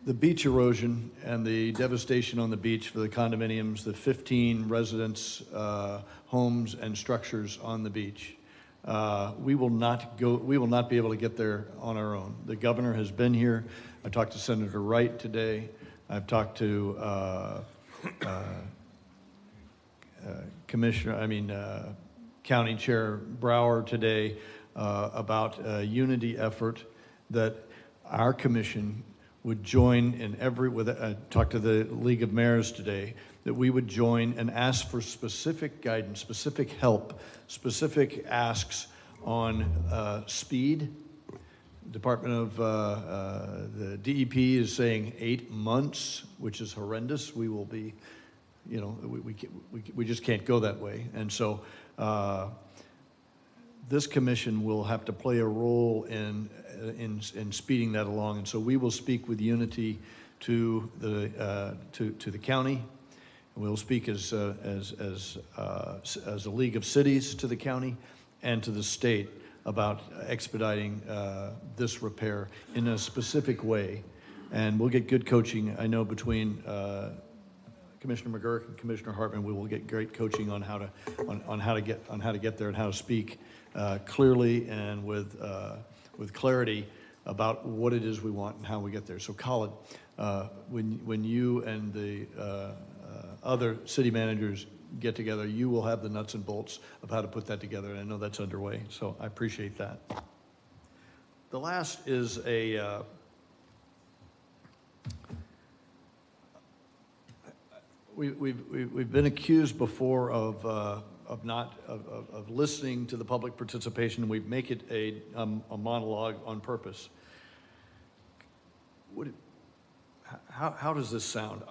The beach erosion and the devastation on the beach for the condominiums, the 15 residents, homes and structures on the beach. We will not be able to get there on our own. The governor has been here. I talked to Senator Wright today. I've talked to County Chair Brower today about a unity effort that our commission would join in I talked to the League of Mayors today, that we would join and ask for specific guidance, specific help, specific asks on speed. Department of the DEP is saying 8 months, which is horrendous. We will be, we just can't go that way. And so this commission will have to play a role in speeding that along. And so we will speak with unity to the county. And we'll speak as a League of Cities to the county and to the state about expediting this repair in a specific way. And we'll get good coaching. I know between Commissioner McGurk and Commissioner Hartman, we will get great coaching on how to get there and how to speak clearly and with clarity about what it is we want and how we get there. So, Khalid, when you and the other city managers get together, you will have the nuts and bolts of how to put that together, and I know that's underway, so I appreciate that. The last is we've been accused before of listening to the public participation. We make it a monologue on purpose. How does this sound?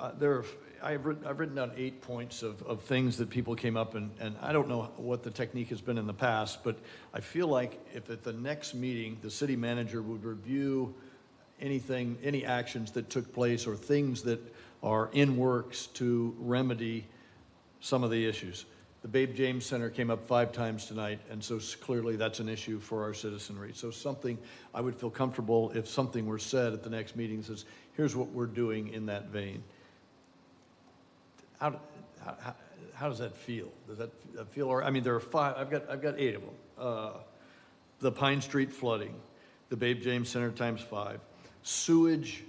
I've written down 8 points of things that people came up, and I don't know what the technique has been in the past, but I feel like if at the next meeting, the city manager would review any actions that took place or things that are in works to remedy some of the issues. The Babe James Center came up 5 times tonight, and so clearly that's an issue for our citizenry. So I would feel comfortable if something were said at the next meeting that says, here's what we're doing in that vein. How does that feel? Does that feel, or, I mean, there are 5, I've got 8 of them. The Pine Street flooding, the Babe James Center times 5, sewage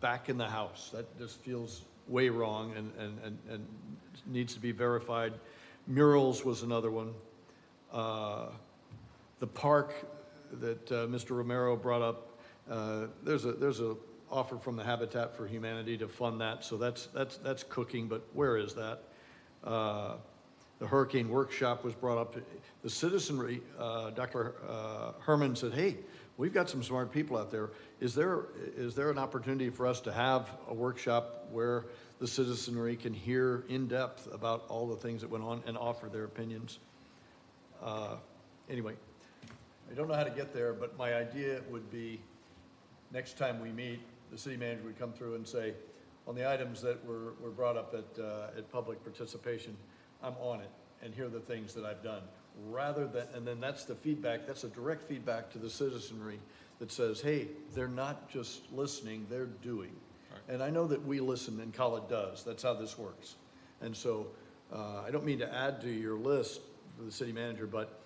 back in the house. That just feels way wrong and needs to be verified. Murals was another one. The park that Mr. Romero brought up, there's a offer from the Habitat for Humanity to fund that, so that's cooking, but where is that? The hurricane workshop was brought up. The citizenry, Dr. Herman said, hey, we've got some smart people out there. Is there an opportunity for us to have a workshop where the citizenry can hear in depth about all the things that went on and offer their opinions? Anyway, I don't know how to get there, but my idea would be next time we meet, the city manager would come through and say, on the items that were brought up at public participation, I'm on it, and here are the things that I've done. Rather than, and then that's the feedback, that's a direct feedback to the citizenry that says, hey, they're not just listening, they're doing. And I know that we listen, and Khalid does. That's how this works. And so I don't mean to add to your list for the city manager, but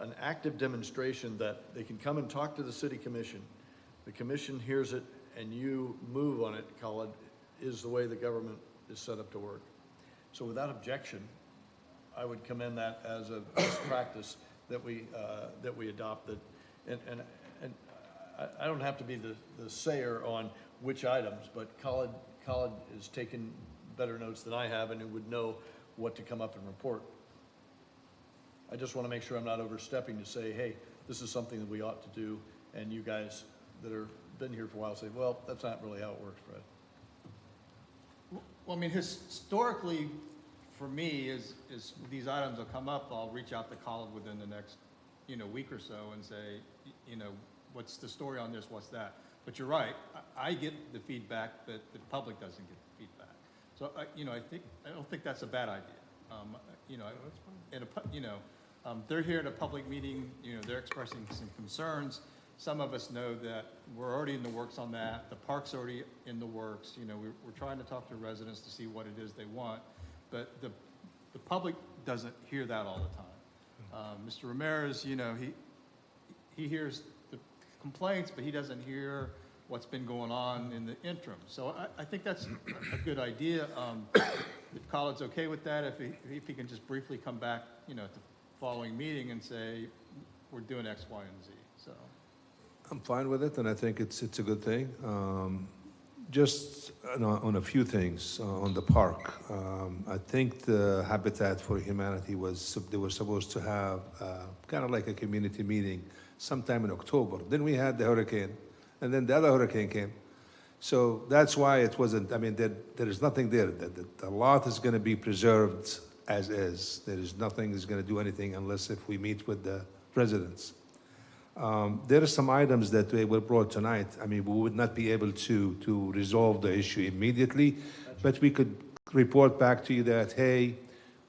an active demonstration that they can come and talk to the city commission. The commission hears it, and you move on it, Khalid, is the way the government is set up to work. So without objection, I would commend that as a best practice that we adopt. That, and I don't have to be the sayer on which items, but Khalid has taken better notes than I have, and who would know what to come up and report. I just want to make sure I'm not overstepping to say, hey, this is something that we ought to do, and you guys that are been here for a while say, well, that's not really how it works, Fred. Well, I mean, historically, for me, is these items will come up, I'll reach out to Colin within the next, week or so and say, what's the story on this, what's that? But you're right, I get the feedback, but the public doesn't get the feedback. So, I don't think that's a bad idea. They're here at a public meeting, they're expressing some concerns. Some of us know that we're already in the works on that. The park's already in the works. We're trying to talk to residents to see what it is they want. But the public doesn't hear that all the time. Mr. Ramirez, he hears the complaints, but he doesn't hear what's been going on in the interim. So I think that's a good idea. If Khalid's okay with that, if he can just briefly come back, at the following meeting and say, we're doing X, Y, and Z. So I'm fine with it, and I think it's a good thing. Just on a few things on the park. I think the Habitat for Humanity they were supposed to have kind of like a community meeting sometime in October. Then we had the hurricane, and then the other hurricane came. So that's why it wasn't, there is nothing there. The lot is going to be preserved as is. There is nothing that's going to do anything unless if we meet with the residents. There are some items that were brought tonight. We would not be able to resolve the issue immediately, but we could report back to you that, hey,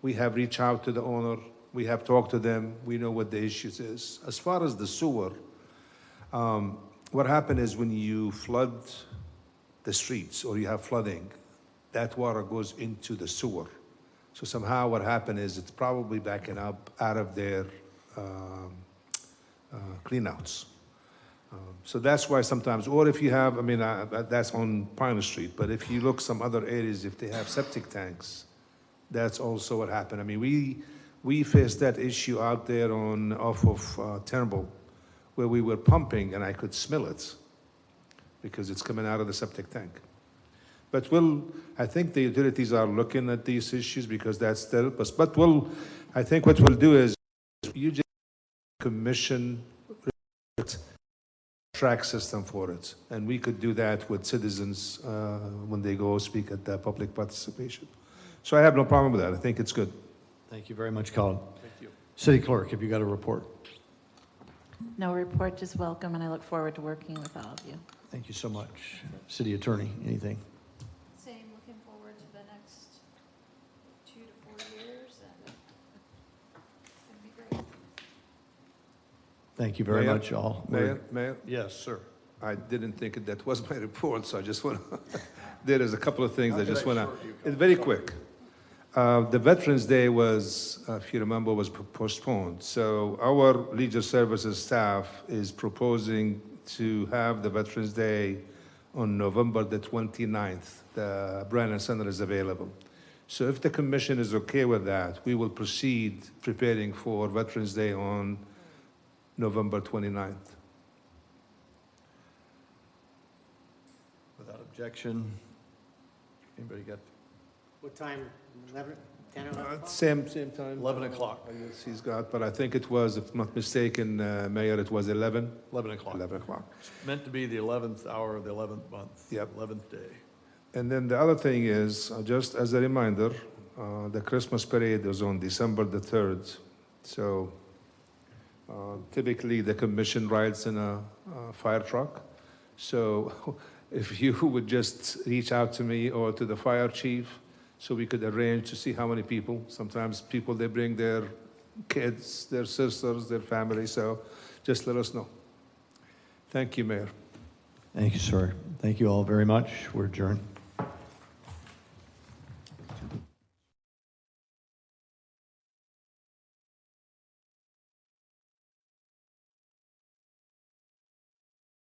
we have reached out to the owner, we have talked to them, we know what the issues is. As far as the sewer, what happened is when you flood the streets or you have flooding, that water goes into the sewer. So somehow what happened is it's probably backing up out of their cleanouts. So that's why sometimes, or if you have, that's on Pine Street, but if you look some other areas, if they have septic tanks, that's also what happened. We faced that issue out there off of Turnbull, where we were pumping and I could smell it because it's coming out of the septic tank. But I think the utilities are looking at these issues because that's still, but I think what we'll do is you just commission track system for it, and we could do that with citizens when they go speak at the public participation. So I have no problem with that. I think it's good. Thank you very much, Colin. Thank you. City Clerk, have you got a report? No report is welcome, and I look forward to working with all of you. Thank you so much. City Attorney, anything? Same, looking forward to the next 2 to 4 years, and it'll be great. Thank you very Mayor, much, all. Mayor? Yes, sir. I didn't think that was my report, so I just want to, there is a couple of things I just want to, it's very quick. The Veterans Day was, if you remember, was postponed. So our legal services staff is proposing to have the Veterans Day on November the 29th. The Brennan Center is available. So if the commission is okay with that, we will proceed preparing for Veterans Day on November 29th. Without objection, anybody got? What time? 11, 10, 11 o'clock? Same time. 11 o'clock. He's got, but I think it was, if not mistaken, Mayor, it was 11? 11 o'clock. 11 o'clock. It's meant to be the 11th hour of the 11th month. Yep. 11th day. And then the other thing is, just as a reminder, the Christmas parade is on December the 3rd. So typically the commission rides in a fire truck. So if you would just reach out to me or to the fire chief, so we could arrange to see how many people. Sometimes people, they bring their kids, their sisters, their family, so just let us know. Thank you, Mayor. Thank you, sir. Thank you all very much. We're adjourned.